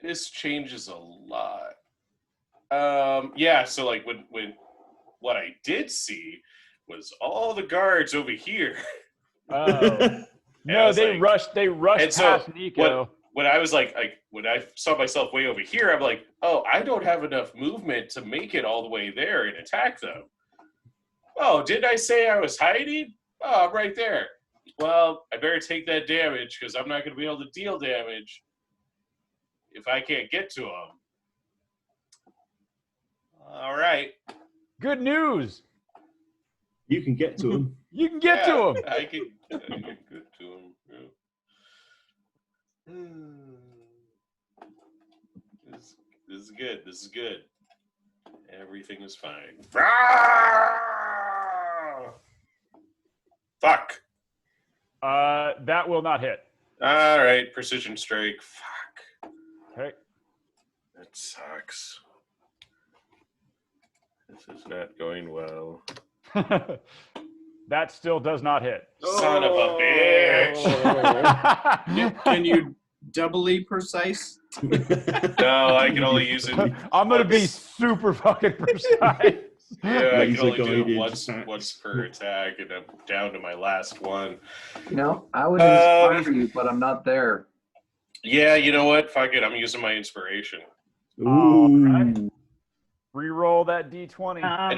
[SPEAKER 6] This changes a lot. Yeah. So like when what I did see was all the guards over here.
[SPEAKER 1] Oh. No, they rushed past Nico.
[SPEAKER 6] when I was like when I saw myself way over here, I'm like, oh, I don't have enough movement to make it all the way there and attack them. Oh, didn't I say I was hiding? Oh, I'm right there. Well, I better take that damage because I'm not going to be able to deal damage if I can't get to them. All right.
[SPEAKER 1] Good news.
[SPEAKER 3] You can get to them.
[SPEAKER 1] You can get to him.
[SPEAKER 6] I can get to them. This is good. This is good. Everything is fine. Fuck.
[SPEAKER 1] That will not hit.
[SPEAKER 6] All right, precision strike. Fuck.
[SPEAKER 1] Okay.
[SPEAKER 6] That sucks. This is not going well.
[SPEAKER 1] That still does not hit.
[SPEAKER 6] Son of a bitch.
[SPEAKER 5] Can you doubly precise?
[SPEAKER 6] No, I can only use it.
[SPEAKER 1] I'm gonna be super fucking precise.
[SPEAKER 6] Yeah, I can
[SPEAKER 3] Laser
[SPEAKER 6] only do
[SPEAKER 3] guided
[SPEAKER 6] it
[SPEAKER 3] attacks.
[SPEAKER 6] once per attack, and I'm down to my last one.
[SPEAKER 4] You know, I would inspire you, but I'm not there.
[SPEAKER 6] Yeah, you know what? Fuck it. I'm using my inspiration.
[SPEAKER 1] Alright. Reroll that D20.
[SPEAKER 6] I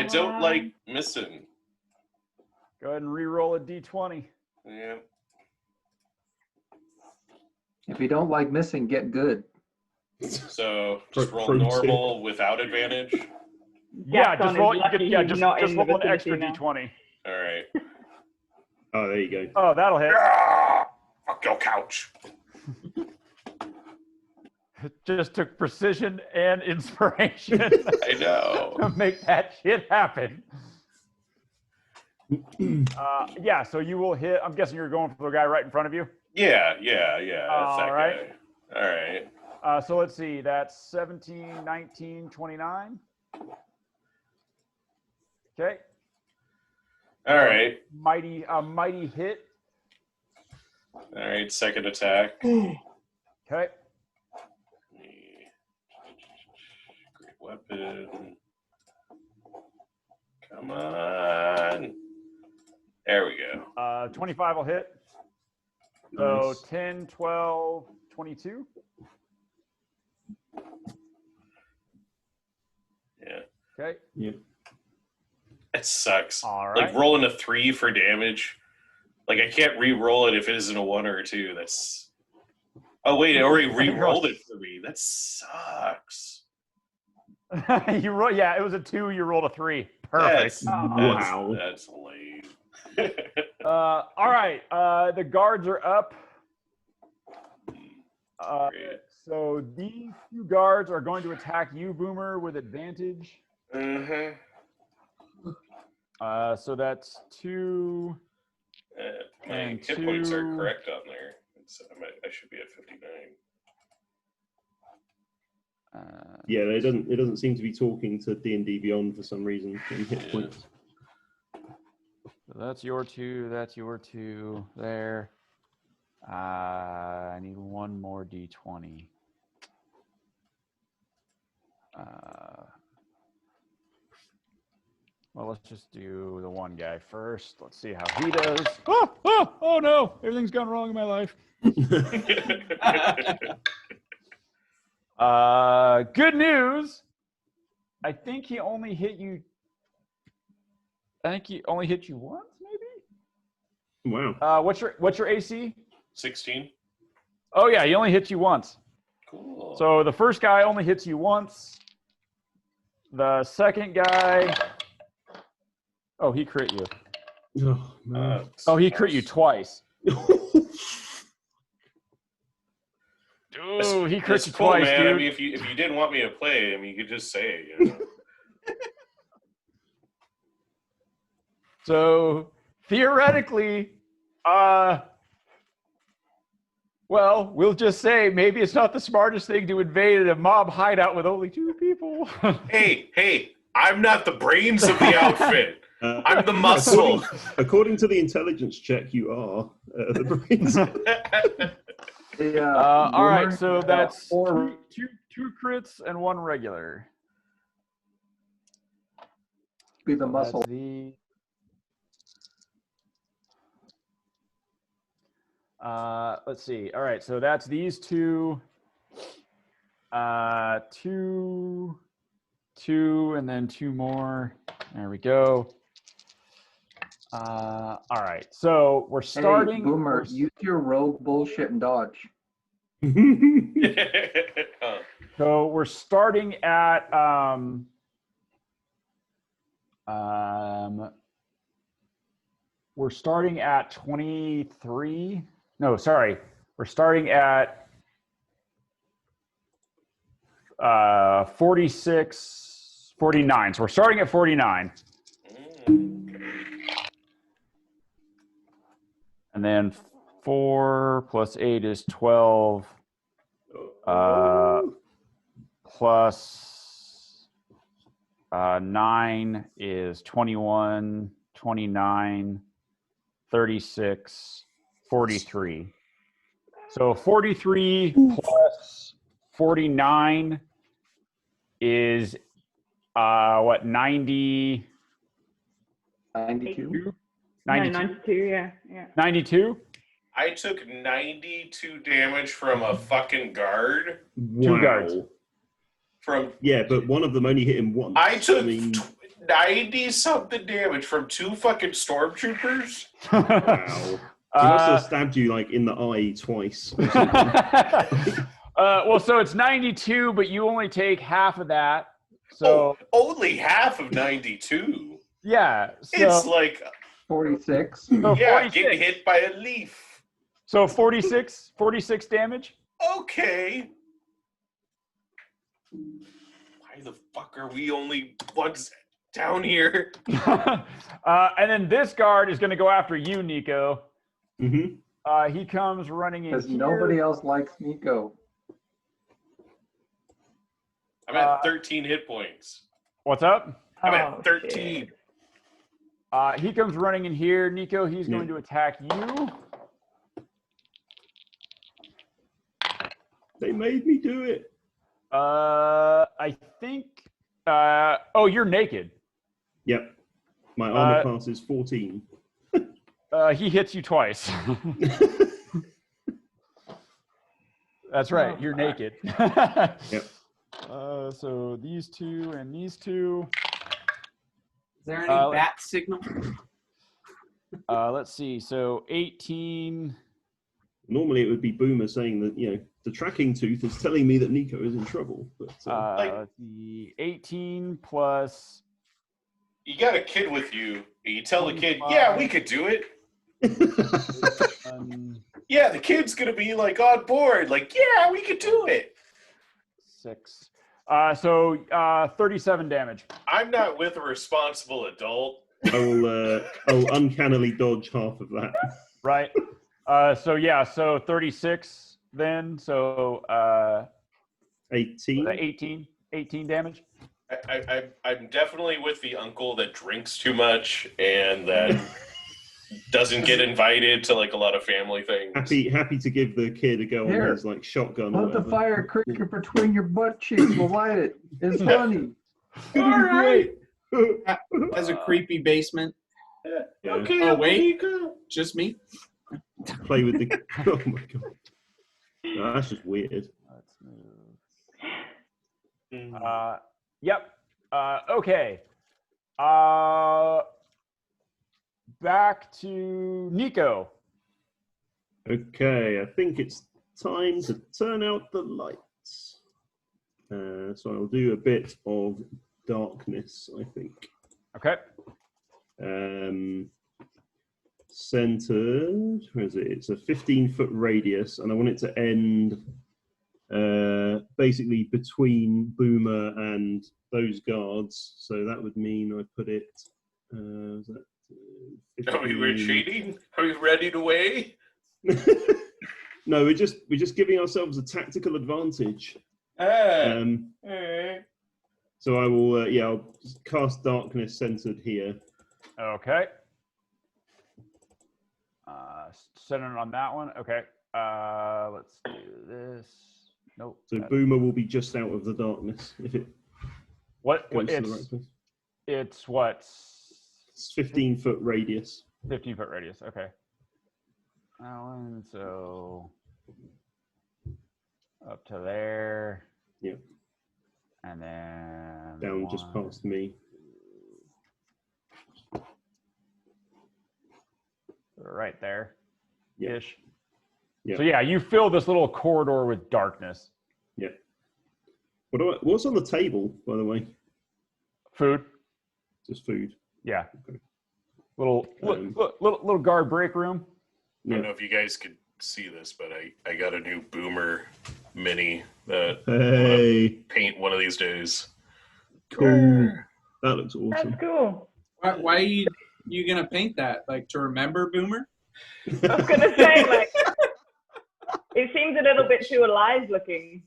[SPEAKER 6] don't like missing.
[SPEAKER 1] Go ahead and reroll a D20.
[SPEAKER 6] Yeah.
[SPEAKER 4] If you don't like missing, get good.
[SPEAKER 6] So just roll
[SPEAKER 3] Pro tip.
[SPEAKER 6] normal without advantage.
[SPEAKER 1] Yeah,
[SPEAKER 2] Gaston
[SPEAKER 1] just roll.
[SPEAKER 2] is
[SPEAKER 1] You
[SPEAKER 2] lucky
[SPEAKER 1] can, yeah,
[SPEAKER 2] he's
[SPEAKER 1] just
[SPEAKER 2] not in the
[SPEAKER 1] roll an extra
[SPEAKER 2] vicinity now.
[SPEAKER 1] D20.
[SPEAKER 6] All right.
[SPEAKER 3] Oh, there you go.
[SPEAKER 1] Oh, that'll hit.
[SPEAKER 6] Ah, fuck your couch.
[SPEAKER 1] Just took precision and inspiration
[SPEAKER 6] I know.
[SPEAKER 1] to make that shit happen. Yeah, so you will hit. I'm guessing you're going for the guy right in front of you.
[SPEAKER 6] Yeah. That's that
[SPEAKER 1] All right.
[SPEAKER 6] guy. All right.
[SPEAKER 1] So let's see. That's 17, 19, 29. Okay.
[SPEAKER 6] All right.
[SPEAKER 1] Mighty hit.
[SPEAKER 6] All right. Second attack.
[SPEAKER 1] Okay.
[SPEAKER 6] Great weapon. Come on. There we go.
[SPEAKER 1] 25 will hit. So
[SPEAKER 3] Nice.
[SPEAKER 1] 10, 12, 22.
[SPEAKER 6] Yeah.
[SPEAKER 1] Okay.
[SPEAKER 3] Yeah.
[SPEAKER 6] That sucks.
[SPEAKER 1] All
[SPEAKER 6] Like
[SPEAKER 1] right.
[SPEAKER 6] rolling a 3 for damage. Like I can't re-roll it if it isn't a 1 or a 2. That's. Oh wait, I already re-rolled it for me. That sucks.
[SPEAKER 1] You roll. Yeah, it was a 2. You rolled a 3. Perfect.
[SPEAKER 3] Wow.
[SPEAKER 6] That's lame.
[SPEAKER 1] All right. The guards are up.
[SPEAKER 6] Great.
[SPEAKER 1] So these two guards are going to attack you, Boomer, with advantage.
[SPEAKER 6] Mm-hmm.
[SPEAKER 1] So that's 2.
[SPEAKER 6] My
[SPEAKER 1] And
[SPEAKER 6] hit points are
[SPEAKER 1] 2.
[SPEAKER 6] correct on there. I should be at 59.
[SPEAKER 3] Yeah, it doesn't seem to be talking to D&D Beyond for some reason. In hit points.
[SPEAKER 1] So that's your 2. That's your 2 there. I need one more D20. Well, let's just do the one guy first. Let's see how he does. Oh no! Everything's gone wrong in my life. Good news. I think he only hit you. Once, maybe.
[SPEAKER 3] Wow.
[SPEAKER 1] What's your AC?
[SPEAKER 6] 16.
[SPEAKER 1] Oh yeah, he only hits you once.
[SPEAKER 6] Cool.
[SPEAKER 1] So the first guy only hits you once. The second guy. Oh, he crit you.
[SPEAKER 3] Oh, man.
[SPEAKER 1] Oh, he crit you twice. Ooh, he crit
[SPEAKER 6] That's
[SPEAKER 1] you
[SPEAKER 6] cool,
[SPEAKER 1] twice,
[SPEAKER 6] man.
[SPEAKER 1] dude.
[SPEAKER 6] I mean, if you didn't want me to play, I mean, you could just say it. You know?
[SPEAKER 1] So theoretically, well, we'll just say maybe it's not the smartest thing to invade a mob hideout with only 2 people.
[SPEAKER 6] Hey, I'm not the brains of the outfit. I'm the muscle.
[SPEAKER 3] According to the intelligence check, you are the brains.
[SPEAKER 1] All right, so
[SPEAKER 4] Boomer,
[SPEAKER 1] that's
[SPEAKER 4] four-
[SPEAKER 1] two crits and 1 regular.
[SPEAKER 4] be the
[SPEAKER 1] So
[SPEAKER 4] muscle.
[SPEAKER 1] that's the Let's see. All right, so that's these two. Two, and then two more. There we go. All right, so we're starting.
[SPEAKER 4] Hey, Boomer, use your rogue bullshit and dodge.
[SPEAKER 1] So we're starting at we're starting at 23. No, sorry. We're starting at 46, 49. So we're starting at 49. And then 4 plus 8 is 12. Plus 9 is 21, 29, 36, 43. So 43 plus 49 is what, 90?
[SPEAKER 4] 92?
[SPEAKER 1] 92?
[SPEAKER 2] No, 92, yeah.
[SPEAKER 1] 92?
[SPEAKER 6] I took 92 damage from a fucking guard.
[SPEAKER 3] Wow.
[SPEAKER 1] 2 guards.
[SPEAKER 3] Yeah, but one of them only hit him once.
[SPEAKER 6] I took 90 something damage from 2 fucking stormtroopers.
[SPEAKER 3] Wow. He must have stabbed you like in the eye twice. Or something.
[SPEAKER 1] Well, so it's 92, but you only take half of that. So
[SPEAKER 6] only half of 92.
[SPEAKER 1] yeah, so,
[SPEAKER 6] It's like
[SPEAKER 4] 46.
[SPEAKER 1] so
[SPEAKER 6] yeah,
[SPEAKER 1] 46.
[SPEAKER 6] getting hit by a leaf.
[SPEAKER 1] So 46 damage.
[SPEAKER 6] Okay. Why the fuck are we only ones down here?
[SPEAKER 1] And then this guard is going to go after you, Nico.
[SPEAKER 3] Mm-hmm.
[SPEAKER 1] He comes running in
[SPEAKER 4] Because
[SPEAKER 1] here.
[SPEAKER 4] nobody else likes Nico.
[SPEAKER 6] I'm at 13 hit points.
[SPEAKER 1] What's up?
[SPEAKER 6] I'm
[SPEAKER 2] Oh,
[SPEAKER 6] at 13.
[SPEAKER 2] shit.
[SPEAKER 1] He comes running in here, Nico. He's going to attack you.
[SPEAKER 3] They made me do it.
[SPEAKER 1] I think. Oh, you're naked.
[SPEAKER 3] Yep. My armor class is 14.
[SPEAKER 1] He hits you twice. That's right.
[SPEAKER 2] Oh,
[SPEAKER 1] You're
[SPEAKER 2] fuck.
[SPEAKER 1] naked.
[SPEAKER 3] Yep.
[SPEAKER 1] So these two and these two.
[SPEAKER 5] Is there any bat signal?
[SPEAKER 1] Let's see. So 18.
[SPEAKER 3] Normally it would be Boomer saying that, you know, the tracking tooth is telling me that Nico is in trouble. But
[SPEAKER 1] Let's see. 18 plus.
[SPEAKER 6] You got a kid with you, and you tell the kid,
[SPEAKER 1] 25.
[SPEAKER 6] yeah, we could do it. Yeah, the kid's going to be like on board. Like, yeah, we could do it.
[SPEAKER 1] 6. So 37 damage.
[SPEAKER 6] I'm not with a responsible adult.
[SPEAKER 3] I'll uncannily dodge half of that.
[SPEAKER 1] Right. So yeah, so 36 then. So
[SPEAKER 3] 18.
[SPEAKER 1] 18 damage.
[SPEAKER 6] I'm definitely with the uncle that drinks too much and that doesn't get invited to like a lot of family things.
[SPEAKER 3] Happy to give the kid a go on
[SPEAKER 4] Here.
[SPEAKER 3] his like shotgun. Or
[SPEAKER 4] Put the
[SPEAKER 3] whatever.
[SPEAKER 4] fire cricker between your butt cheeks. We'll light it. It's funny.
[SPEAKER 6] All right.
[SPEAKER 5] Has a creepy basement.
[SPEAKER 3] Yeah.
[SPEAKER 6] Okay.
[SPEAKER 5] Oh, wait.
[SPEAKER 6] Nico.
[SPEAKER 5] Just me?
[SPEAKER 3] Play with the. Oh my god. No, that's just weird.
[SPEAKER 1] Let's move. Yep. Okay. Back to Nico.
[SPEAKER 3] Okay, I think it's time to turn out the lights. So I'll do a bit of darkness, I think.
[SPEAKER 1] Okay.
[SPEAKER 3] Centered, where is it? It's a 15-foot radius, and I want it to end basically between Boomer and those guards. So that would mean I put it. Is that,
[SPEAKER 6] Are we retreating? Are we ready to weigh?
[SPEAKER 3] No, we're just giving ourselves a tactical advantage. So I will, I'll just cast darkness centered here.
[SPEAKER 1] Okay. Centered on that one. Okay. Let's do this. Nope.
[SPEAKER 3] So Boomer will be just out of the darkness if it
[SPEAKER 1] What?
[SPEAKER 3] goes to the right place.
[SPEAKER 1] It's what?
[SPEAKER 3] It's 15-foot radius.
[SPEAKER 1] 15-foot radius. Okay. Alan, so up to there.
[SPEAKER 3] Yep.
[SPEAKER 1] And then
[SPEAKER 3] Down just past me.
[SPEAKER 1] Right there.
[SPEAKER 3] Yeah.
[SPEAKER 1] Ish.
[SPEAKER 3] Yeah.
[SPEAKER 1] So yeah, you fill this little corridor with darkness.
[SPEAKER 3] Yeah. What's on the table, by the way?
[SPEAKER 1] Food.
[SPEAKER 3] Just food.
[SPEAKER 1] Yeah.
[SPEAKER 3] Okay.
[SPEAKER 1] Little guard break room.
[SPEAKER 6] I don't know if you guys could see this, but I got a new Boomer Mini that I'm gonna paint one of these days.
[SPEAKER 3] Cool. That looks awesome.
[SPEAKER 2] That's cool.
[SPEAKER 5] Why are you gonna paint that? Like to remember Boomer?
[SPEAKER 2] I was gonna say, like, it seems a little bit too alive looking.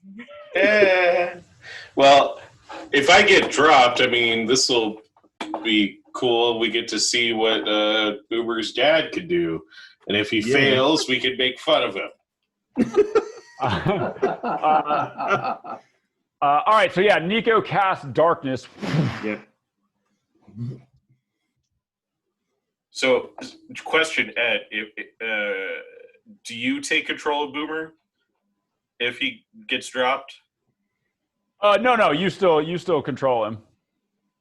[SPEAKER 6] Well, if I get dropped, I mean, this will be cool. We get to see what Boomer's dad could do. And if he fails, we can make fun of him.
[SPEAKER 1] All right, so yeah, Nico casts darkness.
[SPEAKER 3] Yeah.
[SPEAKER 6] So, question, Ed, do you take control of Boomer if he gets dropped?
[SPEAKER 1] No, you still control him.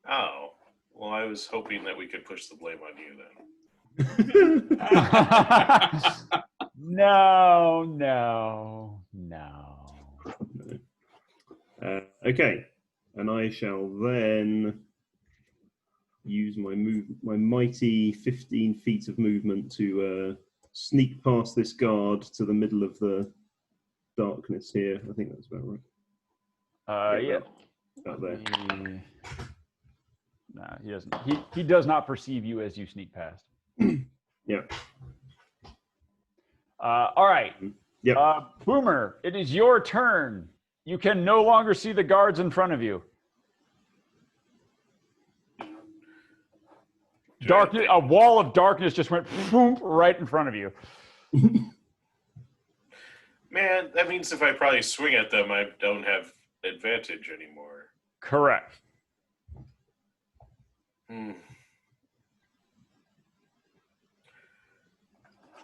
[SPEAKER 6] Oh, well, I was hoping that we could push the blame on you then.
[SPEAKER 1] No.
[SPEAKER 3] Okay, and I shall then use my mighty 15 feet of movement to sneak past this guard to the middle of the darkness here. I think that's about right.
[SPEAKER 1] Yeah.
[SPEAKER 3] About there.
[SPEAKER 1] No, he doesn't. He does not perceive you as you sneak past.
[SPEAKER 3] Yeah.
[SPEAKER 1] All right.
[SPEAKER 3] Yep.
[SPEAKER 1] Boomer, it is your turn. You can no longer see the guards in front of you. Darkness, a wall of darkness just went boom, right in front of you.
[SPEAKER 6] Man, that means if I probably swing at them, I don't have advantage anymore.
[SPEAKER 1] Correct.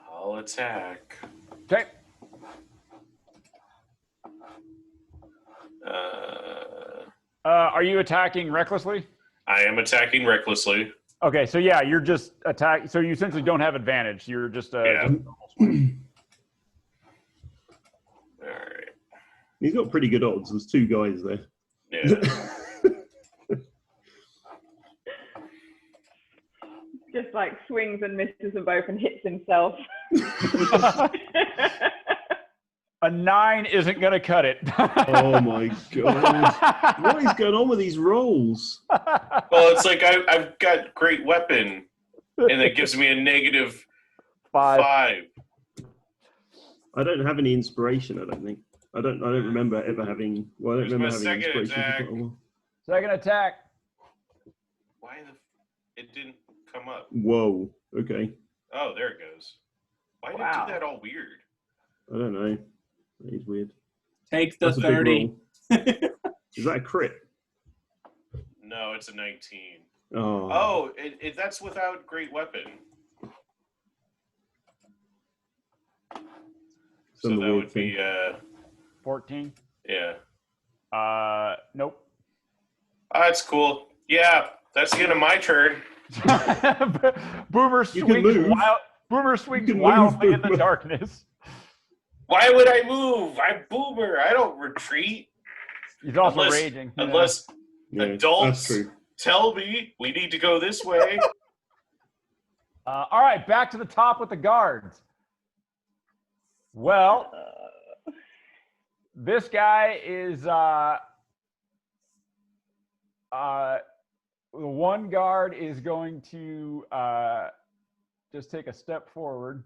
[SPEAKER 6] I'll attack.
[SPEAKER 1] Okay. Are you attacking recklessly?
[SPEAKER 6] I am attacking recklessly.
[SPEAKER 1] Okay, so yeah, you're just attack. So you essentially don't have advantage. You're just
[SPEAKER 6] Yeah.
[SPEAKER 1] just
[SPEAKER 6] All right.
[SPEAKER 3] He's got pretty good odds. There's two guys there.
[SPEAKER 6] Yeah.
[SPEAKER 2] Just like swings and misses them both and hits himself.
[SPEAKER 1] A 9 isn't going to cut it.
[SPEAKER 3] Oh my god! What is going on with these rolls?
[SPEAKER 6] Well, it's like I've got great weapon, and it gives me a negative 5.
[SPEAKER 3] I don't have any inspiration. I don't think. I don't remember ever having. Well, I don't remember having inspiration for quite a while.
[SPEAKER 1] Second attack.
[SPEAKER 6] Why it didn't come up?
[SPEAKER 3] Whoa. Okay.
[SPEAKER 6] Oh, there it goes. Why did it do that all weird?
[SPEAKER 3] I don't know. That is weird.
[SPEAKER 5] Take the
[SPEAKER 3] That's a big
[SPEAKER 5] 30.
[SPEAKER 3] roll. Is that a crit?
[SPEAKER 6] No, it's a 19.
[SPEAKER 3] Oh.
[SPEAKER 6] Oh, that's without great weapon. So that would be
[SPEAKER 1] 14.
[SPEAKER 6] Yeah.
[SPEAKER 1] Nope.
[SPEAKER 6] That's cool. Yeah, that's the end of my turn.
[SPEAKER 1] Boomer swings wildly in the darkness.
[SPEAKER 6] Why would I move? I'm Boomer. I don't retreat.
[SPEAKER 1] He's also raging.
[SPEAKER 6] Unless adults
[SPEAKER 3] that's true.
[SPEAKER 6] tell me we need to go this way.
[SPEAKER 1] All right, back to the top with the guards. Well, this guy is the one guard is going to just take a step forward.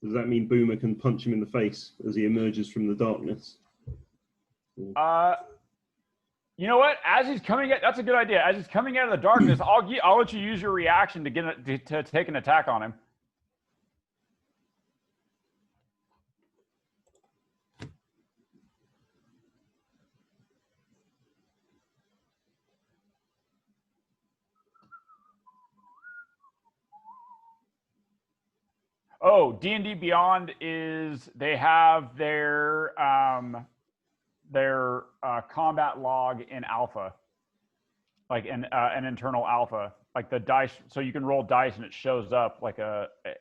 [SPEAKER 3] Does that mean Boomer can punch him in the face as he emerges from the darkness?
[SPEAKER 1] You know what? As he's coming out, that's a good idea. As he's coming out of the darkness, I'll let you use your reaction to take an attack on him. Oh, D&D Beyond is they have their combat log in alpha, like an internal alpha, like the dice. So you can roll dice and it shows up like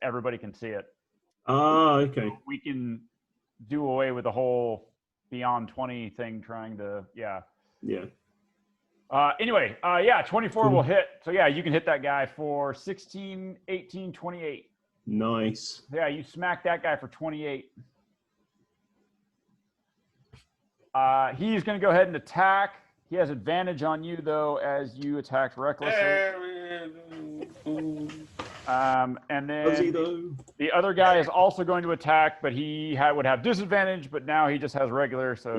[SPEAKER 1] everybody can see it.
[SPEAKER 3] Ah, okay.
[SPEAKER 1] So we can do away with the whole Beyond 20 thing, trying to
[SPEAKER 3] Yeah.
[SPEAKER 1] Anyway, 24
[SPEAKER 3] Cool.
[SPEAKER 1] will hit. So yeah, you can hit that guy for 16, 18, 28.
[SPEAKER 3] Nice.
[SPEAKER 1] Yeah, you smack that guy for 28. He's going to go ahead and attack. He has advantage on you, though, as you attacked recklessly. And
[SPEAKER 3] Does he
[SPEAKER 1] then
[SPEAKER 3] though?
[SPEAKER 1] the other guy is also going to attack, but he would have disadvantage, but now he just has regular, so...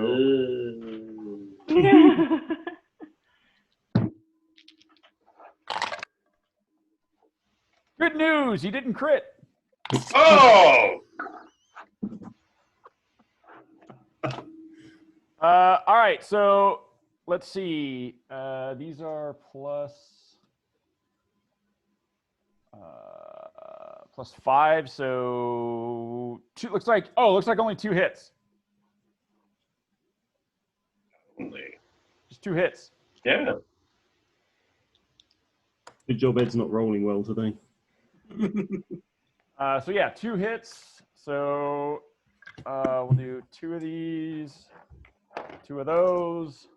[SPEAKER 1] Good news, he didn't crit.
[SPEAKER 6] Oh!
[SPEAKER 1] All right, so let's see. These are plus 5, so two. Looks like only 2 hits. Just 2 hits.
[SPEAKER 6] Yeah.
[SPEAKER 3] Good job Ed's not rolling well today.
[SPEAKER 1] So yeah, 2 hits. So we'll do 2 of these, 2 of those.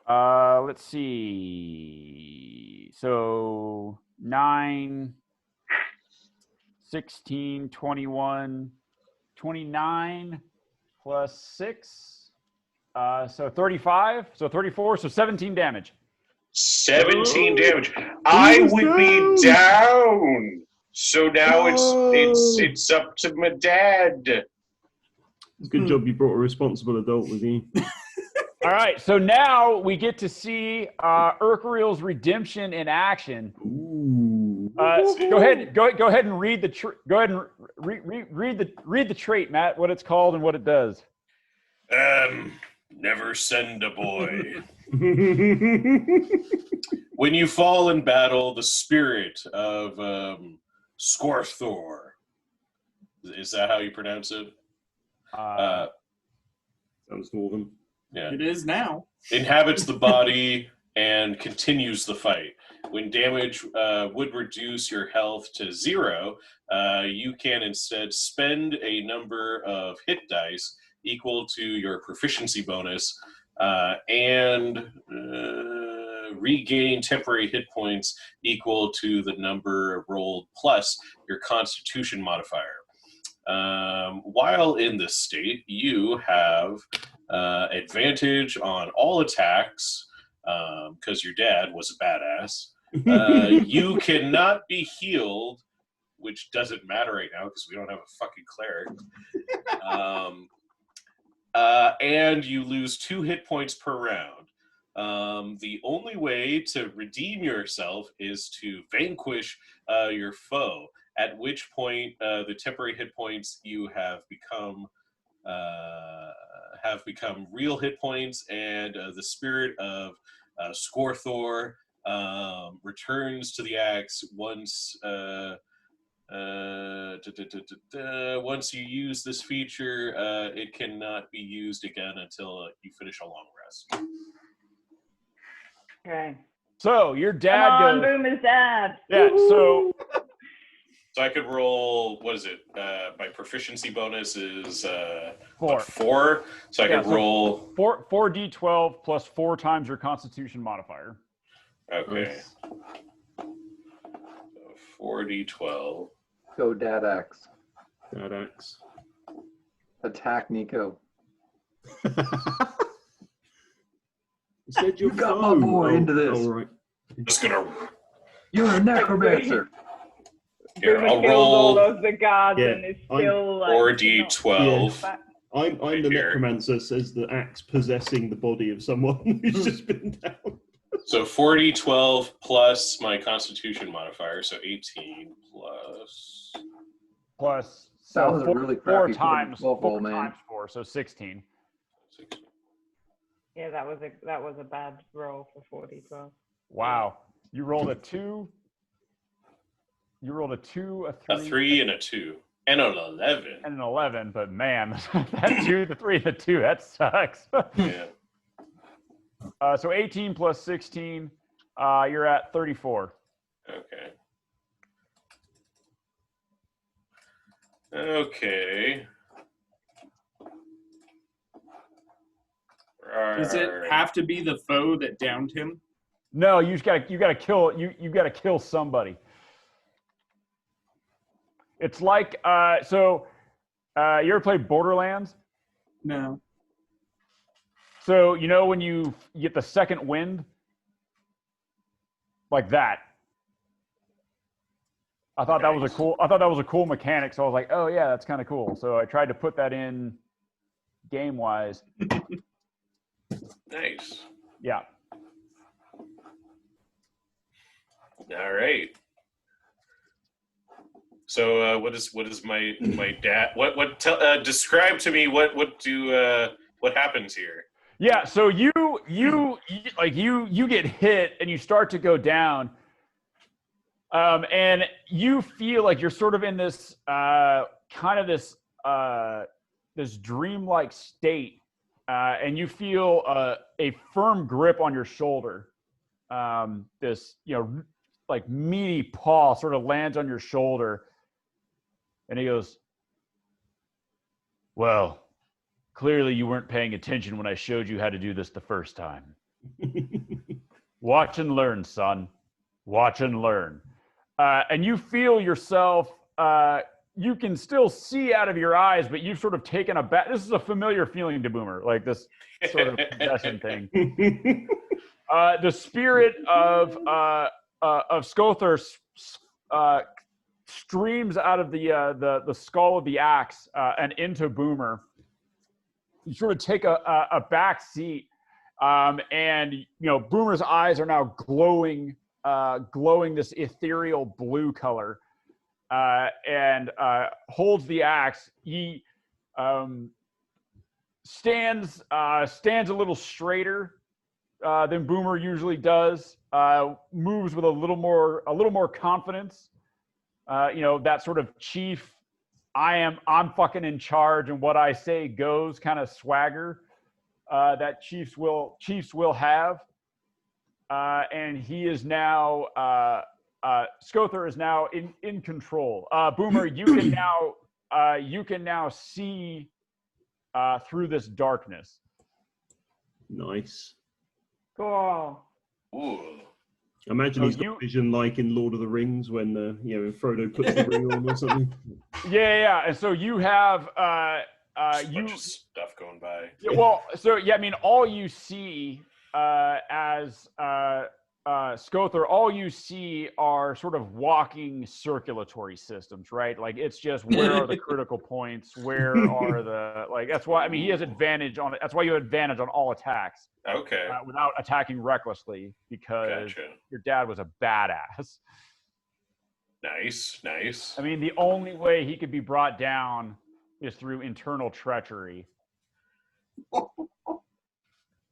[SPEAKER 1] Let's see. So 9, 16, 21, 29 plus 6. So 35. So 34. So 17 damage.
[SPEAKER 6] 17 damage. I would be down. So now it's up to my dad.
[SPEAKER 3] Good job you brought a responsible adult with you.
[SPEAKER 1] All right, so now we get to see Urkariel's redemption in action.
[SPEAKER 3] Ooh.
[SPEAKER 1] Go ahead and read the read the trait, Matt. What it's called and what it does.
[SPEAKER 6] Never send a boy. When you fall in battle, the spirit of Scorthor, is that how you pronounce it?
[SPEAKER 3] Sounds northern.
[SPEAKER 6] Yeah.
[SPEAKER 5] It is now.
[SPEAKER 6] Inhabits the body and continues the fight. When damage would reduce your health to 0, you can instead spend a number of hit dice equal to your proficiency bonus and regain temporary hit points equal to the number rolled plus your constitution modifier. While in this state, you have advantage on all attacks because your dad was a badass. You cannot be healed, which doesn't matter right now because we don't have a fucking cleric. And you lose 2 hit points per round. The only way to redeem yourself is to vanquish your foe, at which point the temporary hit points you have become real hit points, and the spirit of Scorthor returns to the axe once once you use this feature. It cannot be used again until you finish a long rest.
[SPEAKER 2] Okay.
[SPEAKER 1] So your dad
[SPEAKER 2] Come on,
[SPEAKER 1] goes.
[SPEAKER 2] Boomer's dad.
[SPEAKER 1] Yeah.
[SPEAKER 2] Woo-hoo.
[SPEAKER 6] So I could roll, what is it? My proficiency bonus is
[SPEAKER 1] 4.
[SPEAKER 6] 4. So I could roll
[SPEAKER 1] 4d12 plus 4 times your Constitution modifier.
[SPEAKER 6] Okay. So 4d12.
[SPEAKER 4] Go Dad Axe.
[SPEAKER 3] Dad axe.
[SPEAKER 4] Attack Nico.
[SPEAKER 3] You said you
[SPEAKER 4] got my boy into this.
[SPEAKER 3] All right.
[SPEAKER 6] Just gonna.
[SPEAKER 4] You're a necromancer.
[SPEAKER 6] Here,
[SPEAKER 2] Boomer
[SPEAKER 6] I'll
[SPEAKER 2] kills all
[SPEAKER 6] roll
[SPEAKER 2] of the guards
[SPEAKER 3] Yeah,
[SPEAKER 2] and is still like
[SPEAKER 6] 4d12.
[SPEAKER 2] not-
[SPEAKER 3] I'm the
[SPEAKER 6] Here.
[SPEAKER 3] necromancer, says the axe possessing the body of someone who's just been down.
[SPEAKER 6] So 4d12 plus my Constitution modifier, so 18
[SPEAKER 1] Plus.
[SPEAKER 4] That
[SPEAKER 1] So
[SPEAKER 4] was a
[SPEAKER 1] 4,
[SPEAKER 4] really
[SPEAKER 1] 4
[SPEAKER 4] crappy
[SPEAKER 1] times
[SPEAKER 4] 12
[SPEAKER 1] 4
[SPEAKER 4] roll, man.
[SPEAKER 1] times 4, so 16.
[SPEAKER 6] 16.
[SPEAKER 2] Yeah, that was a bad roll for 40-12.
[SPEAKER 1] Wow. You rolled a 2. You rolled a 2, a 3,
[SPEAKER 6] A 3 and a 2. And an 11.
[SPEAKER 1] and an 11. But man, that 2, the 3, and the 2, that sucks.
[SPEAKER 6] Yeah.
[SPEAKER 1] So 18 plus 16, you're at 34.
[SPEAKER 6] Okay. Okay.
[SPEAKER 5] Does it have to be the foe that downed him?
[SPEAKER 1] No, you gotta kill somebody. It's like you ever played Borderlands?
[SPEAKER 5] No.
[SPEAKER 1] So you know when you get the second wind, like that. I thought that was a cool mechanic. So I was like, oh yeah, that's kind of cool. So I tried to put that in game wise.
[SPEAKER 6] Nice.
[SPEAKER 1] Yeah.
[SPEAKER 6] All right. So what is my dad? Describe to me what happens here?
[SPEAKER 1] Yeah. So you get hit and you start to go down, and you feel like you're sort of in this this dreamlike state, and you feel a firm grip on your shoulder. This like meaty paw sort of lands on your shoulder, and he goes, well, clearly you weren't paying attention when I showed you how to do this the first time. Watch and learn, son. Watch and learn. And you feel yourself, you can still see out of your eyes, but you've sort of taken a back. This is a familiar feeling to Boomer, like this sort of possession thing. The spirit of Skother streams out of the skull of the axe and into Boomer. You sort of take a back seat, and Boomer's eyes are now glowing this ethereal blue color, and holds the axe. He stands a little straighter than Boomer usually does. Moves with a little more confidence. That sort of chief, I'm fucking in charge and what I say goes kind of swagger that chiefs will have. And he is now Skother is now in control. Boomer, you can now see through this darkness.
[SPEAKER 3] Nice.
[SPEAKER 2] Cool.
[SPEAKER 6] Ooh.
[SPEAKER 3] Imagine he's got vision like in Lord of the Rings when Frodo puts the ring on or something.
[SPEAKER 1] Yeah. And so you have
[SPEAKER 6] Just a bunch of stuff going by.
[SPEAKER 1] I mean, all you see as Skother, all you see are sort of walking circulatory systems, right? Like it's just where are the critical points? Where are that's why, I mean, he has advantage on it. That's why you have advantage on all attacks.
[SPEAKER 6] Okay.
[SPEAKER 1] Without attacking recklessly, because
[SPEAKER 6] Gotcha.
[SPEAKER 1] your dad was a badass.
[SPEAKER 6] Nice.
[SPEAKER 1] I mean, the only way he could be brought down is through internal treachery.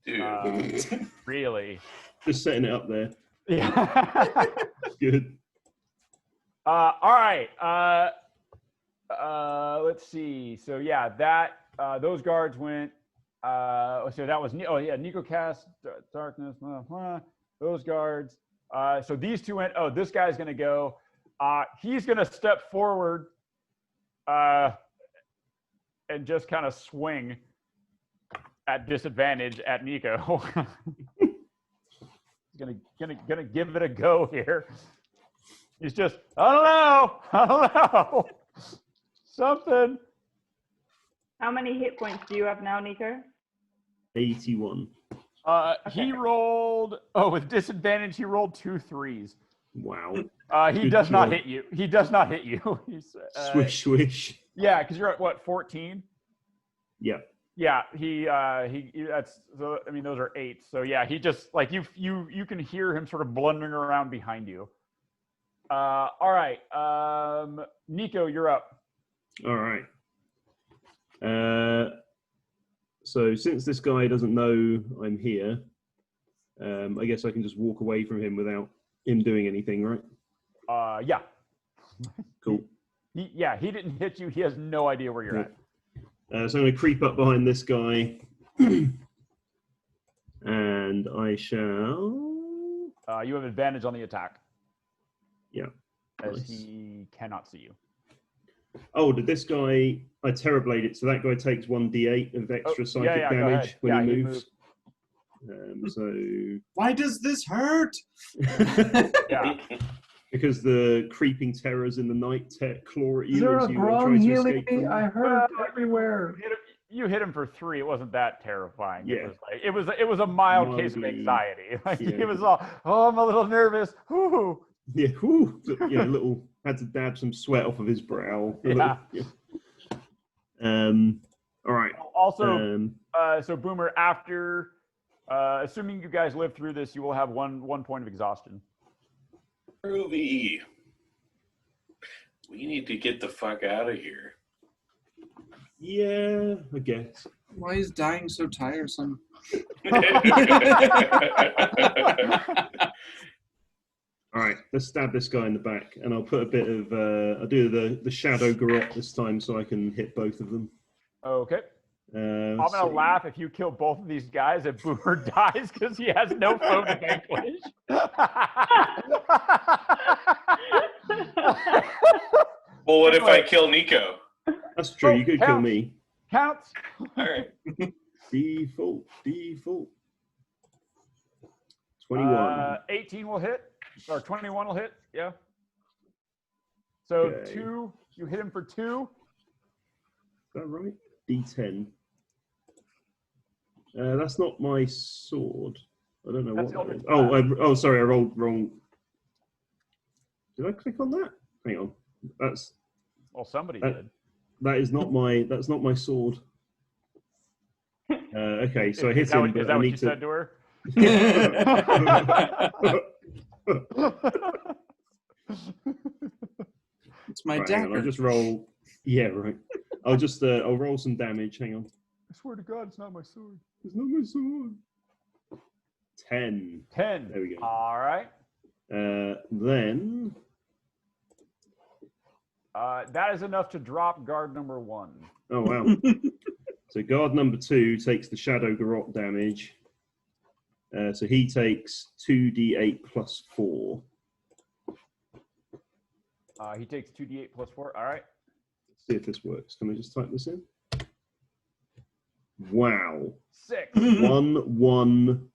[SPEAKER 6] Dude.
[SPEAKER 1] Really.
[SPEAKER 3] Just setting it up there.
[SPEAKER 1] Yeah.
[SPEAKER 3] Good.
[SPEAKER 1] All right. Let's see. So yeah, that those guards went. So that was Nico cast darkness. Those guards. So these two went. Oh, this guy's gonna go. He's gonna step forward. And just kind of swing at disadvantage at Nico. He's gonna give it a go here. He's just, I don't know. Something.
[SPEAKER 2] How many hit points do you have now, Nico?
[SPEAKER 3] 81.
[SPEAKER 1] He rolled, with disadvantage, he rolled 2 3s.
[SPEAKER 3] Wow.
[SPEAKER 1] He does not hit you. He does not hit you. He's,
[SPEAKER 3] swish.
[SPEAKER 1] Yeah, because you're at what, 14?
[SPEAKER 3] Yeah.
[SPEAKER 1] Yeah, he that's, so I mean those are 8. So yeah, he just like you can hear him sort of blundering around behind you. All right. Nico, you're up.
[SPEAKER 3] All right. So since this guy doesn't know I'm here, I guess I can just walk away from him without him doing anything, right?
[SPEAKER 1] Yeah.
[SPEAKER 3] Cool.
[SPEAKER 1] He didn't hit you. He has no idea where you're at.
[SPEAKER 3] So I'm going to creep up behind this guy. And I shall...
[SPEAKER 1] You have advantage on the attack.
[SPEAKER 3] Yeah.
[SPEAKER 1] As
[SPEAKER 3] Nice.
[SPEAKER 1] he cannot see you.
[SPEAKER 3] Oh, did this guy... I Terrorblade it, so that guy takes 1d8 of extra psychic
[SPEAKER 1] go
[SPEAKER 3] damage
[SPEAKER 1] ahead.
[SPEAKER 3] when
[SPEAKER 1] Yeah,
[SPEAKER 3] he
[SPEAKER 1] he
[SPEAKER 3] moves. So...
[SPEAKER 5] Why does this hurt?
[SPEAKER 1] Yeah.
[SPEAKER 3] Because the creeping terrors in the night claw at
[SPEAKER 4] Is
[SPEAKER 3] you
[SPEAKER 4] there
[SPEAKER 3] as
[SPEAKER 4] a
[SPEAKER 3] you
[SPEAKER 4] grong
[SPEAKER 3] try to
[SPEAKER 4] healing
[SPEAKER 3] escape
[SPEAKER 4] me?
[SPEAKER 3] from them.
[SPEAKER 4] I heard
[SPEAKER 1] Well,
[SPEAKER 4] everywhere.
[SPEAKER 1] You hit him for 3. It wasn't that terrifying.
[SPEAKER 3] Yeah.
[SPEAKER 1] It was a mild case of
[SPEAKER 3] Mildly,
[SPEAKER 1] anxiety. Like
[SPEAKER 3] yeah.
[SPEAKER 1] he was all, oh, I'm a little nervous. Whoo.
[SPEAKER 3] Yeah, whew, little had to dab some sweat off of his brow.
[SPEAKER 1] Yeah.
[SPEAKER 3] All right.
[SPEAKER 1] Also, so Boomer, after assuming you guys live through this, you will have one point of exhaustion.
[SPEAKER 6] Groovy. We need to get the fuck out of here.
[SPEAKER 3] Yeah, I guess.
[SPEAKER 5] Why is dying so tiresome?
[SPEAKER 3] All right, let's stab this guy in the back, and I'll put a bit of I'll do the shadow garrote this time so I can hit both of them.
[SPEAKER 1] Okay. I'm gonna laugh if you kill both of these guys if Boomer dies because he has no foe to vanquish.
[SPEAKER 6] Well, what if I kill Nico?
[SPEAKER 3] That's true.
[SPEAKER 1] Oh,
[SPEAKER 3] You could kill
[SPEAKER 1] counts.
[SPEAKER 3] me.
[SPEAKER 1] Counts.
[SPEAKER 6] All right.
[SPEAKER 3] Default. 21.
[SPEAKER 1] 18 will hit, or 21 will hit. Yeah. So
[SPEAKER 3] Okay.
[SPEAKER 1] 2. You hit him for 2.
[SPEAKER 3] Is that right? D10. That's not my sword. I don't know
[SPEAKER 1] That's
[SPEAKER 3] what that is.
[SPEAKER 1] Eldritch
[SPEAKER 3] Sorry, I rolled wrong. Did I click on that? Hang on.
[SPEAKER 1] Well, somebody
[SPEAKER 3] That-
[SPEAKER 1] did.
[SPEAKER 3] That is not my. That's not my sword. Okay, so I hit
[SPEAKER 1] Is that
[SPEAKER 3] him,
[SPEAKER 1] what,
[SPEAKER 3] but
[SPEAKER 1] is that
[SPEAKER 3] I
[SPEAKER 1] what
[SPEAKER 3] need
[SPEAKER 1] you
[SPEAKER 3] to.
[SPEAKER 1] said to her?
[SPEAKER 5] It's my
[SPEAKER 3] Right, hang on,
[SPEAKER 5] dagger.
[SPEAKER 3] I'll just roll. Yeah, right. I'll roll some damage. Hang on.
[SPEAKER 1] I swear to God, it's not my sword.
[SPEAKER 3] It's not my sword. 10.
[SPEAKER 1] 10.
[SPEAKER 3] There we go.
[SPEAKER 1] All right.
[SPEAKER 3] Then.
[SPEAKER 1] That is enough to drop guard number 1.
[SPEAKER 3] Oh wow. So guard number 2 takes the shadow garrote damage. So he takes 2d8 plus 4.
[SPEAKER 1] He takes 2d8 plus 4. All right.
[SPEAKER 3] Let's see if this works. Can I just type this in? Wow.
[SPEAKER 1] 6.
[SPEAKER 3] 1 1.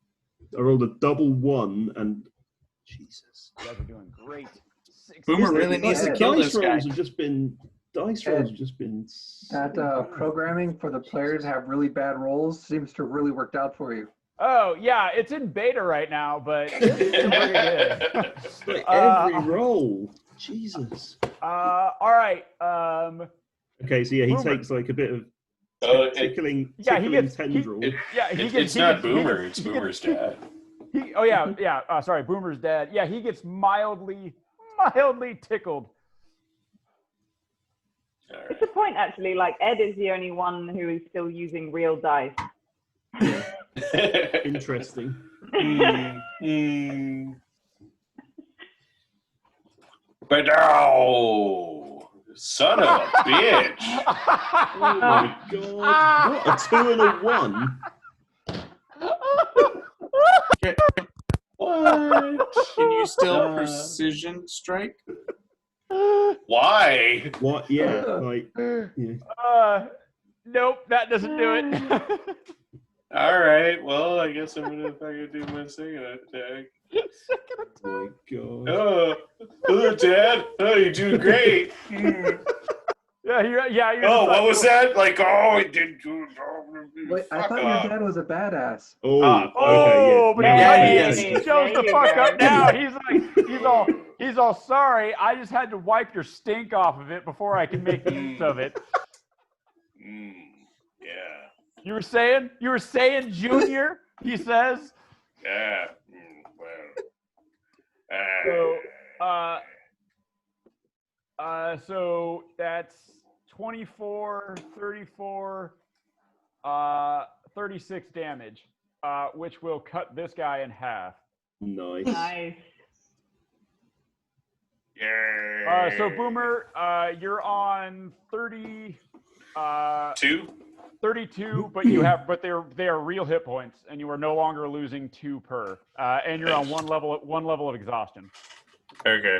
[SPEAKER 3] I rolled a double 1 and Jesus.
[SPEAKER 1] You guys are doing great. 6.
[SPEAKER 5] Boomer really needs to kill
[SPEAKER 3] dice
[SPEAKER 5] this guy.
[SPEAKER 3] rolls have just been
[SPEAKER 4] That programming for the players to have really bad rolls seems to have really worked out for you.
[SPEAKER 1] Oh yeah, it's in beta right now, but it's pretty good.
[SPEAKER 3] like every roll. Jesus.
[SPEAKER 1] All right.
[SPEAKER 3] Okay, so yeah, he
[SPEAKER 1] Boomer.
[SPEAKER 3] takes like a bit of
[SPEAKER 6] Oh,
[SPEAKER 3] tickling
[SPEAKER 1] Yeah, he gets-
[SPEAKER 3] tendril.
[SPEAKER 1] Yeah, he
[SPEAKER 6] It's
[SPEAKER 1] gets. he
[SPEAKER 6] not
[SPEAKER 1] gets- he
[SPEAKER 6] Boomer.
[SPEAKER 1] gets-
[SPEAKER 6] It's
[SPEAKER 1] he
[SPEAKER 6] Boomer's
[SPEAKER 1] gets-
[SPEAKER 6] dad.
[SPEAKER 1] Oh yeah. Sorry, Boomer's dad. Yeah, he gets mildly tickled.
[SPEAKER 6] All
[SPEAKER 2] It's a point actually. Like Ed is the only one who is still using real dice.
[SPEAKER 6] right.
[SPEAKER 3] Interesting.
[SPEAKER 6] But no, son of a bitch!
[SPEAKER 3] Oh my god. What? A 2 and a 1?
[SPEAKER 6] What?
[SPEAKER 5] Can you still precision strike?
[SPEAKER 6] Why?
[SPEAKER 3] What? Yeah, like yeah.
[SPEAKER 1] Nope, that doesn't do it.
[SPEAKER 6] All right. Well, I guess I'm gonna fucking do my second attack.
[SPEAKER 3] Oh my god.
[SPEAKER 6] Oh, Dad. Oh, you're doing great.
[SPEAKER 1] Yeah, you're
[SPEAKER 6] Oh,
[SPEAKER 1] just
[SPEAKER 6] what
[SPEAKER 1] like,
[SPEAKER 6] was that? Like, oh, it did.
[SPEAKER 4] Wait, I
[SPEAKER 6] Fuck
[SPEAKER 4] thought
[SPEAKER 6] off.
[SPEAKER 4] your dad was a badass.
[SPEAKER 3] Oh,
[SPEAKER 1] Oh, but
[SPEAKER 3] okay,
[SPEAKER 5] Yeah, he
[SPEAKER 1] he
[SPEAKER 5] is.
[SPEAKER 1] shows the
[SPEAKER 2] There you
[SPEAKER 1] fuck
[SPEAKER 2] go.
[SPEAKER 1] up now. He's all sorry. I just had to wipe your stink off of it before I could make use of it.
[SPEAKER 6] Yeah.
[SPEAKER 1] You were saying, Junior? He says.
[SPEAKER 6] Yeah.
[SPEAKER 1] So, so that's 24, 34, 36 damage, which will cut this guy in half.
[SPEAKER 3] Nice.
[SPEAKER 2] Nice.
[SPEAKER 6] Yeah.
[SPEAKER 1] So Boomer, you're on 30.
[SPEAKER 6] 2.
[SPEAKER 1] 32, but they are real hit points, and you are no longer losing 2 per. And you're on one level of exhaustion.
[SPEAKER 6] Okay.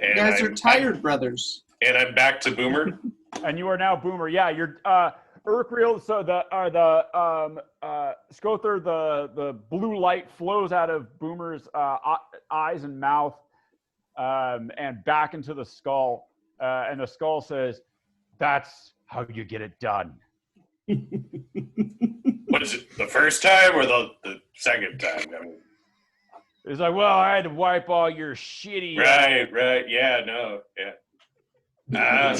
[SPEAKER 5] You
[SPEAKER 6] And
[SPEAKER 5] guys are tired, brothers.
[SPEAKER 6] And I'm back to Boomer.
[SPEAKER 1] And you are now Boomer. Yeah, you're Urkreel. So the Skother, the blue light flows out of Boomer's eyes and mouth, and back into the skull. And the skull says, "That's how you get it done."
[SPEAKER 6] What is it? The first time or the second time? I mean,
[SPEAKER 1] it's like, well, I had to wipe all your shitty.
[SPEAKER 6] Right. Yeah, no, yeah.
[SPEAKER 1] I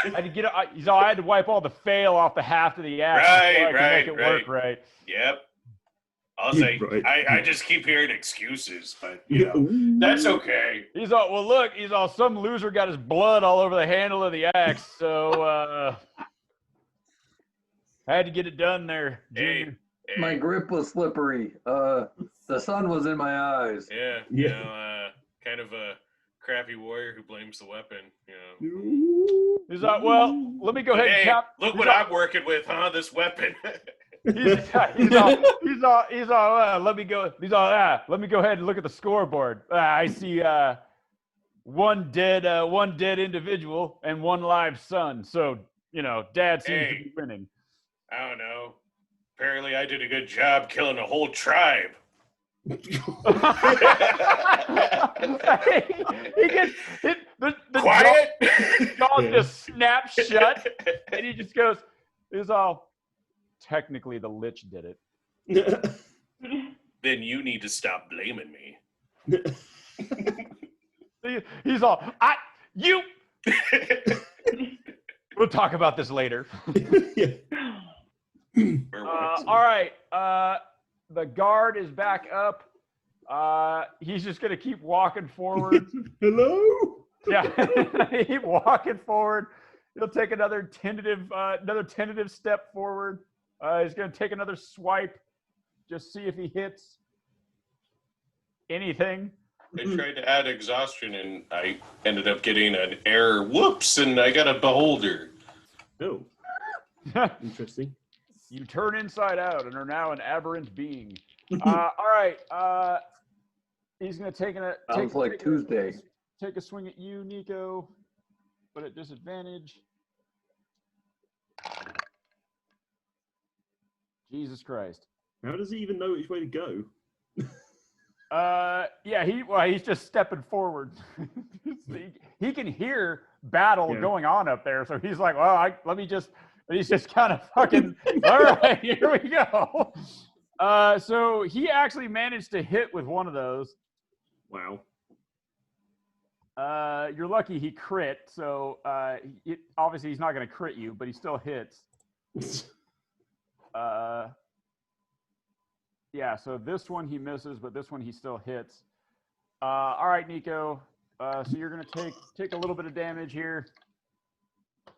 [SPEAKER 1] had to get. I had to wipe all the fail off the haft of the axe.
[SPEAKER 6] Right,
[SPEAKER 1] so I can make it work right.
[SPEAKER 6] Yep. I'll say
[SPEAKER 3] Right.
[SPEAKER 6] I just keep hearing excuses, but you know that's okay.
[SPEAKER 1] He's all, well, look, some loser got his blood all over the handle of the axe, so I had to get it done there, Junior.
[SPEAKER 6] Hey,
[SPEAKER 4] My grip was slippery. The sun was in my eyes.
[SPEAKER 6] yeah,
[SPEAKER 3] Yeah.
[SPEAKER 6] you know, kind of a crappy warrior who blames the weapon. You know.
[SPEAKER 1] He's like, well, let me go ahead and
[SPEAKER 6] Hey,
[SPEAKER 1] cap.
[SPEAKER 6] look what I'm working with, huh? This weapon.
[SPEAKER 1] He's all. Let me go. He's all. Let me go ahead and look at the scoreboard. I see one dead individual and 1 live son. So Dad seems to be winning.
[SPEAKER 6] I don't know. Apparently, I did a good job killing a whole tribe.
[SPEAKER 1] He gets hit. The
[SPEAKER 6] Quiet.
[SPEAKER 1] jaw just snaps shut, and he just goes. He's all. Technically, the Lich did it.
[SPEAKER 6] Then you need to stop blaming me.
[SPEAKER 1] He's all. You. We'll talk about this later.
[SPEAKER 3] Yeah.
[SPEAKER 1] All right. The guard is back up. He's just gonna keep walking forward.
[SPEAKER 3] Hello.
[SPEAKER 1] Yeah, keep walking forward. He'll take another tentative step forward. He's gonna take another swipe, just see if he hits anything.
[SPEAKER 6] I tried to add exhaustion, and I ended up getting an error. Whoops! And I got a beholder.
[SPEAKER 3] Oh, interesting.
[SPEAKER 1] You turn inside out and are now an aberrant being. All right. He's gonna
[SPEAKER 4] Sounds like Tuesday.
[SPEAKER 1] Take a swing at you, Nico, but at disadvantage. Jesus Christ.
[SPEAKER 3] How does he even know which way to go?
[SPEAKER 1] Yeah, he's just stepping forward. he can hear battle going on up there, so he's like, well, he's just kind of fucking, all right, here we go. So he actually managed to hit with one of those.
[SPEAKER 3] Wow.
[SPEAKER 1] You're lucky he crit, so obviously he's not going to crit you, but he still hits. Yeah, so this one he misses, but this one he still hits. All right, Nico. So you're going to take a little bit of damage here.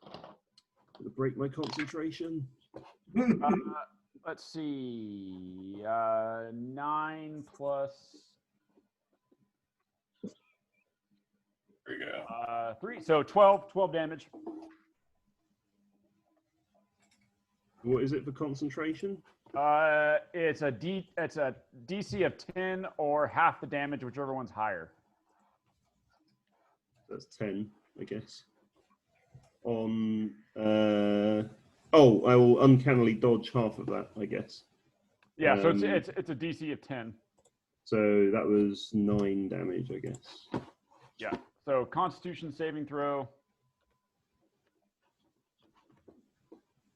[SPEAKER 3] Gonna break my concentration.
[SPEAKER 1] Let's see. 9 plus.
[SPEAKER 6] There we go.
[SPEAKER 1] 3. So 12 damage.
[SPEAKER 3] What is it for concentration?
[SPEAKER 1] It's a DC of 10 or half the damage, whichever one's higher.
[SPEAKER 3] That's 10, I guess. On I will uncannily dodge half of that, I guess.
[SPEAKER 1] Yeah, so it's a DC of 10.
[SPEAKER 3] So that was 9 damage, I guess.
[SPEAKER 1] Yeah. So Constitution saving throw.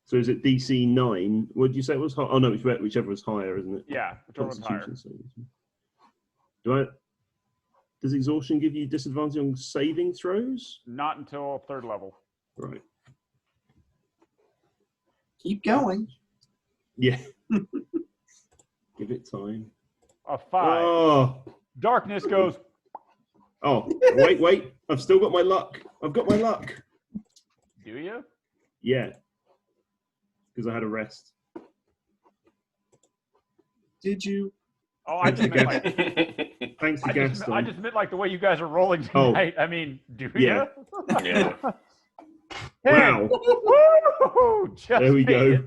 [SPEAKER 3] So is it DC 9? What did you say it was? Oh no, whichever was higher, isn't it?
[SPEAKER 1] Yeah, whichever one's higher.
[SPEAKER 3] Does exhaustion give you disadvantage on saving throws?
[SPEAKER 1] Not until 3rd level.
[SPEAKER 3] Right.
[SPEAKER 5] Keep going.
[SPEAKER 3] Yeah. Give it time.
[SPEAKER 1] A 5.
[SPEAKER 3] Oh.
[SPEAKER 1] Darkness goes.
[SPEAKER 3] Oh, wait. I've still got my luck. I've got my luck.
[SPEAKER 1] Do you?
[SPEAKER 3] Yeah. Because I had a rest.
[SPEAKER 5] Did you?
[SPEAKER 1] Oh, I just meant like.
[SPEAKER 3] Thanks to
[SPEAKER 1] I
[SPEAKER 3] Gaston.
[SPEAKER 1] just meant like the way you guys are rolling
[SPEAKER 3] Oh.
[SPEAKER 1] tonight. I mean, do
[SPEAKER 3] Yeah.
[SPEAKER 1] you?
[SPEAKER 6] Yeah.
[SPEAKER 3] Wow.
[SPEAKER 1] Woo! Just
[SPEAKER 3] There we
[SPEAKER 1] made
[SPEAKER 3] go.
[SPEAKER 1] it.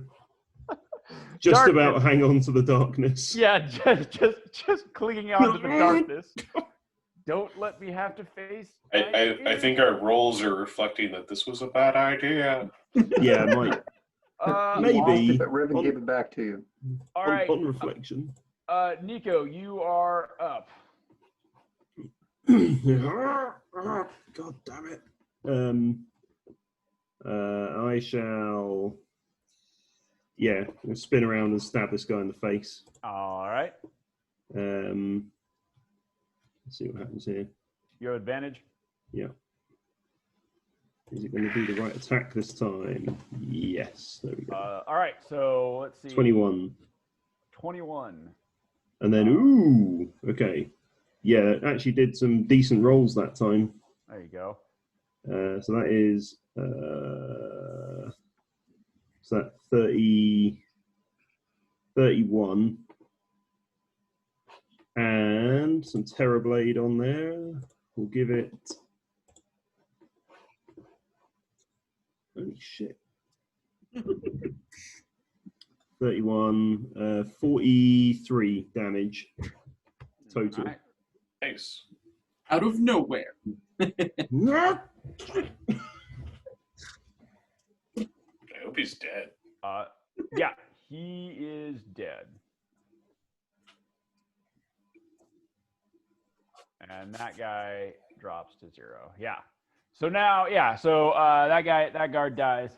[SPEAKER 3] Just
[SPEAKER 1] Darkness.
[SPEAKER 3] about hang on to the darkness.
[SPEAKER 1] Yeah, just clinging onto the darkness. Don't let me have to face.
[SPEAKER 6] I think our rolls are reflecting that this was a bad idea.
[SPEAKER 3] Yeah, might.
[SPEAKER 4] You lost
[SPEAKER 3] Maybe.
[SPEAKER 4] it, but Riven
[SPEAKER 3] On-
[SPEAKER 4] gave it back to you.
[SPEAKER 1] All right,
[SPEAKER 3] On reflection.
[SPEAKER 1] Nico, you are up.
[SPEAKER 3] God damn it. I shall. Yeah, I'll spin around and stab this guy in the face.
[SPEAKER 1] All right,
[SPEAKER 3] Let's see what happens here.
[SPEAKER 1] your advantage.
[SPEAKER 3] Yeah. Is it going to be the right attack this time? Yes. There we go.
[SPEAKER 1] All right, so let's see.
[SPEAKER 3] 21.
[SPEAKER 1] 21.
[SPEAKER 3] And then, ooh, okay. Yeah, actually did some decent rolls that time.
[SPEAKER 1] There you go.
[SPEAKER 3] So that is, so that 30, 31. And some Terrorblade on there. We'll give it, holy shit. 31, 43 damage total.
[SPEAKER 1] All right.
[SPEAKER 6] Nice.
[SPEAKER 5] Out of nowhere.
[SPEAKER 6] I hope he's dead.
[SPEAKER 1] Yeah, he is dead. And that guy drops to 0. Yeah. So now, yeah. So that guard dies.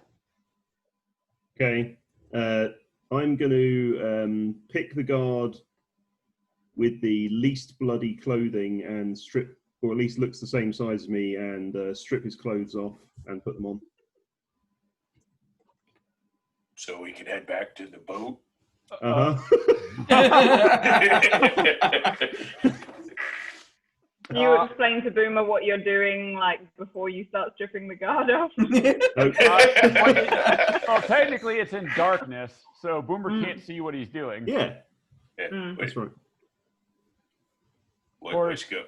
[SPEAKER 3] Okay. I'm going to pick the guard with the least bloody clothing and strip, or at least looks the same size as me, and strip his clothes off and put them on.
[SPEAKER 6] So we can head back to the boat.
[SPEAKER 2] You explain to Boomer what you're doing, like before you start stripping the guard off.
[SPEAKER 1] Well, technically, it's in darkness, so Boomer can't see what he's doing.
[SPEAKER 3] Yeah,
[SPEAKER 6] Yeah, wait,
[SPEAKER 3] that's right.
[SPEAKER 6] where'd you go?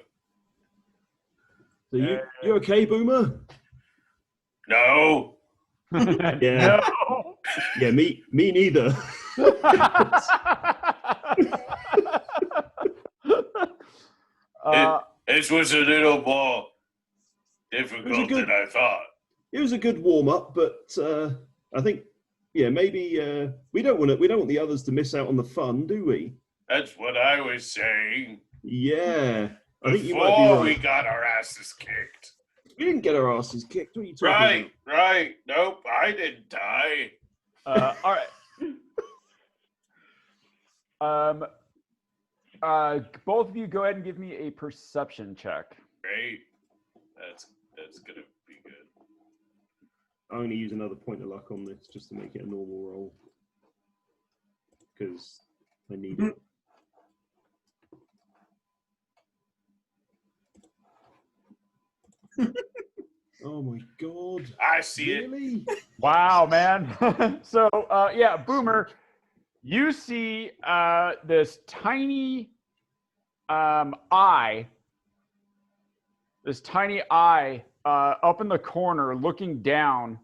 [SPEAKER 3] So you okay, Boomer?
[SPEAKER 6] No.
[SPEAKER 3] Yeah.
[SPEAKER 1] No.
[SPEAKER 3] Yeah, me neither.
[SPEAKER 6] This was a little more difficult
[SPEAKER 3] good-
[SPEAKER 6] than I thought.
[SPEAKER 3] It was a good warm up, but I think, yeah, maybe we don't want the others to miss out on the fun, do we?
[SPEAKER 6] That's what I was saying.
[SPEAKER 3] Yeah, I think you might be
[SPEAKER 6] Before
[SPEAKER 3] right.
[SPEAKER 6] we got our asses kicked.
[SPEAKER 3] We didn't get our asses kicked. What are you talking
[SPEAKER 6] Right. Nope, I didn't die.
[SPEAKER 1] All right. Both of you go ahead and give me a perception check.
[SPEAKER 6] Great. That's gonna be good.
[SPEAKER 3] I'm going to use another point of luck on this just to make it a normal roll because I need it. Oh my god!
[SPEAKER 6] I see it.
[SPEAKER 3] Really?
[SPEAKER 1] Wow, man. So, yeah, Boomer, you see this tiny eye up in the corner looking down.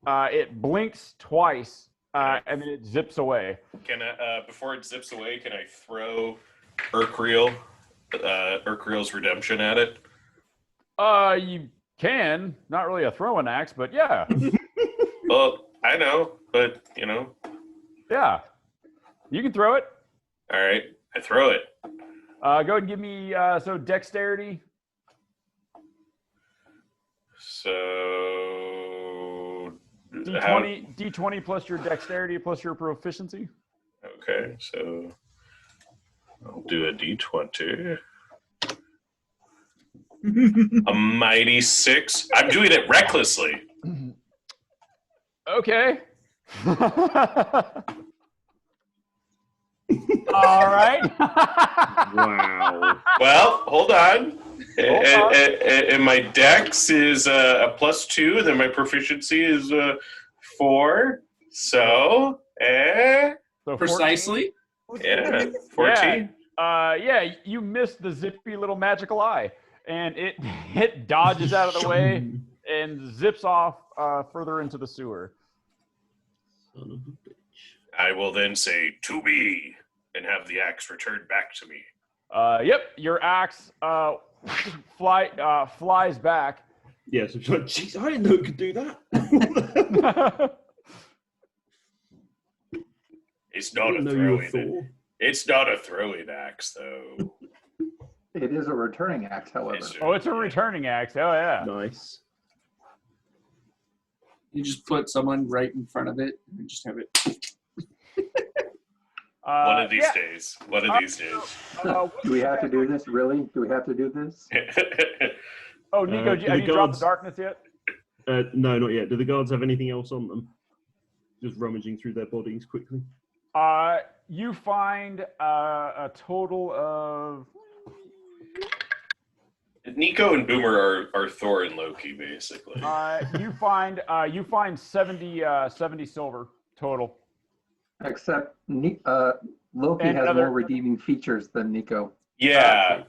[SPEAKER 1] It blinks twice and then it zips away.
[SPEAKER 6] Can I, before it zips away, can I throw Urkreel's redemption at it?
[SPEAKER 1] You can. Not really a throwing axe, but yeah.
[SPEAKER 6] Well, I know, but you know.
[SPEAKER 1] Yeah. You can throw it.
[SPEAKER 6] All right, I throw it.
[SPEAKER 1] Go ahead and give me so dexterity.
[SPEAKER 6] So
[SPEAKER 1] D20 plus your dexterity plus your proficiency.
[SPEAKER 6] Okay, so I'll do a D20. A mighty 6. I'm doing it recklessly.
[SPEAKER 1] Okay. All right.
[SPEAKER 3] Wow.
[SPEAKER 6] Well, hold on. And my dex is a +2, then my proficiency is 4. So,
[SPEAKER 1] So 14?
[SPEAKER 5] Precisely.
[SPEAKER 6] yeah, 14.
[SPEAKER 1] Yeah. Yeah, you missed the zippy little magical eye, and it dodges out of the way and zips off further into the sewer.
[SPEAKER 3] Son of a bitch.
[SPEAKER 6] I will then say, "To me," and have the axe returned back to me.
[SPEAKER 1] Yep, your axe flies back.
[SPEAKER 3] Yeah, so it's like, jeez, I didn't know it could do that.
[SPEAKER 6] It's
[SPEAKER 3] I
[SPEAKER 6] not a
[SPEAKER 3] didn't know you were
[SPEAKER 6] throwing.
[SPEAKER 3] Thor.
[SPEAKER 6] It's not a throwing axe, though.
[SPEAKER 4] It is a returning axe, however.
[SPEAKER 1] It's a returning axe. Oh yeah.
[SPEAKER 3] Nice.
[SPEAKER 5] You just put someone right in front of it and just have it.
[SPEAKER 6] One of these days. One of these days.
[SPEAKER 4] Do we have to do this? Really? Do we have to do this?
[SPEAKER 1] Oh, Nico,
[SPEAKER 3] do
[SPEAKER 1] have
[SPEAKER 3] the
[SPEAKER 1] you dropped
[SPEAKER 3] guards-
[SPEAKER 1] the darkness yet?
[SPEAKER 3] No, not yet. Do the guards have anything else on them? Just rummaging through their bodies quickly.
[SPEAKER 1] You find a total of
[SPEAKER 6] Nico and Boomer are Thor and Loki, basically.
[SPEAKER 1] you find 70 silver total.
[SPEAKER 4] Except Loki
[SPEAKER 1] And
[SPEAKER 4] has
[SPEAKER 1] another-
[SPEAKER 4] more redeeming features than Nico.
[SPEAKER 6] Yeah.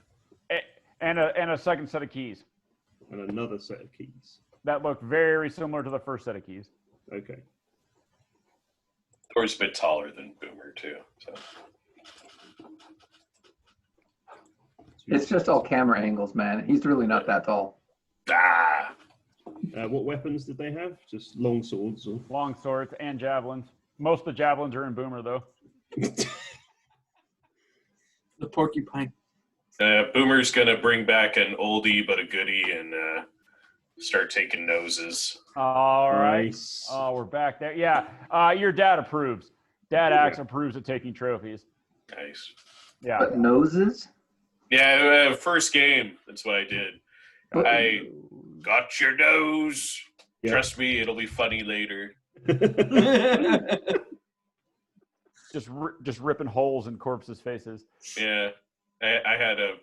[SPEAKER 1] And a second set of keys
[SPEAKER 3] And another set of keys.
[SPEAKER 1] that look very similar to the first set of keys.
[SPEAKER 3] Okay.
[SPEAKER 6] Thor's a bit taller than Boomer, too. So.
[SPEAKER 4] It's just all camera angles, man. He's really not that tall.
[SPEAKER 6] Ah.
[SPEAKER 3] What weapons did they have? Just long swords? Or...
[SPEAKER 1] Long swords and javelins. Most of the javelins are in Boomer, though.
[SPEAKER 5] The porcupine.
[SPEAKER 6] Boomer's going to bring back an oldie but a goodie and start taking noses.
[SPEAKER 1] All right.
[SPEAKER 3] Nice.
[SPEAKER 1] Oh, we're back there. Yeah. Your dad approves. Dad Axe approves of taking trophies.
[SPEAKER 6] Nice.
[SPEAKER 1] Yeah.
[SPEAKER 4] But noses?
[SPEAKER 6] Yeah, first game. That's what I did. I got your nose.
[SPEAKER 3] Yeah.
[SPEAKER 6] Trust me, it'll be funny later.
[SPEAKER 1] Just ripping holes in corpses' faces.
[SPEAKER 6] Yeah. I had a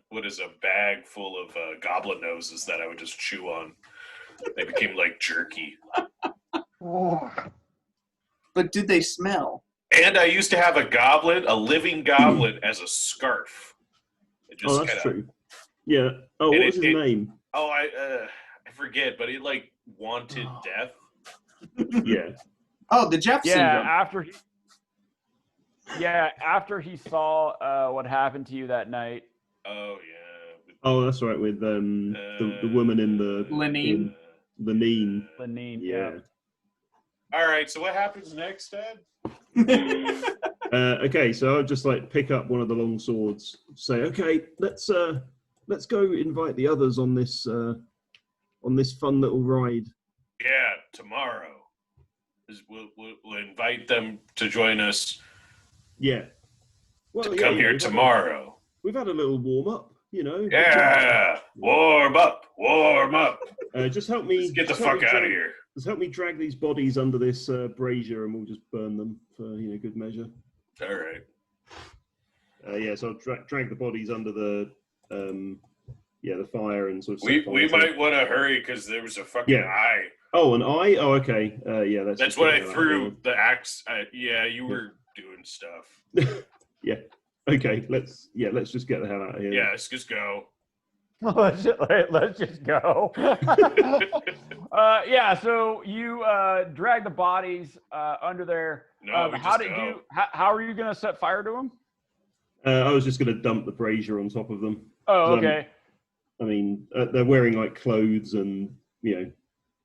[SPEAKER 6] bag full of goblin noses that I would just chew on. They became like jerky.
[SPEAKER 4] Oh.
[SPEAKER 5] But did they smell?
[SPEAKER 6] And I used to have a living goblin, as a scarf. It just
[SPEAKER 3] Oh, that's true. Yeah. Oh, what was his name?
[SPEAKER 6] Oh, I forget, but it like wanted death.
[SPEAKER 3] Yeah.
[SPEAKER 5] Oh, the Jeff syndrome.
[SPEAKER 1] After he saw what happened to you that night.
[SPEAKER 6] Oh yeah.
[SPEAKER 3] Oh, that's right. With the woman in the
[SPEAKER 5] Lenine.
[SPEAKER 1] Lenine.
[SPEAKER 3] Yeah.
[SPEAKER 6] All right. So what happens next, Dad?
[SPEAKER 3] Okay, so I'll just like pick up one of the long swords, say, okay, let's go invite the others on this fun little ride.
[SPEAKER 6] Yeah, tomorrow. We'll invite them to join us.
[SPEAKER 3] Yeah. Well,
[SPEAKER 6] To come here tomorrow.
[SPEAKER 3] We've had a little warm up, you know.
[SPEAKER 6] Yeah, warm up.
[SPEAKER 3] Just help me.
[SPEAKER 6] Let's get the
[SPEAKER 3] just help
[SPEAKER 6] fuck
[SPEAKER 3] me
[SPEAKER 6] out of
[SPEAKER 3] drag-
[SPEAKER 6] here.
[SPEAKER 3] Just help me drag these bodies under this brazier, and we'll just burn them for good measure.
[SPEAKER 6] All right.
[SPEAKER 3] Yeah, so I'll drag the bodies under the the fire and sort of.
[SPEAKER 6] We
[SPEAKER 3] set fire to
[SPEAKER 6] might
[SPEAKER 3] it.
[SPEAKER 6] want to hurry because there was a fucking
[SPEAKER 3] Yeah.
[SPEAKER 6] eye.
[SPEAKER 3] Oh, an eye. Oh, okay. Yeah,
[SPEAKER 6] That's what I threw the axe. Yeah, you were doing stuff.
[SPEAKER 3] Yeah. Okay. Let's just get the hell out of here.
[SPEAKER 6] Yeah, let's just go.
[SPEAKER 1] let's just go. So you drag the bodies under there.
[SPEAKER 6] No, we
[SPEAKER 1] how
[SPEAKER 6] just go.
[SPEAKER 1] how are you going to set fire to them?
[SPEAKER 3] I was just going to dump the brazier on top of them.
[SPEAKER 1] Oh, okay.
[SPEAKER 3] I mean, they're wearing like clothes, and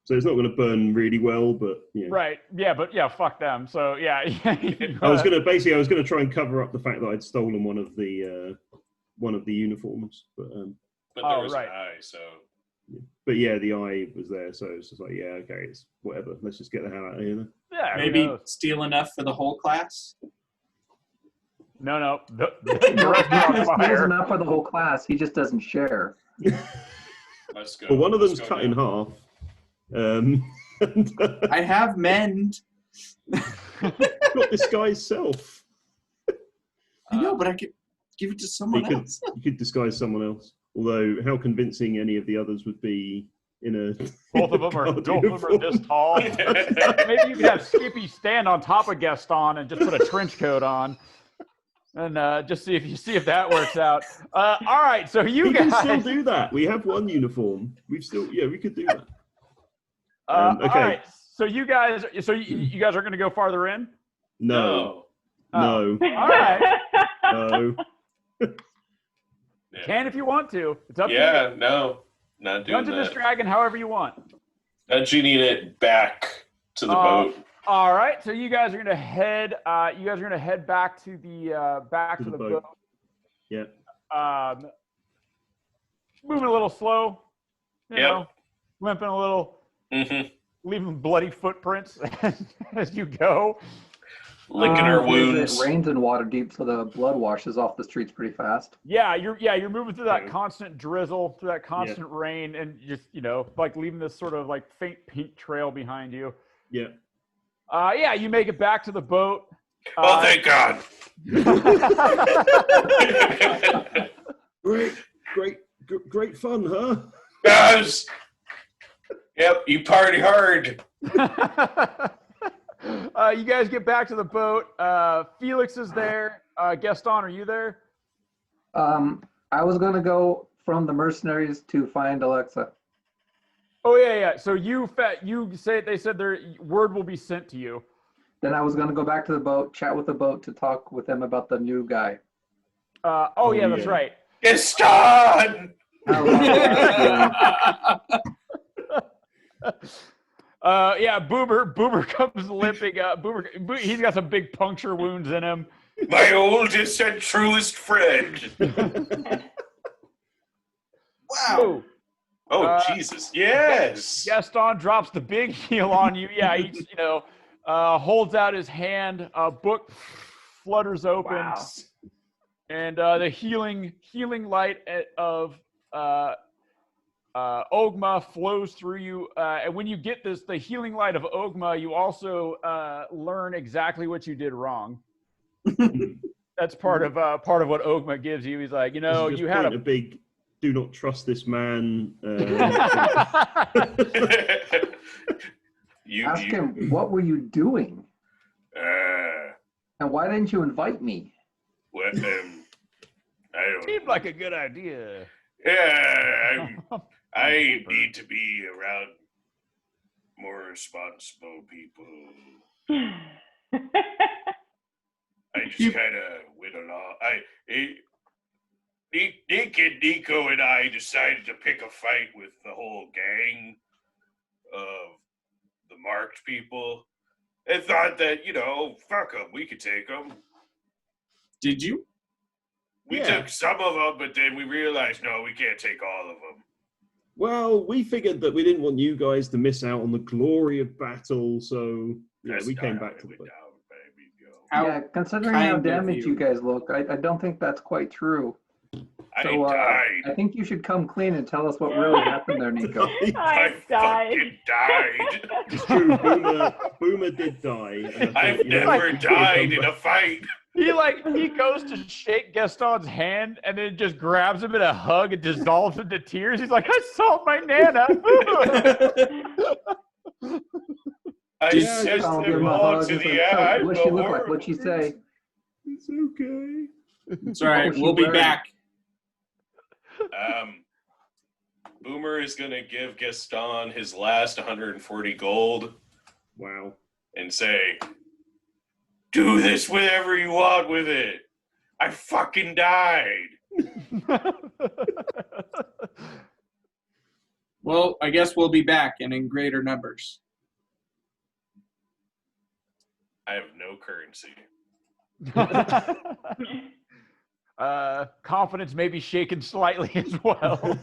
[SPEAKER 3] so it's not going to burn really well, but
[SPEAKER 1] Right. Yeah, but fuck them. So yeah.
[SPEAKER 3] I was going to try and cover up the fact that I'd stolen one of the uniforms, but
[SPEAKER 6] But there was
[SPEAKER 1] right.
[SPEAKER 6] an eye, so.
[SPEAKER 3] But yeah, the eye was there, so it's just like, yeah, okay, it's whatever. Let's just get the hell out of here then.
[SPEAKER 1] Yeah. who
[SPEAKER 5] Maybe
[SPEAKER 1] knows?
[SPEAKER 5] steal enough for the whole class.
[SPEAKER 1] No. The
[SPEAKER 4] No,
[SPEAKER 1] rest
[SPEAKER 4] he
[SPEAKER 1] are on
[SPEAKER 4] steals
[SPEAKER 1] fire.
[SPEAKER 4] enough for the whole class. He just doesn't share.
[SPEAKER 6] Let's go.
[SPEAKER 3] But one of
[SPEAKER 6] Let's
[SPEAKER 3] them's
[SPEAKER 6] go
[SPEAKER 3] cut in
[SPEAKER 6] now.
[SPEAKER 3] half. And,
[SPEAKER 5] I have mend.
[SPEAKER 3] not this guy's self.
[SPEAKER 5] I know, but I could give it to someone else.
[SPEAKER 3] You could disguise someone else. Although, how convincing any of the others would be in a
[SPEAKER 1] Both of them are this tall. Maybe you could have Skippy stand on top of Gaston and just put a trench coat on. and just see if that works out. All right, so you
[SPEAKER 3] We
[SPEAKER 1] guys
[SPEAKER 3] can still do that. We have one uniform. We could do that.
[SPEAKER 1] All
[SPEAKER 3] okay.
[SPEAKER 1] right, so you guys are going to go farther in.
[SPEAKER 3] No.
[SPEAKER 1] Oh.
[SPEAKER 3] No.
[SPEAKER 1] All right,
[SPEAKER 3] No.
[SPEAKER 1] can if you want to. It's up to you.
[SPEAKER 6] Yeah, no. Not doing
[SPEAKER 1] Dungeon this
[SPEAKER 6] that.
[SPEAKER 1] dragon, however you want.
[SPEAKER 6] Dungeoning it back to the boat.
[SPEAKER 1] All right, so you guys are going to head. You guys are going to head back to the boat.
[SPEAKER 3] Yeah.
[SPEAKER 1] Moving a little slow. You
[SPEAKER 6] Yep.
[SPEAKER 1] know, limping a little.
[SPEAKER 6] Mm-hmm.
[SPEAKER 1] Leaving bloody footprints as you go.
[SPEAKER 6] Licking our
[SPEAKER 4] It
[SPEAKER 6] wounds.
[SPEAKER 4] rains in Waterdeep, so the blood washes off the streets pretty fast.
[SPEAKER 1] Yeah, you're moving through that
[SPEAKER 3] Yeah.
[SPEAKER 1] constant drizzle, through that constant rain, and just like leaving this sort of like faint pink trail behind you.
[SPEAKER 3] Yeah.
[SPEAKER 1] Yeah, you make it back to the boat.
[SPEAKER 6] Oh, thank God.
[SPEAKER 3] Great fun, huh?
[SPEAKER 6] Guys. Yep, you party hard.
[SPEAKER 1] You guys get back to the boat. Felix is there. Gaston, are you there?
[SPEAKER 4] I was gonna go from the mercenaries to find Alexa.
[SPEAKER 1] Oh yeah. So they said their word will be sent to you.
[SPEAKER 4] Then I was gonna go back to the boat, chat with the boat to talk with them about the new guy.
[SPEAKER 1] Yeah, that's right.
[SPEAKER 6] Gaston!
[SPEAKER 4] How about that?
[SPEAKER 1] Yeah, Boomer comes limping up. He's got some big puncture wounds in him.
[SPEAKER 6] My oldest and truest friend.
[SPEAKER 1] Wow.
[SPEAKER 6] Oh, Jesus. Yes.
[SPEAKER 1] Gaston drops the big heel on you. Yeah, he holds out his hand. A book flutters open.
[SPEAKER 2] Wow.
[SPEAKER 1] And the healing light of Ogma flows through you. And when you get the healing light of Ogma, you also learn exactly what you did wrong. That's part of what Ogma gives you. He's like, you had
[SPEAKER 3] a big "do not trust this man."
[SPEAKER 4] Ask him, what were you doing? And why didn't you invite me?
[SPEAKER 6] Well, I don't.
[SPEAKER 1] Seemed like a good idea.
[SPEAKER 6] Yeah, I need to be around more responsible people. I just kind of went along. Nick and Nico and I decided to pick a fight with the whole gang of the marked people and thought that, fuck them, we could take them.
[SPEAKER 5] Did you?
[SPEAKER 6] We took some of them, but then we realized, no, we can't take all of them.
[SPEAKER 3] Well, we figured that we didn't want you guys to miss out on the glory of battle, so we came back to the boat.
[SPEAKER 4] Yeah, considering how damaged you guys look, I don't think that's quite true.
[SPEAKER 6] I died.
[SPEAKER 4] I think you should come clean and tell us what really happened there, Nico.
[SPEAKER 6] I fucking died.
[SPEAKER 3] It's true, Boomer did die. And
[SPEAKER 6] I've never died in a fight.
[SPEAKER 1] He goes to shake Gaston's hand and then just grabs him in a hug and dissolves into tears. He's like, I saw my Nana.
[SPEAKER 6] I sent them all to the eye.
[SPEAKER 4] What'd she look like? What'd she say?
[SPEAKER 3] It's okay.
[SPEAKER 5] It's all right. We'll be back.
[SPEAKER 6] Boomer is going to give Gaston his last 140 gold.
[SPEAKER 3] Wow.
[SPEAKER 6] And say, do this whatever you want with it. I fucking died.
[SPEAKER 5] Well, I guess we'll be back and in greater numbers.
[SPEAKER 6] I have no currency.
[SPEAKER 1] Confidence may be shaken slightly as well.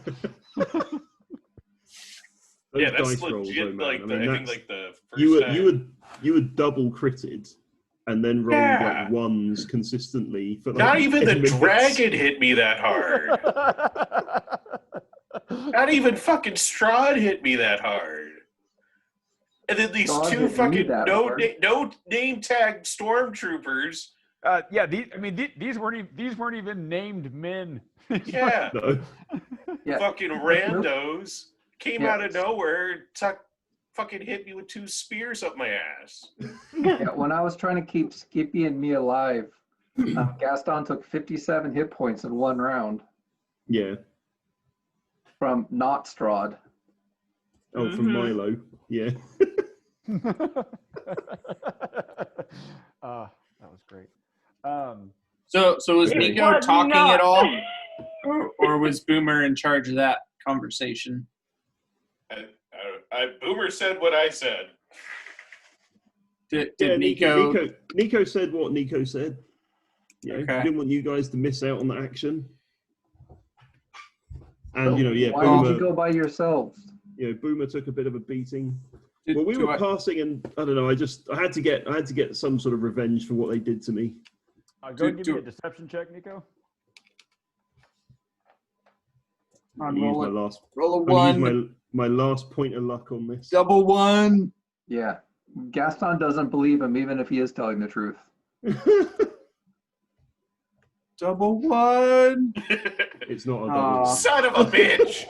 [SPEAKER 6] Yeah, that's
[SPEAKER 3] dice rolls,
[SPEAKER 6] legit.
[SPEAKER 3] though,
[SPEAKER 6] Like
[SPEAKER 3] man.
[SPEAKER 6] I think like the first
[SPEAKER 3] you were double critted, and then rolled like ones consistently for like
[SPEAKER 6] not even
[SPEAKER 3] 10
[SPEAKER 6] the
[SPEAKER 3] minutes.
[SPEAKER 6] dragon hit me that hard. Not even fucking Strahd hit me that hard. And then these
[SPEAKER 4] Strahd
[SPEAKER 6] two
[SPEAKER 4] hit me
[SPEAKER 6] fucking
[SPEAKER 4] that
[SPEAKER 6] no
[SPEAKER 4] hard.
[SPEAKER 6] name tag stormtroopers.
[SPEAKER 1] Yeah, these weren't even named men.
[SPEAKER 6] Yeah,
[SPEAKER 3] No.
[SPEAKER 4] Yeah.
[SPEAKER 6] fucking randos came
[SPEAKER 4] Yeah.
[SPEAKER 6] out of nowhere. Fucking hit me with 2 spears up my ass.
[SPEAKER 4] Yeah, when I was trying to keep Skippy and me alive, Gaston took 57 hit points in 1 round
[SPEAKER 3] Yeah.
[SPEAKER 4] from not Strahd.
[SPEAKER 3] Oh, from Milo. Yeah.
[SPEAKER 1] That was great.
[SPEAKER 5] So was
[SPEAKER 2] It
[SPEAKER 5] Nico
[SPEAKER 2] was
[SPEAKER 5] talking
[SPEAKER 2] not.
[SPEAKER 5] at all, or was Boomer in charge of that conversation?
[SPEAKER 6] Boomer said what I said.
[SPEAKER 5] Did
[SPEAKER 3] Yeah,
[SPEAKER 5] Nico?
[SPEAKER 3] Nico said what Nico said. Yeah,
[SPEAKER 5] Okay.
[SPEAKER 3] he didn't want you guys to miss out on the action. And
[SPEAKER 4] So why
[SPEAKER 3] Boomer,
[SPEAKER 4] did you go by yourselves?
[SPEAKER 3] Boomer took a bit of a beating.
[SPEAKER 5] Did,
[SPEAKER 3] Well, we
[SPEAKER 5] do
[SPEAKER 3] were
[SPEAKER 5] I-
[SPEAKER 3] passing, and I don't know. I had to get some sort of revenge for what they did to me.
[SPEAKER 1] Go and give me a deception check, Nico.
[SPEAKER 3] I'm gonna use my last.
[SPEAKER 5] roll a
[SPEAKER 3] I'm gonna
[SPEAKER 5] one.
[SPEAKER 3] use my last point of luck on this.
[SPEAKER 5] Double one.
[SPEAKER 4] Yeah. Gaston doesn't believe him, even if he is telling the truth.
[SPEAKER 5] Double one.
[SPEAKER 3] It's not a
[SPEAKER 5] Aw.
[SPEAKER 3] double.
[SPEAKER 6] Son of a bitch!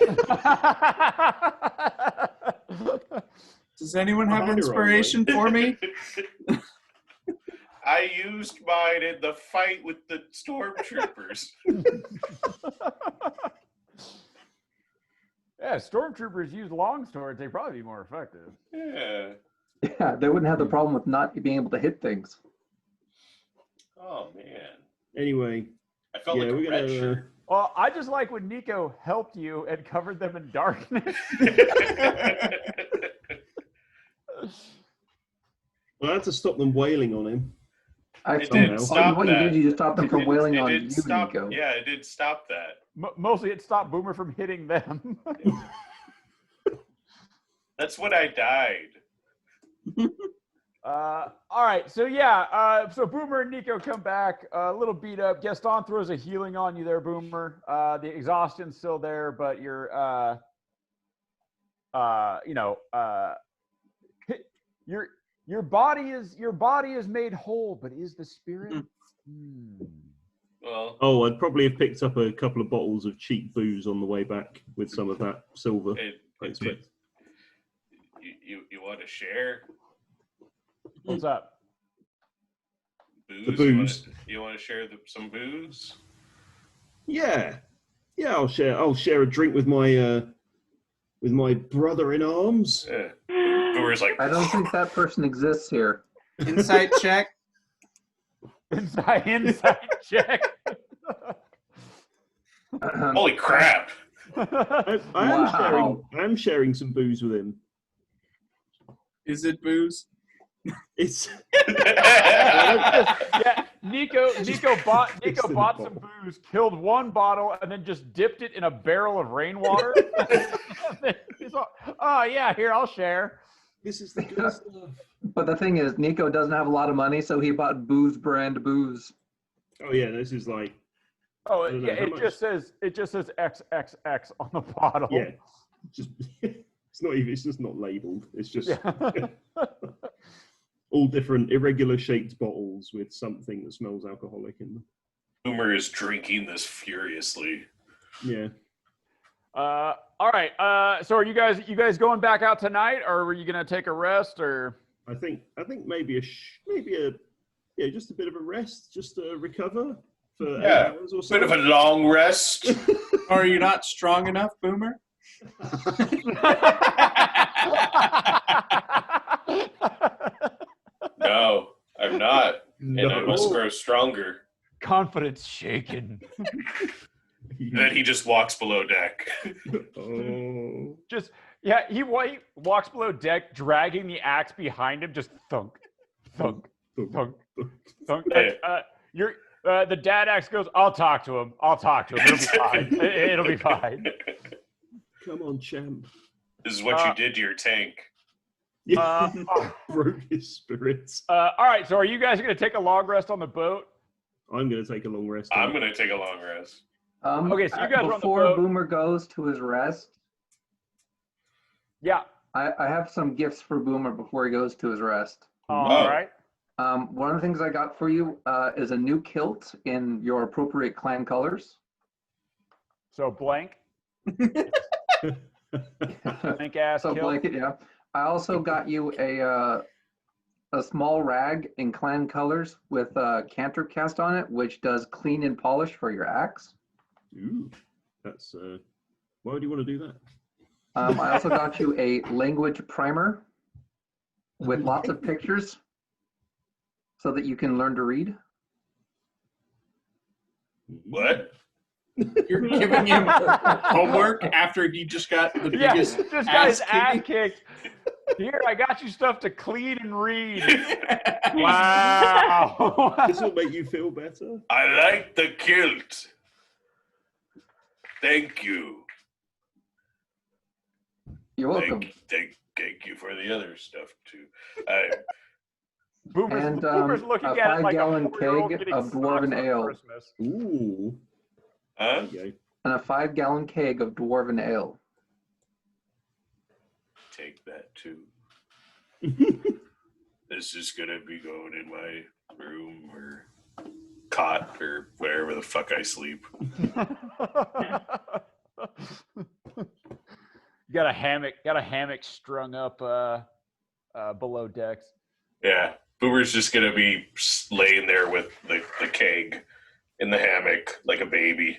[SPEAKER 5] Does anyone have
[SPEAKER 3] You're
[SPEAKER 5] inspiration for me?
[SPEAKER 6] I used mine in the fight with the stormtroopers.
[SPEAKER 1] Yeah, stormtroopers use long swords. They'd probably be more effective.
[SPEAKER 6] Yeah.
[SPEAKER 4] Yeah, they wouldn't have the problem with not being able to hit things.
[SPEAKER 6] Oh man.
[SPEAKER 3] Anyway,
[SPEAKER 6] I felt
[SPEAKER 3] yeah,
[SPEAKER 6] like a
[SPEAKER 3] we're
[SPEAKER 6] red
[SPEAKER 3] gonna.
[SPEAKER 6] shirt.
[SPEAKER 1] Well, I just like when Nico helped you and covered them in darkness.
[SPEAKER 3] I had to stop them wailing on him.
[SPEAKER 6] It
[SPEAKER 3] Somehow.
[SPEAKER 6] didn't stop
[SPEAKER 4] what
[SPEAKER 6] that.
[SPEAKER 4] you did, you just stopped them from wailing
[SPEAKER 6] It
[SPEAKER 4] on
[SPEAKER 6] didn't
[SPEAKER 4] you,
[SPEAKER 6] stop.
[SPEAKER 4] Nico.
[SPEAKER 6] Yeah, it did stop that.
[SPEAKER 1] Mostly it stopped Boomer from hitting them.
[SPEAKER 6] That's when I died.
[SPEAKER 1] All right, so yeah, so Boomer and Nico come back a little beat up. Gaston throws a healing on you there, Boomer. The exhaustion's still there, but you're, your body is made whole, but is the spirit?
[SPEAKER 6] Well,
[SPEAKER 3] Oh, I'd probably have picked up a couple of bottles of cheap booze on the way back with some of that silver. I expect.
[SPEAKER 6] You want to share
[SPEAKER 1] What's up?
[SPEAKER 6] booze?
[SPEAKER 3] The booze.
[SPEAKER 6] You want to share some booze?
[SPEAKER 3] Yeah, I'll share a drink with my brother in arms.
[SPEAKER 6] Yeah. Boomer's like,
[SPEAKER 4] I don't think that person exists here.
[SPEAKER 5] Insight check.
[SPEAKER 1] Insight check.
[SPEAKER 6] holy crap!
[SPEAKER 3] I'm sharing some booze with him.
[SPEAKER 5] Is it booze?
[SPEAKER 3] It's
[SPEAKER 1] Yeah, Nico bought
[SPEAKER 3] fixed in the
[SPEAKER 1] some
[SPEAKER 3] bottle.
[SPEAKER 1] booze, killed one bottle, and then just dipped it in a barrel of rainwater. He's all, oh yeah, here I'll share.
[SPEAKER 3] This is the good stuff.
[SPEAKER 4] But the thing is, Nico doesn't have a lot of money, so he bought booze brand booze.
[SPEAKER 3] Oh yeah, this is like
[SPEAKER 1] Oh
[SPEAKER 3] I don't know,
[SPEAKER 1] yeah,
[SPEAKER 3] how
[SPEAKER 1] it
[SPEAKER 3] much-
[SPEAKER 1] just says XXX on the bottle.
[SPEAKER 3] yeah, just it's just not labeled. It's just
[SPEAKER 1] Yeah.
[SPEAKER 3] all different irregular shaped bottles with something that smells alcoholic in them.
[SPEAKER 6] Boomer is drinking this furiously.
[SPEAKER 3] Yeah.
[SPEAKER 1] All right. So are you guys going back out tonight, or were you gonna take a rest, or?
[SPEAKER 3] I think maybe just a bit of a rest, just to recover for 8
[SPEAKER 6] Yeah,
[SPEAKER 3] hours or so.
[SPEAKER 6] Bit of a long rest.
[SPEAKER 5] Are you not strong enough, Boomer?
[SPEAKER 6] No, I'm not, and I
[SPEAKER 3] No.
[SPEAKER 6] must grow stronger.
[SPEAKER 1] Confidence shaken.
[SPEAKER 6] Then he just walks below deck.
[SPEAKER 3] Oh.
[SPEAKER 1] Just yeah, he walks below deck, dragging the axe behind him. Just thunk, thunk, thunk, thunk.
[SPEAKER 6] Hey.
[SPEAKER 1] The dad axe goes. I'll talk to him. It'll be fine. It'll be fine.
[SPEAKER 3] Come on, champ.
[SPEAKER 6] This is what you did to your tank.
[SPEAKER 3] Yeah. Broke his spirits.
[SPEAKER 1] All right. So are you guys going to take a long rest on the boat?
[SPEAKER 3] I'm going to take a long rest.
[SPEAKER 6] I'm gonna take a long rest.
[SPEAKER 1] Okay, so you guys are on the
[SPEAKER 4] before
[SPEAKER 1] boat.
[SPEAKER 4] Boomer goes to his rest,
[SPEAKER 1] Yeah.
[SPEAKER 4] I have some gifts for Boomer before he goes to his rest.
[SPEAKER 1] All right.
[SPEAKER 4] One of the things I got for you is a new kilt in your appropriate clan colors.
[SPEAKER 1] So blank ass
[SPEAKER 4] So
[SPEAKER 1] kill.
[SPEAKER 4] blanket, yeah. I also got you a small rag in clan colors with a cantrip cast on it, which does clean and polish for your axe.
[SPEAKER 3] Ooh, that's why would you want to do that?
[SPEAKER 4] I also got you a language primer with lots of pictures so that you can learn to read.
[SPEAKER 6] What?
[SPEAKER 5] You're giving him homework after he just got the biggest
[SPEAKER 1] just got his ass
[SPEAKER 5] kicking?
[SPEAKER 1] kicked. Here, I got you stuff to clean and read. Wow.
[SPEAKER 3] This will make you feel better.
[SPEAKER 6] I like the kilt. Thank you.
[SPEAKER 4] You're welcome.
[SPEAKER 6] Thank you for the other stuff too.
[SPEAKER 4] And
[SPEAKER 1] Boomer's
[SPEAKER 4] a
[SPEAKER 1] looking at it like a
[SPEAKER 4] 5-gallon
[SPEAKER 1] 4-year-old
[SPEAKER 4] keg
[SPEAKER 1] getting
[SPEAKER 4] of
[SPEAKER 1] socks
[SPEAKER 4] dwarven
[SPEAKER 1] on
[SPEAKER 4] ale.
[SPEAKER 1] Christmas.
[SPEAKER 3] Ooh.
[SPEAKER 6] Huh?
[SPEAKER 3] Okay.
[SPEAKER 4] And a 5-gallon keg of dwarven ale.
[SPEAKER 6] Take that too. This is gonna be going in my room or cot or wherever the fuck I sleep.
[SPEAKER 1] Got a hammock strung up below decks.
[SPEAKER 6] Yeah, Boomer's just gonna be laying there with the keg in the hammock like a baby.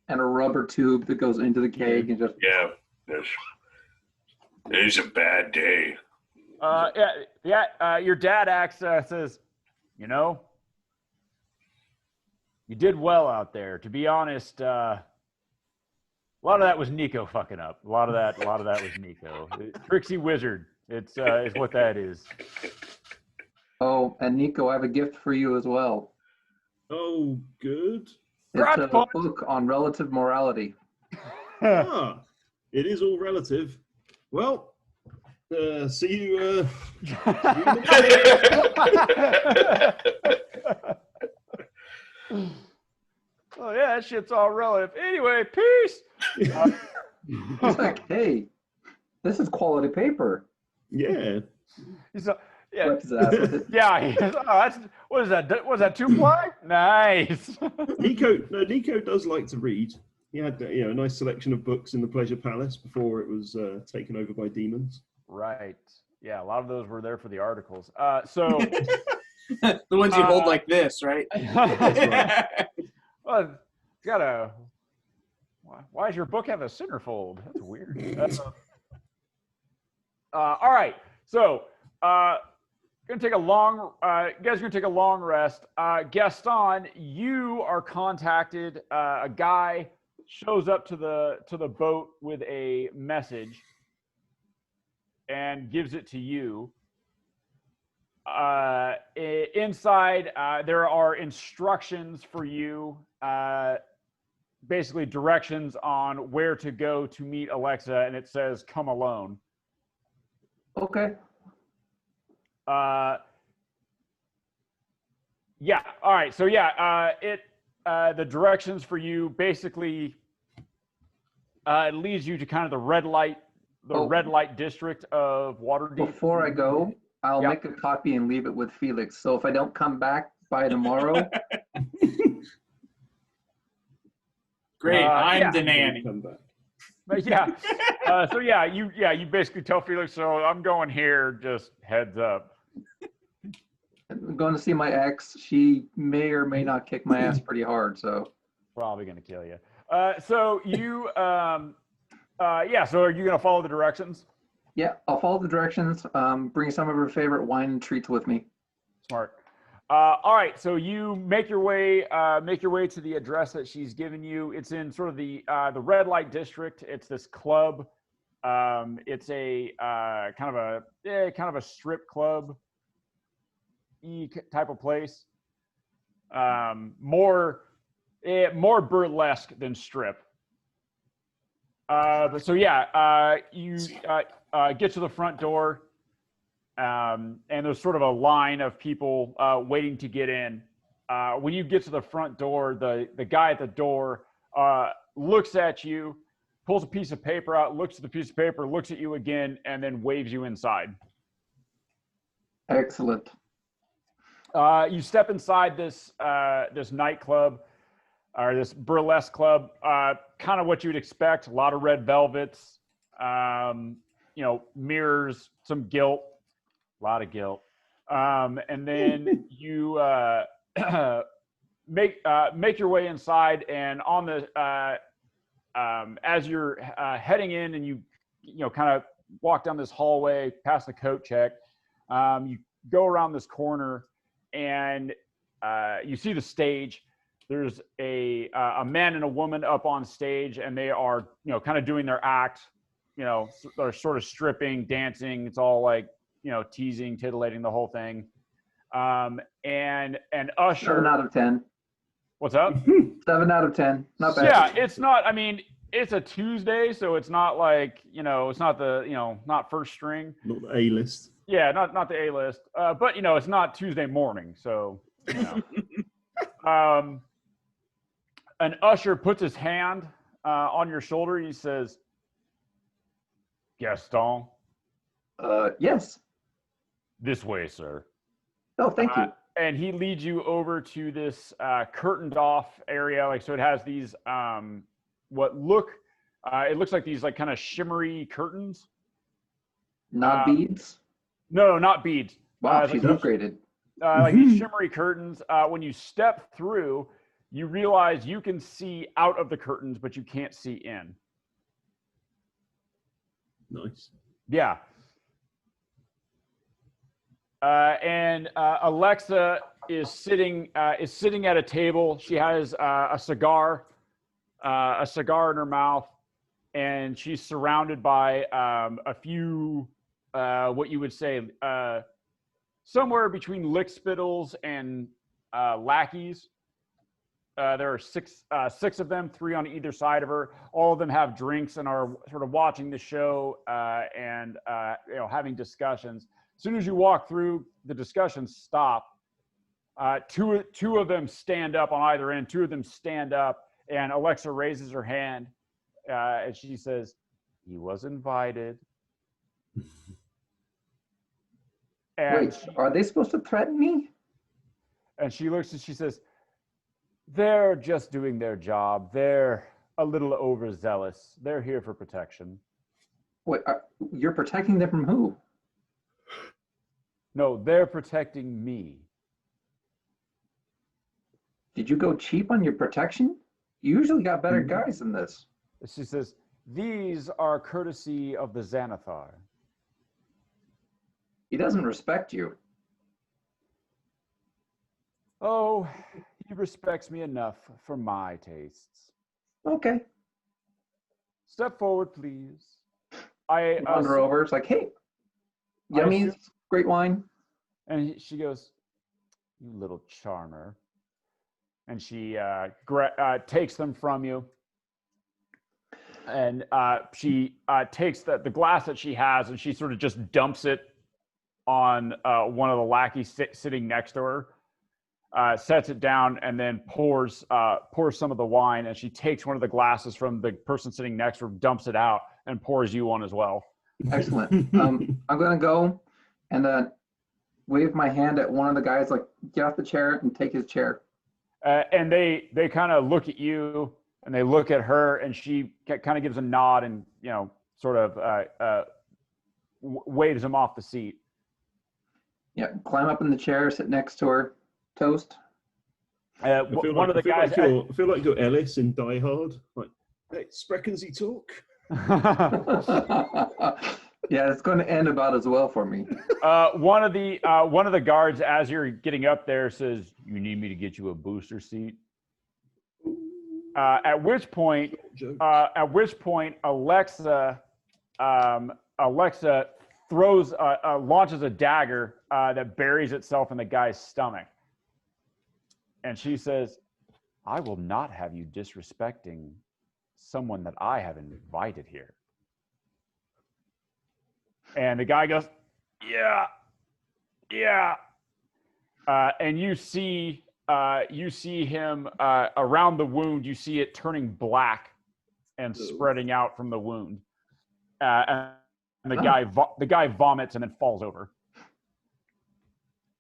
[SPEAKER 4] And a rubber tube that goes into the keg and just...
[SPEAKER 6] Yeah, it's a bad day.
[SPEAKER 1] Your dad says, you know, you did well out there. To be honest, a lot of that was Nico fucking up. A lot of that was Nico. Tricksy wizard. It's what that is.
[SPEAKER 4] Oh, and Nico, I have a gift for you as well.
[SPEAKER 3] Oh, good.
[SPEAKER 4] It's a book on relative morality.
[SPEAKER 3] Ah, it is all relative. Well, see you.
[SPEAKER 1] Oh yeah, that shit's all relative. Anyway, peace.
[SPEAKER 4] It's like, hey, this is quality paper.
[SPEAKER 3] Yeah.
[SPEAKER 1] Yeah.
[SPEAKER 4] Wipes his ass with it.
[SPEAKER 1] Yeah. What is that? Was that 2-ply? Nice.
[SPEAKER 3] Nico does like to read. He had a nice selection of books in the Pleasure Palace before it was taken over by demons.
[SPEAKER 1] Right. Yeah, a lot of those were there for the articles. So
[SPEAKER 5] the ones you hold like this, right?
[SPEAKER 1] Well, it's got a. Why does your book have a centerfold? That's weird. All right, so gonna take a long. You guys are gonna take a long rest. Gaston, you are contacted. A guy shows up to the boat with a message and gives it to you. Inside, there are instructions for you, basically directions on where to go to meet Alexa, and it says, come alone.
[SPEAKER 4] Okay.
[SPEAKER 1] Yeah, all right, so yeah, the directions for you, basically, it leads you to kind of the red light district of Waterdeep.
[SPEAKER 4] Before I go, I'll make a copy and leave it with Felix. So if I don't come back by tomorrow,
[SPEAKER 5] great. I'm the nanny.
[SPEAKER 3] Come back.
[SPEAKER 1] But yeah, you basically tell Felix, so I'm going here. Just heads up.
[SPEAKER 4] I'm going to see my ex. She may or may not kick my ass pretty hard. So
[SPEAKER 1] Probably gonna kill you. So you, so are you gonna follow the directions?
[SPEAKER 4] yeah, I'll follow the directions. Bring some of her favorite wine and treats with me.
[SPEAKER 1] Smart. All right, so you make your way to the address that she's given you. It's in sort of the red light district. It's this club. It's a kind of a strip club type of place. More burlesque than strip. But so yeah, you get to the front door. And there's sort of a line of people waiting to get in. When you get to the front door, the guy at the door looks at you, pulls a piece of paper out, looks at the piece of paper, looks at you again, and then waves you inside.
[SPEAKER 4] Excellent.
[SPEAKER 1] You step inside this nightclub, or this burlesque club, kind of what you'd expect, a lot of red velvets, mirrors, some gilt, lot of guilt. And then you make your way inside, and on the as you're heading in, and you kind of walk down this hallway past the coat check, you go around this corner, and you see the stage. There's a man and a woman up on stage, and they are kind of doing their act. They're sort of stripping, dancing. It's all like teasing, titillating, the whole thing. And Usher.
[SPEAKER 4] 7 out of 10.
[SPEAKER 1] What's up?
[SPEAKER 4] 7 out of 10. Not bad.
[SPEAKER 1] Yeah, it's not. I mean, it's a Tuesday, so it's not like it's not the not first string.
[SPEAKER 3] Not the A-list.
[SPEAKER 1] Yeah, not the A-list. But it's not Tuesday morning, so. An usher puts his hand on your shoulder. He says, "Gaston."
[SPEAKER 4] Yes.
[SPEAKER 1] This way, sir.
[SPEAKER 4] Oh, thank you.
[SPEAKER 1] And he leads you over to this curtained off area. So it has these it looks like these kind of shimmery curtains.
[SPEAKER 4] Not beads?
[SPEAKER 1] No, not beads.
[SPEAKER 4] Wow, she's upgraded.
[SPEAKER 1] These shimmery curtains. When you step through, you realize you can see out of the curtains, but you can't see in.
[SPEAKER 3] Nice.
[SPEAKER 1] Yeah. And Alexa is sitting at a table. She has a cigar in her mouth, and she's surrounded by a few what you would say somewhere between lickspittles and lackeys. There are six of them, 3 on either side of her. All of them have drinks and are sort of watching the show and having discussions. As soon as you walk through, the discussions stop. Two of them stand up on either end. 2 of them stand up, and Alexa raises her hand, and she says, "He was invited."
[SPEAKER 4] Wait, are they supposed to threaten me?
[SPEAKER 1] And she looks and she says, "They're just doing their job. They're a little overzealous. They're here for protection."
[SPEAKER 4] Wait, you're protecting them from who?
[SPEAKER 1] No, they're protecting me.
[SPEAKER 4] Did you go cheap on your protection? You usually got better guys than this.
[SPEAKER 1] She says, "These are courtesy of the Xanathar."
[SPEAKER 4] He doesn't respect you.
[SPEAKER 1] Oh, he respects me enough for my tastes.
[SPEAKER 4] Okay.
[SPEAKER 1] Step forward, please. I
[SPEAKER 4] wander over. It's like, hey, yummies, great wine.
[SPEAKER 1] And she goes, "You little charmer." And she takes them from you. And she takes the glass that she has, and she sort of just dumps it on one of the lackeys sitting next to her, sets it down, and then pours some of the wine. And she takes one of the glasses from the person sitting next to her, dumps it out, and pours you one as well.
[SPEAKER 4] Excellent. I'm going to go and wave my hand at one of the guys, like, get off the chair and take his chair.
[SPEAKER 1] And they kind of look at you, and they look at her, and she kind of gives a nod and, sort of waves him off the seat.
[SPEAKER 4] Yeah, climb up in the chair, sit next to her, toast.
[SPEAKER 1] One of the guys.
[SPEAKER 3] I feel like you're Ellis in Die Hard. Like, hey, sprechen Sie talk?
[SPEAKER 4] Yeah, it's going to end about as well for me.
[SPEAKER 1] One of the guards, as you're getting up there, says, "You need me to get you a booster seat." At which point, Alexa launches a dagger that buries itself in the guy's stomach, and she says, "I will not have you disrespecting someone that I have invited here." And the guy goes, "Yeah." And you see him around the wound. You see it turning black and spreading out from the wound. And the guy vomits and then falls over.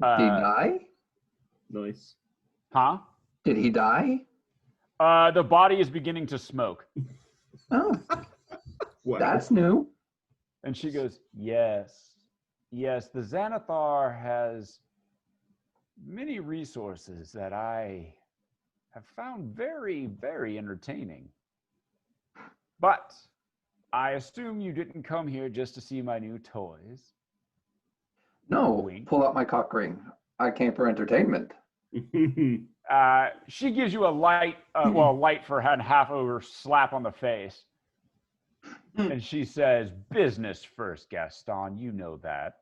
[SPEAKER 4] Did he die?
[SPEAKER 3] Nice.
[SPEAKER 1] Huh?
[SPEAKER 4] Did he die?
[SPEAKER 1] The body is beginning to smoke.
[SPEAKER 4] Oh,
[SPEAKER 3] Wow.
[SPEAKER 4] that's new.
[SPEAKER 1] And she goes, "Yes, Yes, the Xanathar has many resources that I have found very, very entertaining. But I assume you didn't come here just to see my new toys.
[SPEAKER 4] No,
[SPEAKER 1] Wink.
[SPEAKER 4] pull out my cock ring. I came for entertainment.
[SPEAKER 1] She gives you a light, light for a half over slap on the face. And she says, business first, Gaston, you know that.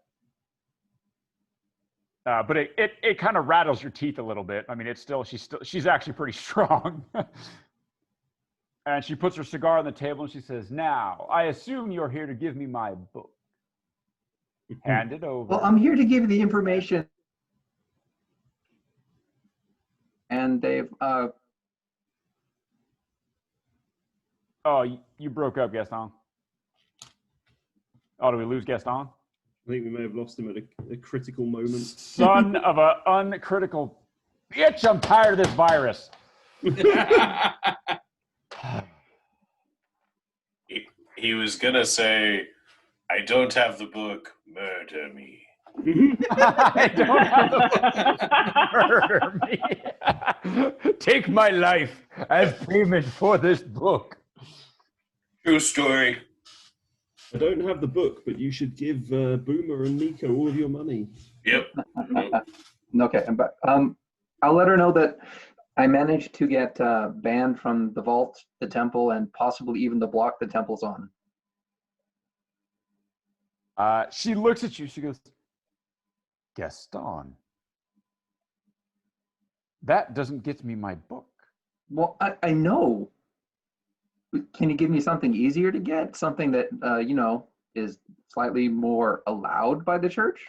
[SPEAKER 1] But it kind of rattles your teeth a little bit. I mean, she's actually pretty strong. And she puts her cigar on the table and she says, now, I assume you're here to give me my book. Hand it over.
[SPEAKER 4] Well, I'm here to give you the information. And they've,
[SPEAKER 1] Oh, you broke up, Gaston. Oh, did we lose Gaston?
[SPEAKER 3] I think we may have lost him at a critical moment.
[SPEAKER 1] Son of a uncritical bitch, I'm tired of this virus.
[SPEAKER 6] He was gonna say, I don't have the book, murder me.
[SPEAKER 1] I don't have the murder me. Take my life as payment for this book.
[SPEAKER 6] True story.
[SPEAKER 3] I don't have the book, but you should give Boomer and Nico all of your money.
[SPEAKER 6] Yep.
[SPEAKER 4] okay, I'm back. I'll let her know that I managed to get banned from the vault, the temple, and possibly even the block the temple's on.
[SPEAKER 1] She looks at you. She goes, Gaston, that doesn't get me my book.
[SPEAKER 4] Well, I know. Can you give me something easier to get? Something that, is slightly more allowed by the church?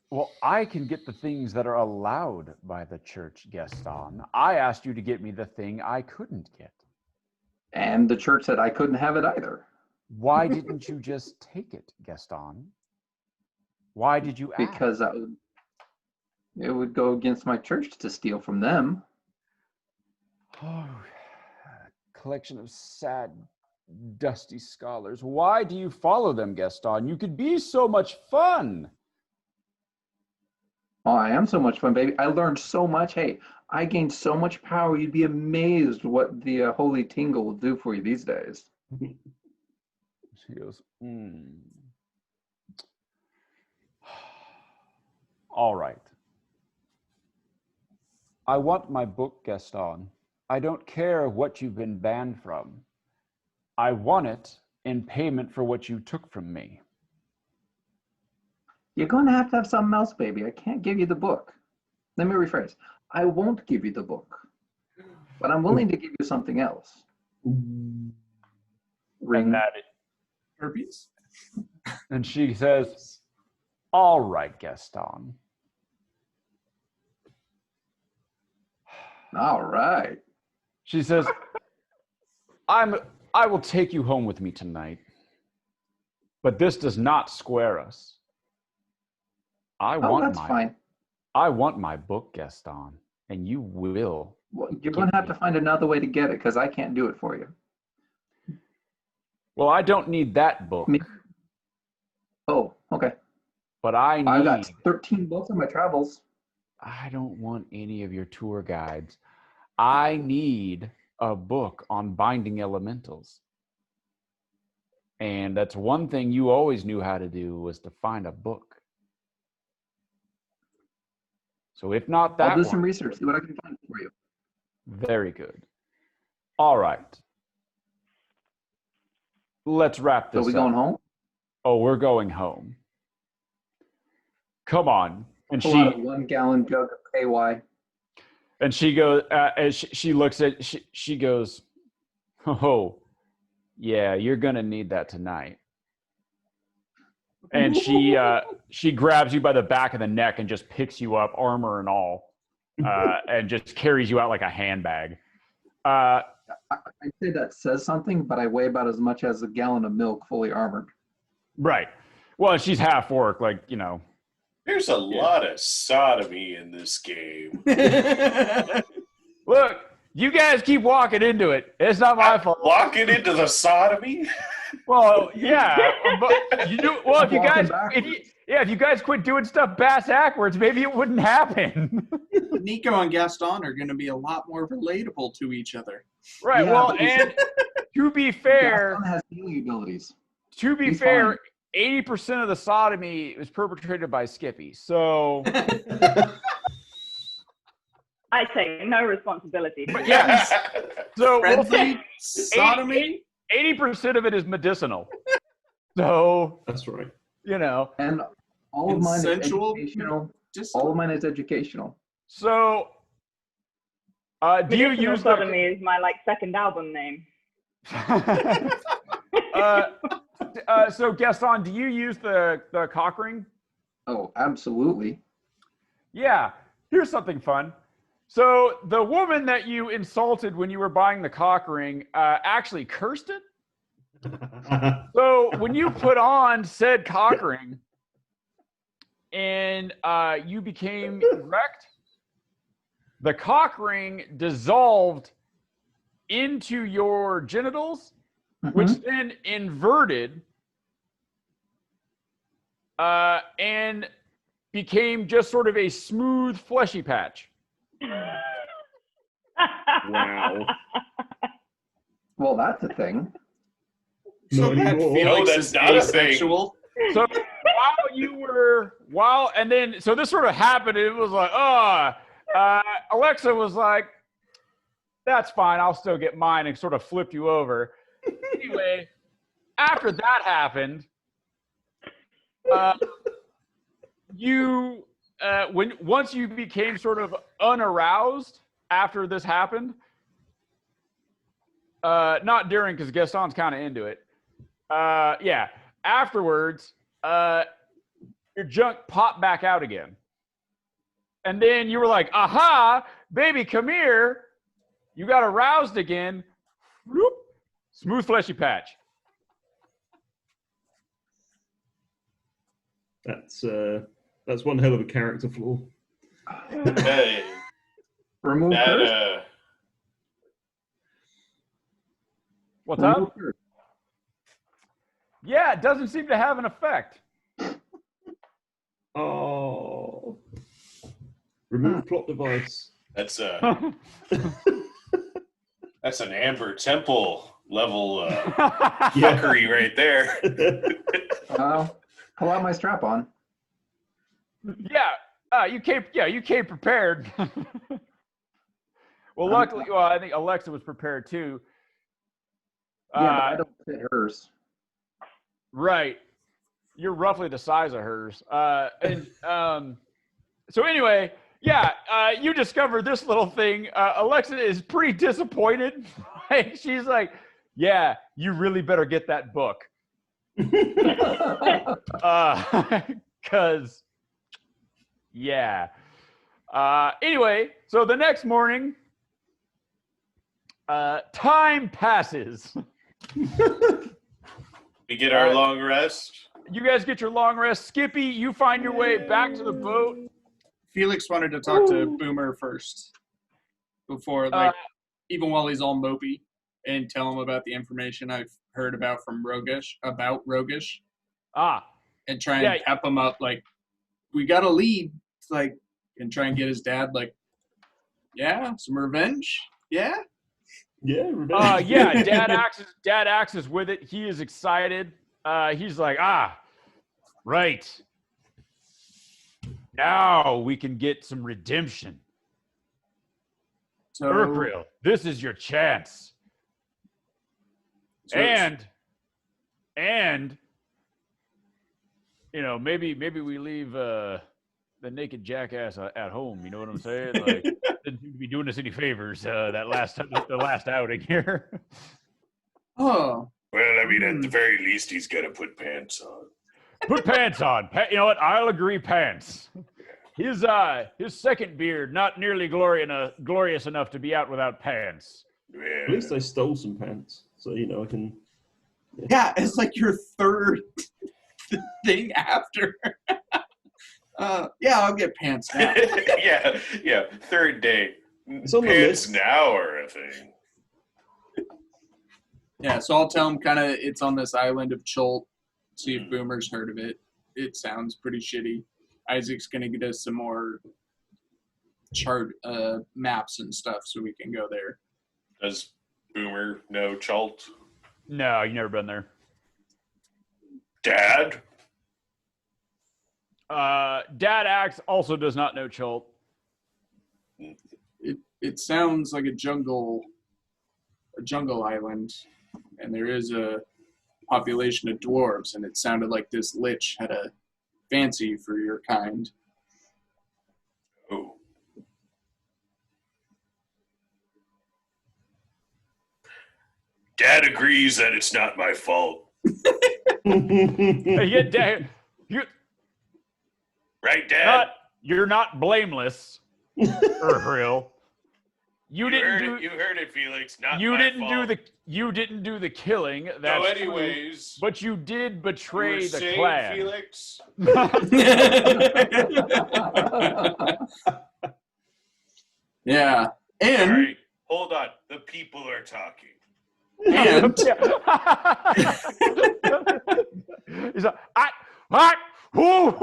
[SPEAKER 1] Well, I can get the things that are allowed by the church, Gaston. I asked you to get me the thing I couldn't get.
[SPEAKER 4] And the church said I couldn't have it either.
[SPEAKER 1] Why didn't you just take it, Gaston? Why did you ask?
[SPEAKER 4] Because it would go against my church to steal from them.
[SPEAKER 1] Oh, collection of sad, dusty scholars. Why do you follow them, Gaston? You could be so much fun.
[SPEAKER 4] Oh, I am so much fun, baby. I learned so much. Hey, I gained so much power. You'd be amazed what the Holy Tingle will do for you these days.
[SPEAKER 1] She goes, All right. I want my book, Gaston. I don't care what you've been banned from. I want it in payment for what you took from me.
[SPEAKER 4] You're going to have something else, baby. I can't give you the book. Let me rephrase. I won't give you the book, but I'm willing to give you something else. Ring.
[SPEAKER 5] Herpes?
[SPEAKER 1] And she says, all right, Gaston.
[SPEAKER 4] All right.
[SPEAKER 1] She says, I will take you home with me tonight, but this does not square us.
[SPEAKER 4] That's fine.
[SPEAKER 1] I want my book, Gaston, and you will.
[SPEAKER 4] Well, you're going to have to find another way to get it because I can't do it for you.
[SPEAKER 1] Well, I don't need that book.
[SPEAKER 4] Oh, okay.
[SPEAKER 1] But I
[SPEAKER 4] got 13 books on my travels.
[SPEAKER 1] I don't want any of your tour guides. I need a book on binding elementals. And that's one thing you always knew how to do, was to find a book. So if not that,
[SPEAKER 4] I'll do some research, see what I can find for you.
[SPEAKER 1] Very good. All right. Let's wrap this up.
[SPEAKER 4] So we going home?
[SPEAKER 1] Oh, we're going home. Come on. And
[SPEAKER 4] Pull out a 1-gallon jug of KY.
[SPEAKER 1] And she goes, as she looks at, she goes, oh, yeah, you're going to need that tonight. And she grabs you by the back of the neck and just picks you up, armor and all, and just carries you out like a handbag.
[SPEAKER 4] I'd say that says something, but I weigh about as much as a gallon of milk fully armored.
[SPEAKER 1] Right. Well, she's half orc, like, you know.
[SPEAKER 6] There's a lot of sodomy in this game.
[SPEAKER 1] Look, you guys keep walking into it. It's not my fault.
[SPEAKER 6] Walking into the sodomy?
[SPEAKER 1] Well, yeah, but you do well if you
[SPEAKER 4] Walking
[SPEAKER 1] guys
[SPEAKER 4] backwards.
[SPEAKER 1] if you guys quit doing stuff backwards, maybe it wouldn't happen.
[SPEAKER 5] Nico and Gaston are going to be a lot more relatable to each other.
[SPEAKER 1] Right.
[SPEAKER 4] Yeah,
[SPEAKER 1] well,
[SPEAKER 4] but he's-
[SPEAKER 1] and to be fair,
[SPEAKER 4] Gaston has healing abilities.
[SPEAKER 1] to be
[SPEAKER 4] He's
[SPEAKER 1] fair, 80% of the sodomy was perpetrated by Skippy. So
[SPEAKER 2] I take no responsibility for that.
[SPEAKER 1] yeah. So we'll
[SPEAKER 5] Friendly sodomy.
[SPEAKER 1] 80% of it is medicinal. So,
[SPEAKER 3] That's right.
[SPEAKER 1] you know.
[SPEAKER 4] And all of mine is
[SPEAKER 5] Consensual?
[SPEAKER 4] educational.
[SPEAKER 5] Just
[SPEAKER 4] All of mine is educational.
[SPEAKER 1] So do you
[SPEAKER 2] Medicinal
[SPEAKER 1] use
[SPEAKER 2] Sodomy is my second album name.
[SPEAKER 1] so Gaston, do you use the cock ring?
[SPEAKER 4] Oh, absolutely.
[SPEAKER 1] Yeah. Here's something fun. So the woman that you insulted when you were buying the cock ring actually cursed it. So when you put on said cock ring and you became erect, the cock ring dissolved into your genitals, which then inverted and became just sort of a smooth, fleshy patch.
[SPEAKER 3] Wow.
[SPEAKER 4] Well, that's a thing.
[SPEAKER 5] so
[SPEAKER 3] Not
[SPEAKER 5] that
[SPEAKER 3] anymore.
[SPEAKER 5] Felix
[SPEAKER 6] No, that's
[SPEAKER 5] is
[SPEAKER 6] not a thing.
[SPEAKER 5] asexual.
[SPEAKER 1] So and then so this sort of happened. It was like, Alexa was like, "That's fine. I'll still get mine," and sort of flipped you over. Anyway, after that happened, once you became sort of unaroused after this happened, not during because Gaston's kind of into it. Yeah, afterwards, your junk popped back out again, and then you were like, "Aha, baby, come here! You got aroused again." Whoop, smooth, fleshy patch.
[SPEAKER 3] That's one hell of a character flaw.
[SPEAKER 6] Hey,
[SPEAKER 4] Remove
[SPEAKER 6] that,
[SPEAKER 4] curse.
[SPEAKER 1] What's
[SPEAKER 4] Remove
[SPEAKER 1] up?
[SPEAKER 4] curse.
[SPEAKER 1] Yeah, it doesn't seem to have an effect.
[SPEAKER 3] Oh. Remove plot device.
[SPEAKER 6] that's an Amber Temple level fuckery right there.
[SPEAKER 4] Pull out my strap on.
[SPEAKER 1] Yeah, you came prepared. Well, luckily, I think Alexa was prepared too.
[SPEAKER 4] Yeah, but I don't fit hers.
[SPEAKER 1] Right. You're roughly the size of hers. So anyway, yeah, you discovered this little thing. Alexa is pretty disappointed. She's like, "Yeah, you really better get that book." Because, yeah. Anyway, so the next morning, time passes.
[SPEAKER 6] We get our long rest.
[SPEAKER 1] You guys get your long rest. Skippy, you find your way back to the boat.
[SPEAKER 5] Felix wanted to talk to Boomer first before, even while he's all mopey, and tell him about the information I've heard about Roguish. And try and pep him up, like, we got a lead, and try and get his dad, yeah, some revenge, yeah.
[SPEAKER 3] Yeah, revenge.
[SPEAKER 1] Yeah, Dad Axe is with it. He is excited. He's like, right. Now we can get some redemption.
[SPEAKER 5] So,
[SPEAKER 1] Urkril, this is your chance. And you know, maybe we leave the naked jackass at home. You know what I'm saying? Like, didn't seem to be doing us any favors. The last outing here.
[SPEAKER 5] oh,
[SPEAKER 6] Well, I mean, at the very least, he's got to put pants on.
[SPEAKER 1] Put pants on. You know what? I'll agree. Pants. His second beard not nearly glorious enough to be out without pants.
[SPEAKER 3] At least I stole some pants, so you know I can.
[SPEAKER 5] yeah, it's like your third thing after. Yeah, I'll get pants now.
[SPEAKER 6] yeah. Third day.
[SPEAKER 3] It's on the
[SPEAKER 6] Pants
[SPEAKER 3] list.
[SPEAKER 6] now are a thing.
[SPEAKER 5] Yeah, so I'll tell him kind of it's on this island of Cholt. See if Boomer's heard of it. It sounds pretty shitty. Isaac's gonna get us some more chart maps and stuff so we can go there.
[SPEAKER 6] Does Boomer know Chult?
[SPEAKER 1] No, you've never been there.
[SPEAKER 6] Dad?
[SPEAKER 1] Dad Axe also does not know Cholt.
[SPEAKER 5] It sounds like a jungle island, and there is a population of dwarves, and it sounded like this lich had a fancy for your kind.
[SPEAKER 6] Oh. Dad agrees that it's not my fault.
[SPEAKER 1] Yeah, Dad,
[SPEAKER 6] Right, Dad?
[SPEAKER 1] you're not blameless, Urhril. You
[SPEAKER 6] heard it, Felix. Not
[SPEAKER 1] you
[SPEAKER 6] my
[SPEAKER 1] didn't
[SPEAKER 6] fault.
[SPEAKER 1] you didn't do the killing.
[SPEAKER 6] No,
[SPEAKER 1] That's true,
[SPEAKER 6] anyways.
[SPEAKER 1] but you did betray
[SPEAKER 6] You were
[SPEAKER 1] the
[SPEAKER 6] saying,
[SPEAKER 1] clan.
[SPEAKER 6] Felix?
[SPEAKER 5] Yeah,
[SPEAKER 6] All
[SPEAKER 5] and
[SPEAKER 6] right, hold on. The people are talking.
[SPEAKER 5] and
[SPEAKER 1] He's like, who?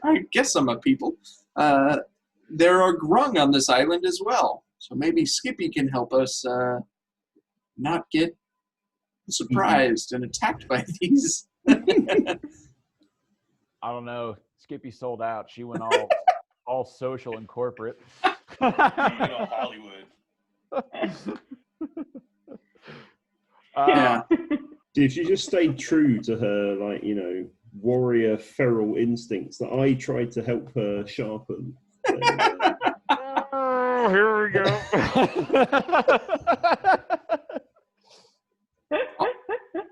[SPEAKER 5] I guess I'm a people. There are grung on this island as well, so maybe Skippy can help us not get surprised and attacked by these.
[SPEAKER 1] I don't know. Skippy sold out. She went all social and corporate.
[SPEAKER 6] Hollywood.
[SPEAKER 5] Yeah.
[SPEAKER 3] If she just stayed true to her, like, you know, warrior feral instincts that I tried to help her sharpen.
[SPEAKER 1] Oh, here we go.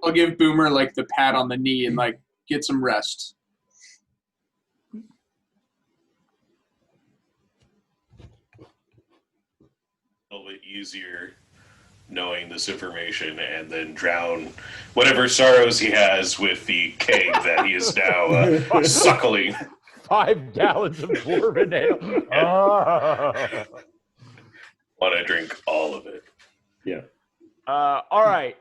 [SPEAKER 5] I'll give Boomer like the pat on the knee and like get some rest.
[SPEAKER 6] A little bit easier knowing this information and then drown whatever sorrows he has with the keg that he is now suckling.
[SPEAKER 1] 5 gallons of dwarven ale. Oh.
[SPEAKER 6] Want to drink all of it.
[SPEAKER 3] Yeah.
[SPEAKER 1] All right.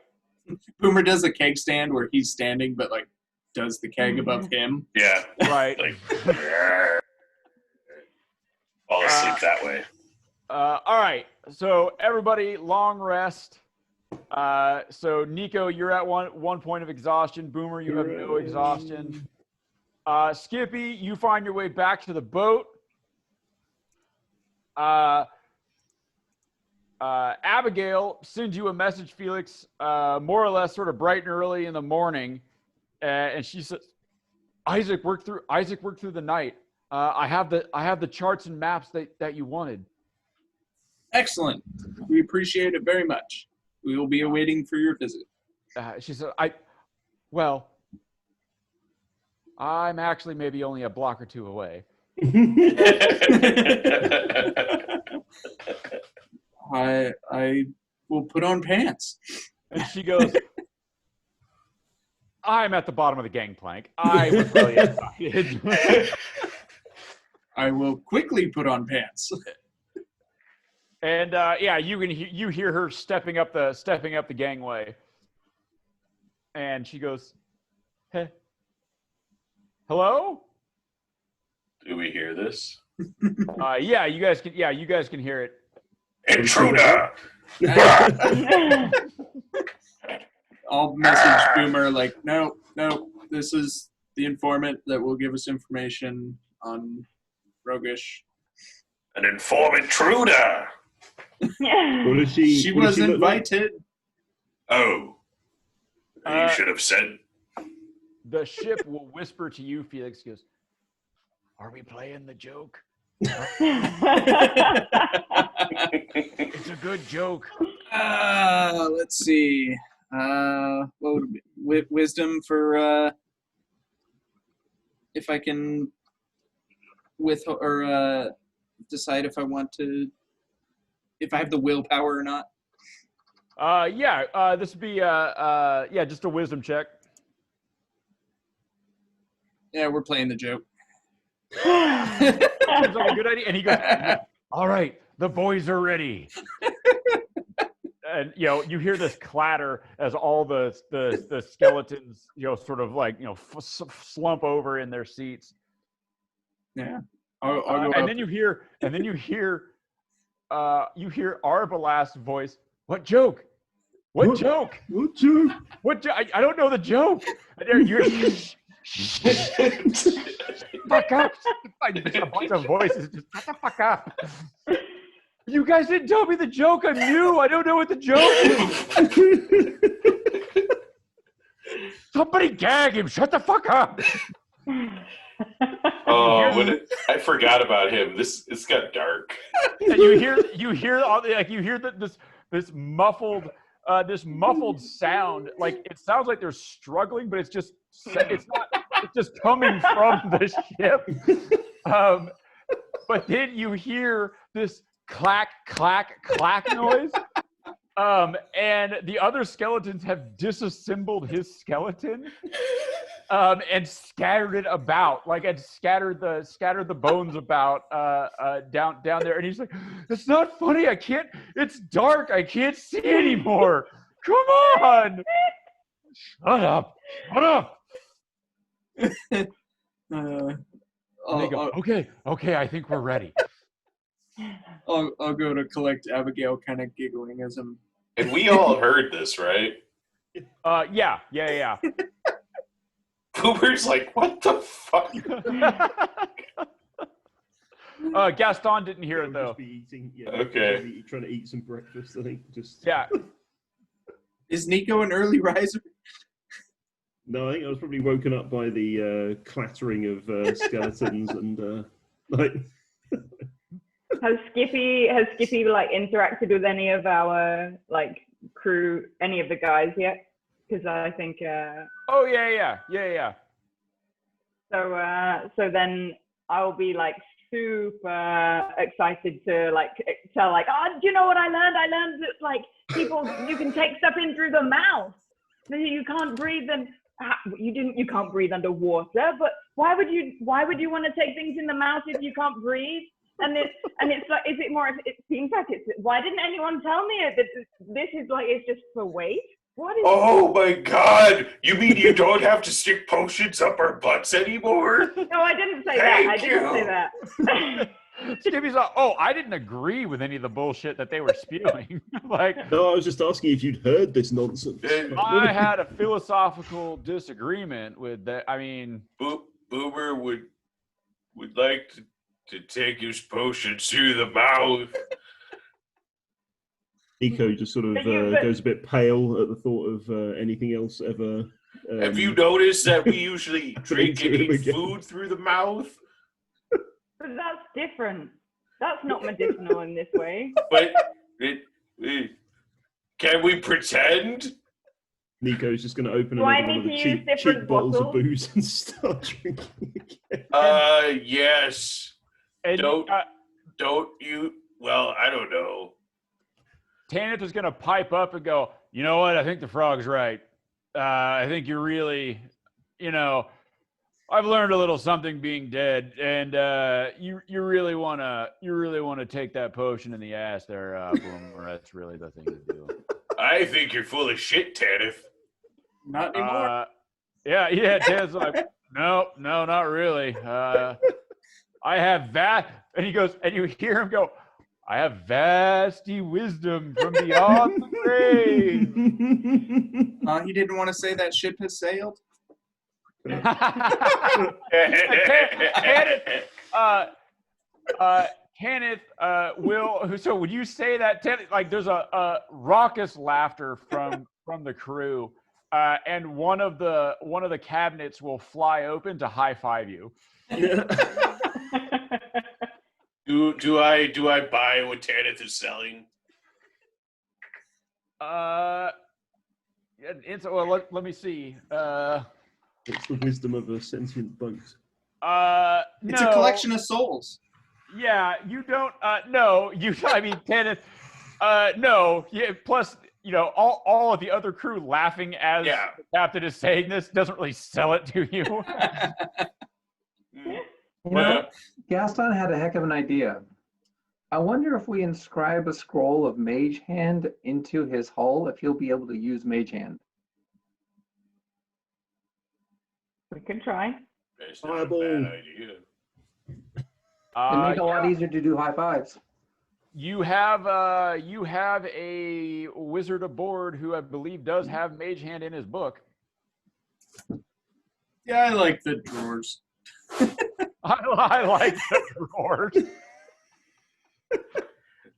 [SPEAKER 5] Boomer does a keg stand where he's standing, but like does the keg above him.
[SPEAKER 6] Yeah.
[SPEAKER 1] Right.
[SPEAKER 6] Like, fall asleep that way.
[SPEAKER 1] All right. So everybody, long rest. So Nico, you're at one point of exhaustion. Boomer, you have no exhaustion. Skippy, you find your way back to the boat. Abigail sends you a message, Felix, more or less sort of bright and early in the morning, and she says, "Isaac worked through the night. I have the charts and maps that you wanted."
[SPEAKER 5] Excellent. We appreciate it very much. We will be awaiting for your visit.
[SPEAKER 1] She said, I'm actually maybe only a block or two away.
[SPEAKER 5] I will put on pants.
[SPEAKER 1] And she goes, I'm at the bottom of the gangplank. I was really excited.
[SPEAKER 5] I will quickly put on pants.
[SPEAKER 1] And yeah, you hear her stepping up the gangway, and she goes, "Hey, hello."
[SPEAKER 6] Do we hear this?
[SPEAKER 1] Yeah, you guys can hear it.
[SPEAKER 6] Intruder!
[SPEAKER 5] I'll message Boomer like, no, this is the informant that will give us information on Roguish.
[SPEAKER 6] An informant intruder!
[SPEAKER 3] What does
[SPEAKER 5] She
[SPEAKER 3] what does
[SPEAKER 5] was
[SPEAKER 3] look like?
[SPEAKER 5] invited.
[SPEAKER 6] Oh. You should have said.
[SPEAKER 1] The ship will whisper to you, Felix. Goes, "Are we playing the joke? It's a good joke."
[SPEAKER 5] Let's see. What would it be? Wisdom for if I can decide if I want to, if I have the willpower or not.
[SPEAKER 1] Yeah. This would be just a wisdom check.
[SPEAKER 5] Yeah, we're playing the joke.
[SPEAKER 1] Seems like a good idea. And he goes, "All right, the boys are ready." and you hear this clatter as all the skeletons sort of like slump over in their seats.
[SPEAKER 5] Yeah. I'll go
[SPEAKER 1] And
[SPEAKER 5] up.
[SPEAKER 1] then you hear Arbalast's voice. What joke? What joke?
[SPEAKER 3] What joke?
[SPEAKER 1] I don't know the joke. And you're fuck up. Like a bunch of voices. Just shut the fuck up. You guys didn't tell me the joke. I'm new. I don't know what the joke is. Somebody gag him. Shut the fuck up.
[SPEAKER 6] Oh, I forgot about him. It's got dark.
[SPEAKER 1] And you hear all this muffled sound. Like it sounds like they're struggling, but it's just coming from the ship. But then you hear this clack clack clack noise. And the other skeletons have disassembled his skeleton and scattered it about, and scattered the bones about down there. And he's like, "It's not funny. I can't. It's dark. I can't see anymore. Come on, shut up, shut up." And they go, "Okay, I think we're ready."
[SPEAKER 5] I'll go to collect Abigail, kind of giggling as I'm.
[SPEAKER 6] And we all heard this, right?
[SPEAKER 1] Yeah.
[SPEAKER 6] Boomer's like, "What the fuck?"
[SPEAKER 1] Gaston didn't hear it though.
[SPEAKER 3] Just be eating,
[SPEAKER 6] Okay.
[SPEAKER 3] Trying to eat some breakfast, I think.
[SPEAKER 1] Yeah.
[SPEAKER 5] Is Nico an early riser?
[SPEAKER 3] No, I think I was probably woken up by the clattering of skeletons and like.
[SPEAKER 2] Has Skippy like interacted with any of our crew, any of the guys yet? Because I think.
[SPEAKER 1] Oh yeah.
[SPEAKER 2] So then I'll be super excited to tell oh, do you know what I learned? I learned that people, you can take stuff in through the mouth. You can't breathe and you can't breathe underwater. But why would you want to take things in the mouth if you can't breathe? And it's like, is it more? It seems like it's. Why didn't anyone tell me that this is it's just for weight? What is?
[SPEAKER 6] Oh my god! You mean you don't have to stick potions up our butts anymore?
[SPEAKER 2] No, I didn't say that. I didn't say that.
[SPEAKER 1] Skippy's like, "Oh, I didn't agree with any of the bullshit that they were spewing."
[SPEAKER 3] No, I was just asking if you'd heard this nonsense.
[SPEAKER 1] I had a philosophical disagreement with that. I mean,
[SPEAKER 6] Boomer would like to take his potions through the mouth.
[SPEAKER 3] Nico just sort of goes a bit pale at the thought of anything else ever.
[SPEAKER 6] Have you noticed that we usually drink and eat food through the mouth?
[SPEAKER 2] But that's different. That's not medicinal in this way.
[SPEAKER 6] But can we pretend?
[SPEAKER 3] Nico's just going to open
[SPEAKER 2] Do I
[SPEAKER 3] another one
[SPEAKER 2] need
[SPEAKER 3] of
[SPEAKER 2] to
[SPEAKER 3] the
[SPEAKER 2] use different
[SPEAKER 3] cheap bottles of
[SPEAKER 2] bottles?
[SPEAKER 3] booze and start drinking again.
[SPEAKER 6] Yes.
[SPEAKER 1] and
[SPEAKER 6] Don't you? Well, I don't know.
[SPEAKER 1] Tanith is going to pipe up and go, "You know what? I think the frog's right. I think you're really, I've learned a little something being dead, and you really want to take that potion in the ass there, Boomer. That's really the thing to do."
[SPEAKER 6] I think you're full of shit, Tanith.
[SPEAKER 5] Not anymore.
[SPEAKER 1] Yeah. Tanith's like, no, not really. I have and he goes, and you hear him go, "I have vasty wisdom from beyond the grave."
[SPEAKER 5] He didn't want to say that ship has sailed.
[SPEAKER 1] Kenneth will. So would you say that? There's a raucous laughter from the crew, and one of the cabinets will fly open to high five you.
[SPEAKER 6] Do I buy what Tanith is selling?
[SPEAKER 1] Let me see.
[SPEAKER 3] It's the wisdom of a sentient boat.
[SPEAKER 5] It's a collection of souls.
[SPEAKER 1] Yeah, you don't. No, you. I mean, Kenneth. No. Yeah. Plus, all of the other crew laughing as the captain is saying this doesn't really sell it to you.
[SPEAKER 4] Gaston had a heck of an idea. I wonder if we inscribe a scroll of Mage Hand into his hull, if he'll be able to use Mage Hand.
[SPEAKER 2] We can try.
[SPEAKER 6] It's not a
[SPEAKER 3] Fireball.
[SPEAKER 6] bad idea.
[SPEAKER 4] It'd make it a lot
[SPEAKER 1] Yeah.
[SPEAKER 4] easier to do high fives.
[SPEAKER 1] You have a wizard aboard who I believe does have Mage Hand in his book.
[SPEAKER 5] Yeah, I like the drawers.
[SPEAKER 1] I like the drawers.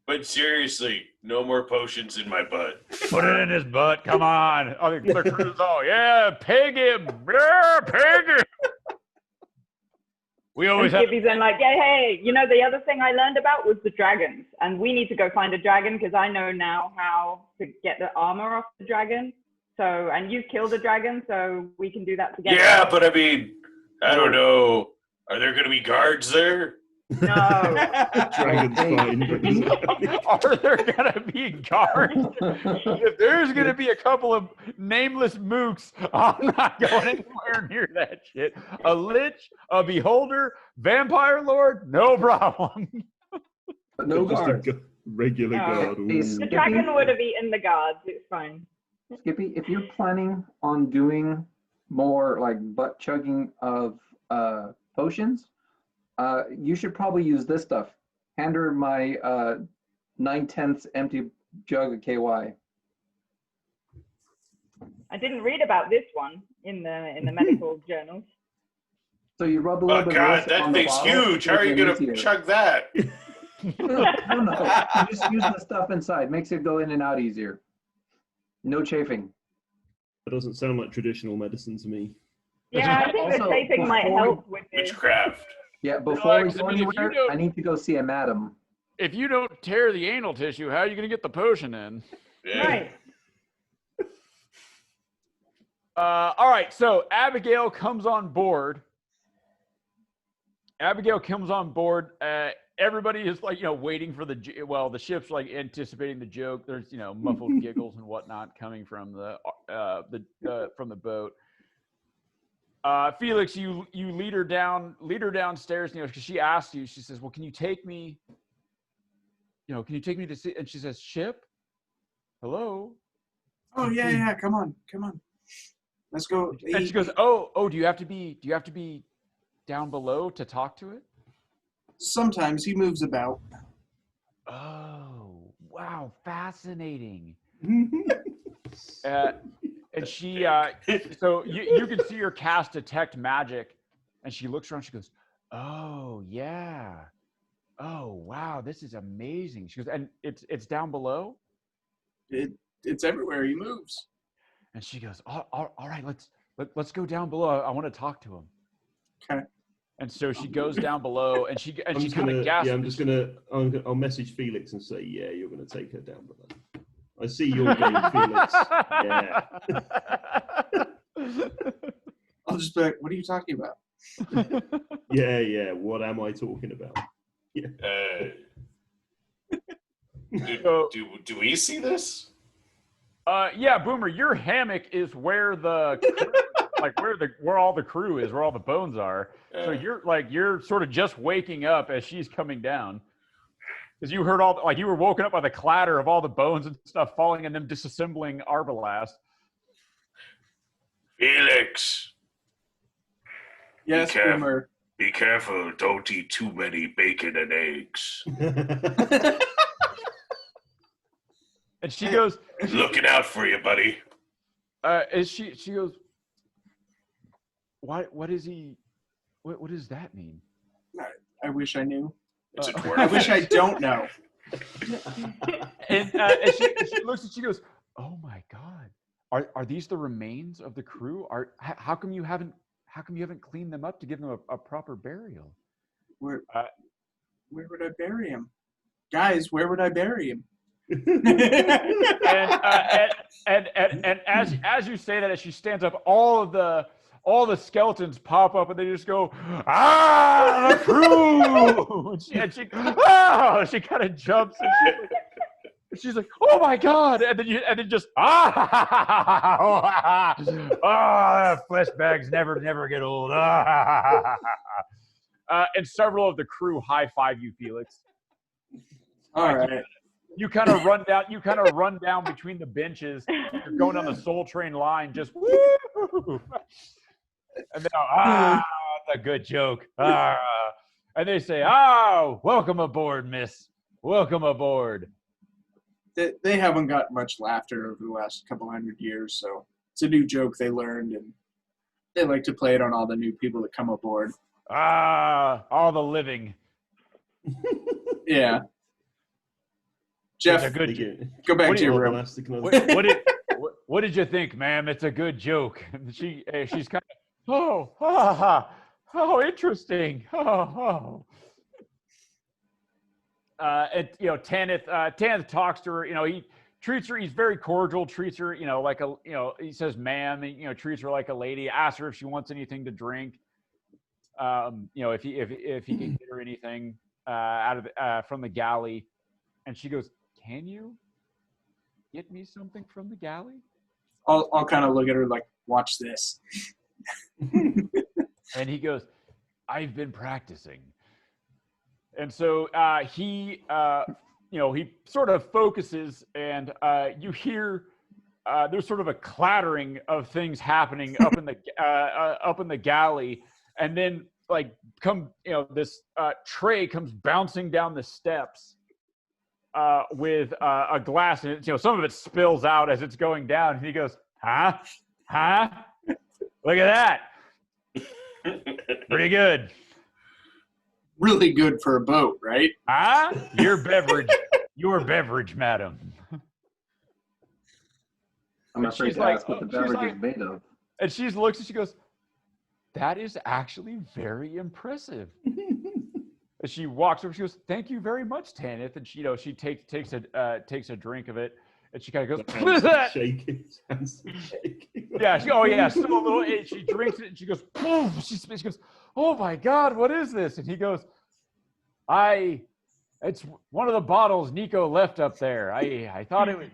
[SPEAKER 6] But seriously, no more potions in my butt.
[SPEAKER 1] Put it in his butt. Come on. Oh, the crew's all, yeah, peg him. Yeah, peg him. We always
[SPEAKER 2] And
[SPEAKER 1] have.
[SPEAKER 2] Gibby's then like, hey, you know, the other thing I learned about was the dragons. And we need to go find a dragon because I know now how to get the armor off the dragon. So, and you killed a dragon, so we can do that together.
[SPEAKER 6] Yeah, but I mean, I don't know. Are there going to be guards there?
[SPEAKER 2] No.
[SPEAKER 3] Dragon's fine.
[SPEAKER 1] Are there going to be guards? If there's going to be a couple of nameless mooks, I'm not going anywhere near that shit. A lich, a beholder, vampire lord, no problem.
[SPEAKER 4] But no
[SPEAKER 3] Just a
[SPEAKER 4] guards.
[SPEAKER 3] regular
[SPEAKER 2] No.
[SPEAKER 3] guard. Ooh.
[SPEAKER 4] These-
[SPEAKER 2] The dragon would have eaten the guards. It's fine.
[SPEAKER 4] Skippy, if you're planning on doing more like butt chugging of potions, you should probably use this stuff. Hand her my 9/10 empty jug of KY.
[SPEAKER 2] I didn't read about this one in the medical journals.
[SPEAKER 4] So you rub a little
[SPEAKER 6] Oh
[SPEAKER 4] bit
[SPEAKER 6] God,
[SPEAKER 4] of this
[SPEAKER 6] that
[SPEAKER 4] on the
[SPEAKER 6] thing's
[SPEAKER 4] bottle,
[SPEAKER 6] huge. How are you
[SPEAKER 4] make it
[SPEAKER 6] going to
[SPEAKER 4] easier.
[SPEAKER 6] chug that?
[SPEAKER 4] No. You just use the stuff inside. Makes it go in and out easier. No chafing.
[SPEAKER 3] That doesn't sound like traditional medicine to me.
[SPEAKER 2] Yeah, I think the
[SPEAKER 4] Also,
[SPEAKER 2] taping might
[SPEAKER 4] before-
[SPEAKER 2] help with this.
[SPEAKER 6] Witchcraft.
[SPEAKER 4] Yeah, before we
[SPEAKER 1] Alex,
[SPEAKER 4] go
[SPEAKER 1] I mean, if you
[SPEAKER 4] anywhere,
[SPEAKER 1] don't-
[SPEAKER 4] I need to go see a madam.
[SPEAKER 1] If you don't tear the anal tissue, how are you going to get the potion in?
[SPEAKER 6] Yeah.
[SPEAKER 2] Right.
[SPEAKER 1] All right, so Abigail comes on board. Everybody is like, waiting for the ship's like anticipating the joke. There's, muffled giggles and whatnot coming from from the boat. Felix, you lead her downstairs, because she asks you. She says, "Well, can you take me? Can you take me to see?" And she says, "Ship, hello."
[SPEAKER 5] Oh yeah, come on. Let's go.
[SPEAKER 1] And she goes, "Oh, do you have to be down below to talk to it?"
[SPEAKER 5] Sometimes he moves about.
[SPEAKER 1] Oh, wow, fascinating. And she, so you can see her cast detect magic, and she looks around. She goes, "Oh yeah, oh wow, this is amazing." She goes, "And it's down below."
[SPEAKER 5] It's everywhere he moves.
[SPEAKER 1] And she goes, all right, let's go down below. I want to talk to him."
[SPEAKER 5] Okay.
[SPEAKER 1] And so she goes down below, and she kind of gasps.
[SPEAKER 3] I'll message Felix and say, yeah, you're gonna take her down below. I see your game, Felix. Yeah.
[SPEAKER 5] I'll just be like, what are you talking about?
[SPEAKER 3] Yeah. What am I talking about? Yeah.
[SPEAKER 6] Do we see this?
[SPEAKER 1] Yeah, Boomer, your hammock is where the where all the crew is, where all the bones are. So you're sort of just waking up as she's coming down, because you heard you were woken up by the clatter of all the bones and stuff falling and them disassembling Arbalast.
[SPEAKER 6] Felix,
[SPEAKER 5] Yes,
[SPEAKER 6] careful.
[SPEAKER 5] Boomer.
[SPEAKER 6] be careful. Don't eat too many bacon and eggs.
[SPEAKER 1] And she goes,
[SPEAKER 6] Looking out for you, buddy.
[SPEAKER 1] she goes, what is he? What does that mean?
[SPEAKER 5] I wish I knew.
[SPEAKER 6] It's a
[SPEAKER 1] Uh,
[SPEAKER 6] dwarf.
[SPEAKER 5] I wish I don't know.
[SPEAKER 1] And she looks and she goes, "Oh my God, are these the remains of the crew? How come you haven't cleaned them up to give them a proper burial?"
[SPEAKER 5] Where would I bury him? Guys, where would I bury him?
[SPEAKER 1] And as you say that, as she stands up, all the skeletons pop up and they just go, "Ah, the crew!" and she kind of jumps and she's like, "Oh my God!" And then just flesh bags never get old. And several of the crew high five you, Felix.
[SPEAKER 5] All right.
[SPEAKER 1] You kind of run down. You kind of run down between the benches. You're going on the Soul Train line, just woo. And then that's a good joke. And they say, "Oh, welcome aboard, miss. Welcome aboard."
[SPEAKER 5] They haven't got much laughter over the last couple hundred years, so it's a new joke they learned, and they like to play it on all the new people that come aboard.
[SPEAKER 1] All the living.
[SPEAKER 5] Yeah. Jeff,
[SPEAKER 1] It's a good.
[SPEAKER 5] go back
[SPEAKER 1] what
[SPEAKER 5] to
[SPEAKER 1] do
[SPEAKER 5] your
[SPEAKER 1] you-
[SPEAKER 5] room.
[SPEAKER 1] What did you think, ma'am? It's a good joke. And she's kind of, oh, interesting. And Tanith talks to her. He treats her. He's very cordial. Treats her, like a, he says, "Ma'am," and treats her like a lady. Asks her if she wants anything to drink. If he can get her anything out of from the galley, and she goes, "Can you get me something from the galley?"
[SPEAKER 5] I'll kind of look at her like, watch this.
[SPEAKER 1] And he goes, "I've been practicing." And so he sort of focuses, and you hear there's sort of a clattering of things happening up in the galley, and then this tray comes bouncing down the steps with a glass, and some of it spills out as it's going down. And he goes, "Huh? Look at that! Pretty good."
[SPEAKER 5] Really good for a boat, right?
[SPEAKER 1] Your beverage, madam.
[SPEAKER 4] I'm
[SPEAKER 1] And
[SPEAKER 4] afraid
[SPEAKER 1] she's
[SPEAKER 4] to
[SPEAKER 1] like-
[SPEAKER 4] ask what the
[SPEAKER 1] she's
[SPEAKER 4] beverage
[SPEAKER 1] like-
[SPEAKER 4] is made of.
[SPEAKER 1] And she looks and she goes, "That is actually very impressive." And she walks over. She goes, "Thank you very much, Tanith." And she takes a drink of it, and she kind of goes,
[SPEAKER 3] Hands are shaking. Hands are shaking.
[SPEAKER 1] "Yeah, still a little." She drinks it, and she goes, "Poof." She goes, "Oh my God, what is this?" And he goes, "It's one of the bottles Nico left up there. I thought it was,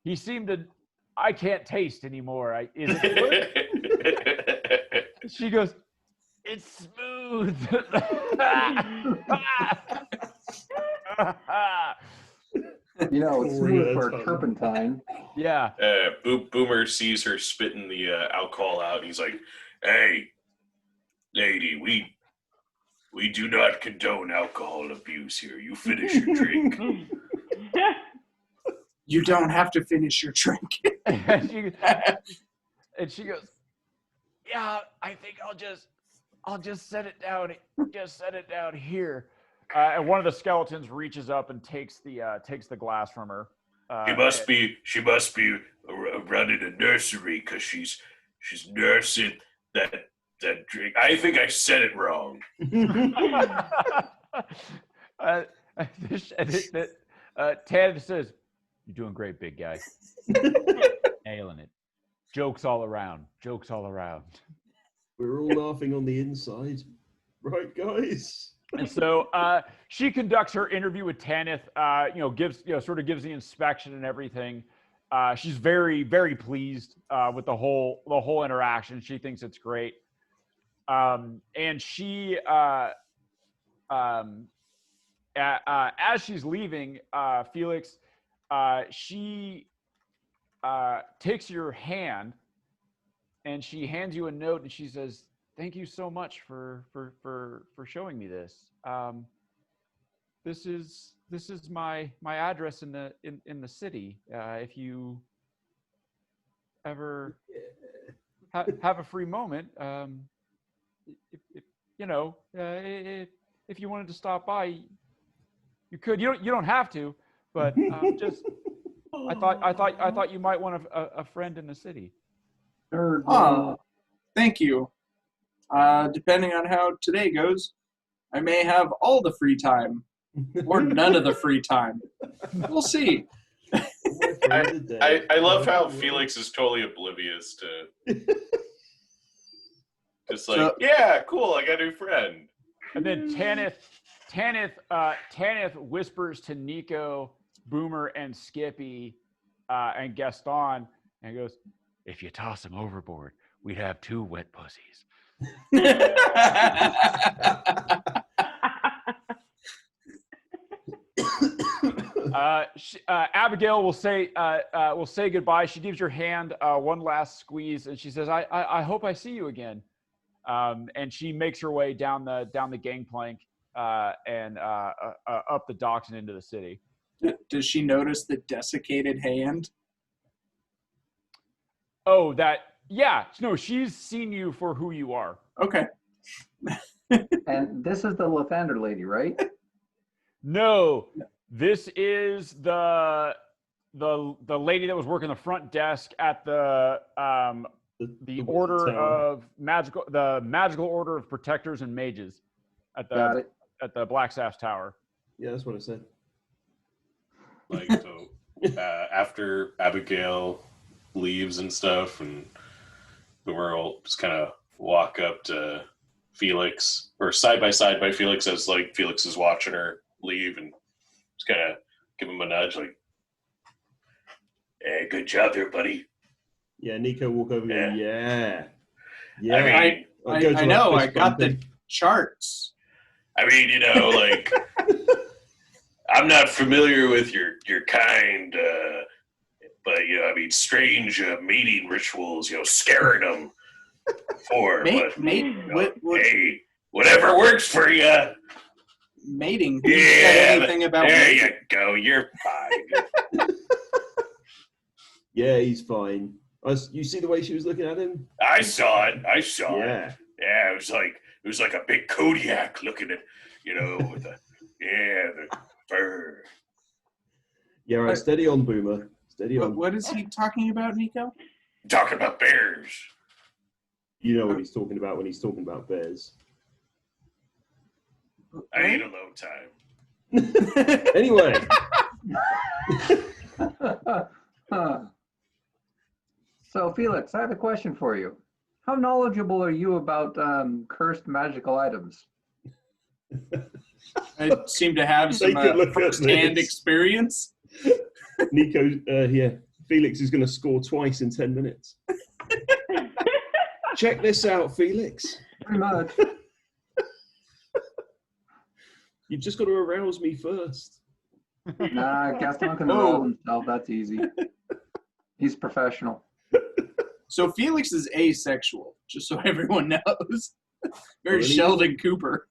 [SPEAKER 1] he seemed to. I can't taste anymore. Is it good?" She goes, "It's smooth."
[SPEAKER 4] It's smooth for a
[SPEAKER 3] Weird.
[SPEAKER 4] turpentine.
[SPEAKER 1] Yeah.
[SPEAKER 6] Boomer sees her spitting the alcohol out. And he's like, "Hey, lady, we do not condone alcohol abuse here. You finish your drink."
[SPEAKER 5] You don't have to finish your drink.
[SPEAKER 1] and she goes, "Yeah, I think I'll just set it down. Just set it down here." And one of the skeletons reaches up and takes the glass from her.
[SPEAKER 6] She must be running a nursery because she's nursing that drink. I think I said it wrong.
[SPEAKER 1] Ted says, "You're doing great, big guy. Nailing it. Jokes all around. Jokes all around."
[SPEAKER 3] We're all laughing on the inside, right, guys?
[SPEAKER 1] And so she conducts her interview with Tanith. Gives the inspection and everything. She's very, very pleased with the whole interaction. She thinks it's great. And she, as she's leaving, Felix, she takes your hand and she hands you a note, and she says, "Thank you so much for showing me this. This is my address in the city. If you ever have a free moment, if you wanted to stop by, you could. You don't have to, but just I thought you might want a friend in the city."
[SPEAKER 5] Oh, thank you. Depending on how today goes, I may have all the free time or none of the free time. We'll see.
[SPEAKER 6] I love how Felix is totally oblivious to. Just like,
[SPEAKER 5] So-
[SPEAKER 6] yeah, cool, I got a new friend.
[SPEAKER 1] And then Tanith whispers to Nico, Boomer, and Skippy, and Gaston, and goes, "If you toss him overboard, we'd have 2 wet pussies." Abigail will say goodbye. She gives your hand one last squeeze, and she says, "I hope I see you again." And she makes her way down the gangplank and up the docks and into the city.
[SPEAKER 5] Does she notice the desiccated hand?
[SPEAKER 1] Oh, yeah. No, she's seen you for who you are.
[SPEAKER 5] Okay.
[SPEAKER 4] And this is the Lathander lady, right?
[SPEAKER 1] No, this is the lady that was working the front desk at the order of the magical order of protectors and mages at the Black Sash Tower.
[SPEAKER 3] Yeah, that's what I said.
[SPEAKER 6] Like, so after Abigail leaves and stuff, and Boomer will just kind of walk up to Felix, or side by Felix, as like Felix is watching her leave, and just kind of give him a nudge, like, "Hey, good job there, buddy."
[SPEAKER 3] Yeah, Nico walk over.
[SPEAKER 6] Yeah.
[SPEAKER 3] Yeah.
[SPEAKER 5] I know. I got the charts.
[SPEAKER 6] I mean, like, I'm not familiar with your kind, but I mean, strange mating rituals, scaring them for. Hey, whatever works for you.
[SPEAKER 5] Mating. Who said anything about
[SPEAKER 6] there
[SPEAKER 5] mating?
[SPEAKER 6] you go. You're fine.
[SPEAKER 3] Yeah, he's fine. You see the way she was looking at him?
[SPEAKER 6] I saw it.
[SPEAKER 3] Yeah.
[SPEAKER 6] Yeah, it was like a big Kodiak looking at, with the fur.
[SPEAKER 3] Yeah, right. Steady on, Boomer. Steady on.
[SPEAKER 5] What is he talking about, Nico?
[SPEAKER 6] Talking about bears.
[SPEAKER 3] You know what he's talking about when he's talking about bears.
[SPEAKER 6] I need alone time.
[SPEAKER 3] Anyway.
[SPEAKER 4] So, Felix, I have a question for you. How knowledgeable are you about cursed magical items?
[SPEAKER 5] I seem to have some first-hand experience.
[SPEAKER 3] Nico, Felix is going to score twice in 10 minutes. Check this out, Felix.
[SPEAKER 4] Pretty much.
[SPEAKER 3] You've just got to arouse me first.
[SPEAKER 4] Nah, Gaston can arouse himself. That's easy. He's professional.
[SPEAKER 5] So Felix is asexual, just so everyone knows. Very Sheldon Cooper.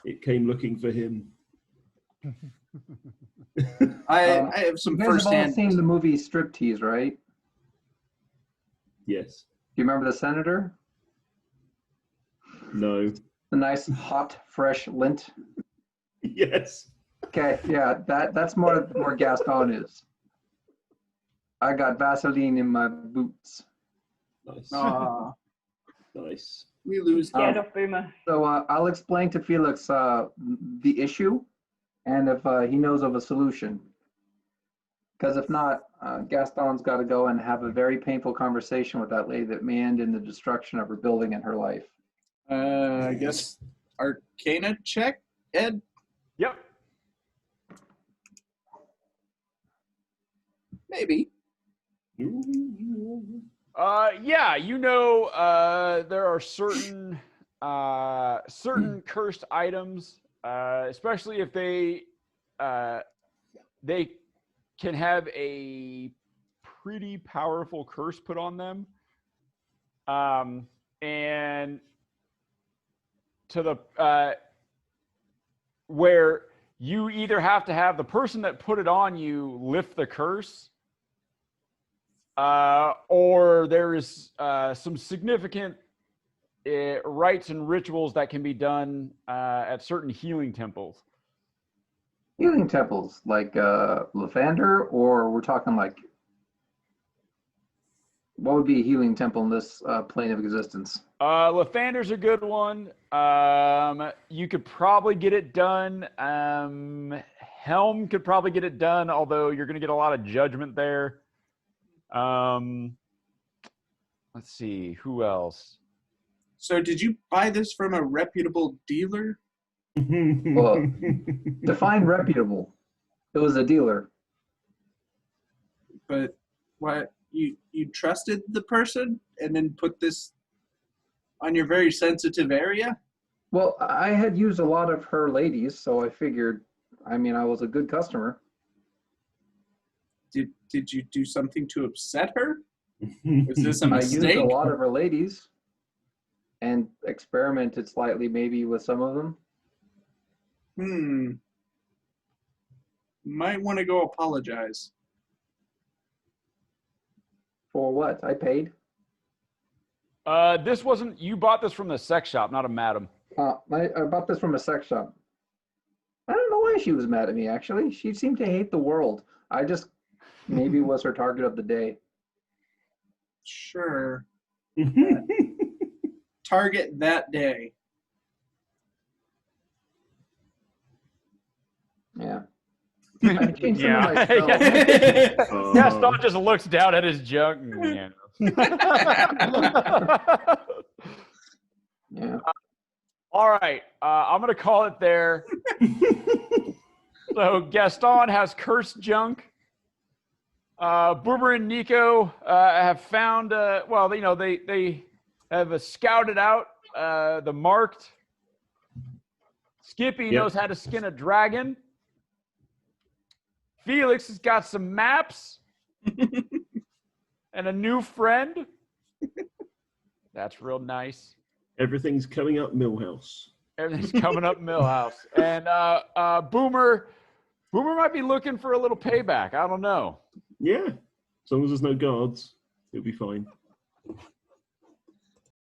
[SPEAKER 3] It came looking for him.
[SPEAKER 5] I have some
[SPEAKER 4] You guys have all
[SPEAKER 5] first-hand.
[SPEAKER 4] seen the movie Striptease, right?
[SPEAKER 3] Yes.
[SPEAKER 4] Do you remember the senator?
[SPEAKER 3] No.
[SPEAKER 4] The nice, hot, fresh lint?
[SPEAKER 3] Yes.
[SPEAKER 4] Okay, yeah, that's more where Gaston is. I got Vaseline in my boots.
[SPEAKER 3] Nice. Nice.
[SPEAKER 5] We lose.
[SPEAKER 2] Get off, Boomer.
[SPEAKER 4] So I'll explain to Felix the issue, and if he knows of a solution. Because if not, Gaston's got to go and have a very painful conversation with that lady that may end in the destruction of her building and her life.
[SPEAKER 5] I guess Arcana check, Ed?
[SPEAKER 1] Yep.
[SPEAKER 5] Maybe.
[SPEAKER 1] Yeah, there are certain cursed items, especially if they can have a pretty powerful curse put on them, and to the where you either have to have the person that put it on you lift the curse, or there is some significant rites and rituals that can be done at certain healing temples.
[SPEAKER 4] Healing temples, like Lathander, or we're talking like, what would be a healing temple in this plane of existence?
[SPEAKER 1] Lathander's a good one. You could probably get it done. Helm could probably get it done, although you're going to get a lot of judgment there. Let's see, who else?
[SPEAKER 5] So did you buy this from a reputable dealer?
[SPEAKER 4] Well, define reputable. It was a dealer.
[SPEAKER 5] But what, you trusted the person and then put this on your very sensitive area?
[SPEAKER 4] Well, I had used a lot of her ladies, so I figured, I mean, I was a good customer.
[SPEAKER 5] Did you do something to upset her? Is this a
[SPEAKER 4] I used
[SPEAKER 5] mistake?
[SPEAKER 4] a lot of her ladies and experimented slightly maybe with some of them.
[SPEAKER 5] Might want to go apologize.
[SPEAKER 4] For what? I paid.
[SPEAKER 1] This wasn't, you bought this from the sex shop, not a madam.
[SPEAKER 4] I bought this from a sex shop. I don't know why she was mad at me, actually. She seemed to hate the world. I just maybe was her target of the day.
[SPEAKER 5] Sure. Target that day.
[SPEAKER 4] Yeah. I changed some of my spells.
[SPEAKER 1] Gaston just looks down at his junk. Yeah.
[SPEAKER 4] Yeah.
[SPEAKER 1] All right, I'm gonna call it there. So Gaston has cursed junk. Boomer and Nico have found. Well, you know, they have scouted out the marked. Skippy knows how to skin a dragon. Felix has got some maps and a new friend. That's real nice.
[SPEAKER 3] Everything's coming up Millhouse.
[SPEAKER 1] Everything's coming up Millhouse. And Boomer might be looking for a little payback. I don't know.
[SPEAKER 3] Yeah. As long as there's no guards, it'll be fine.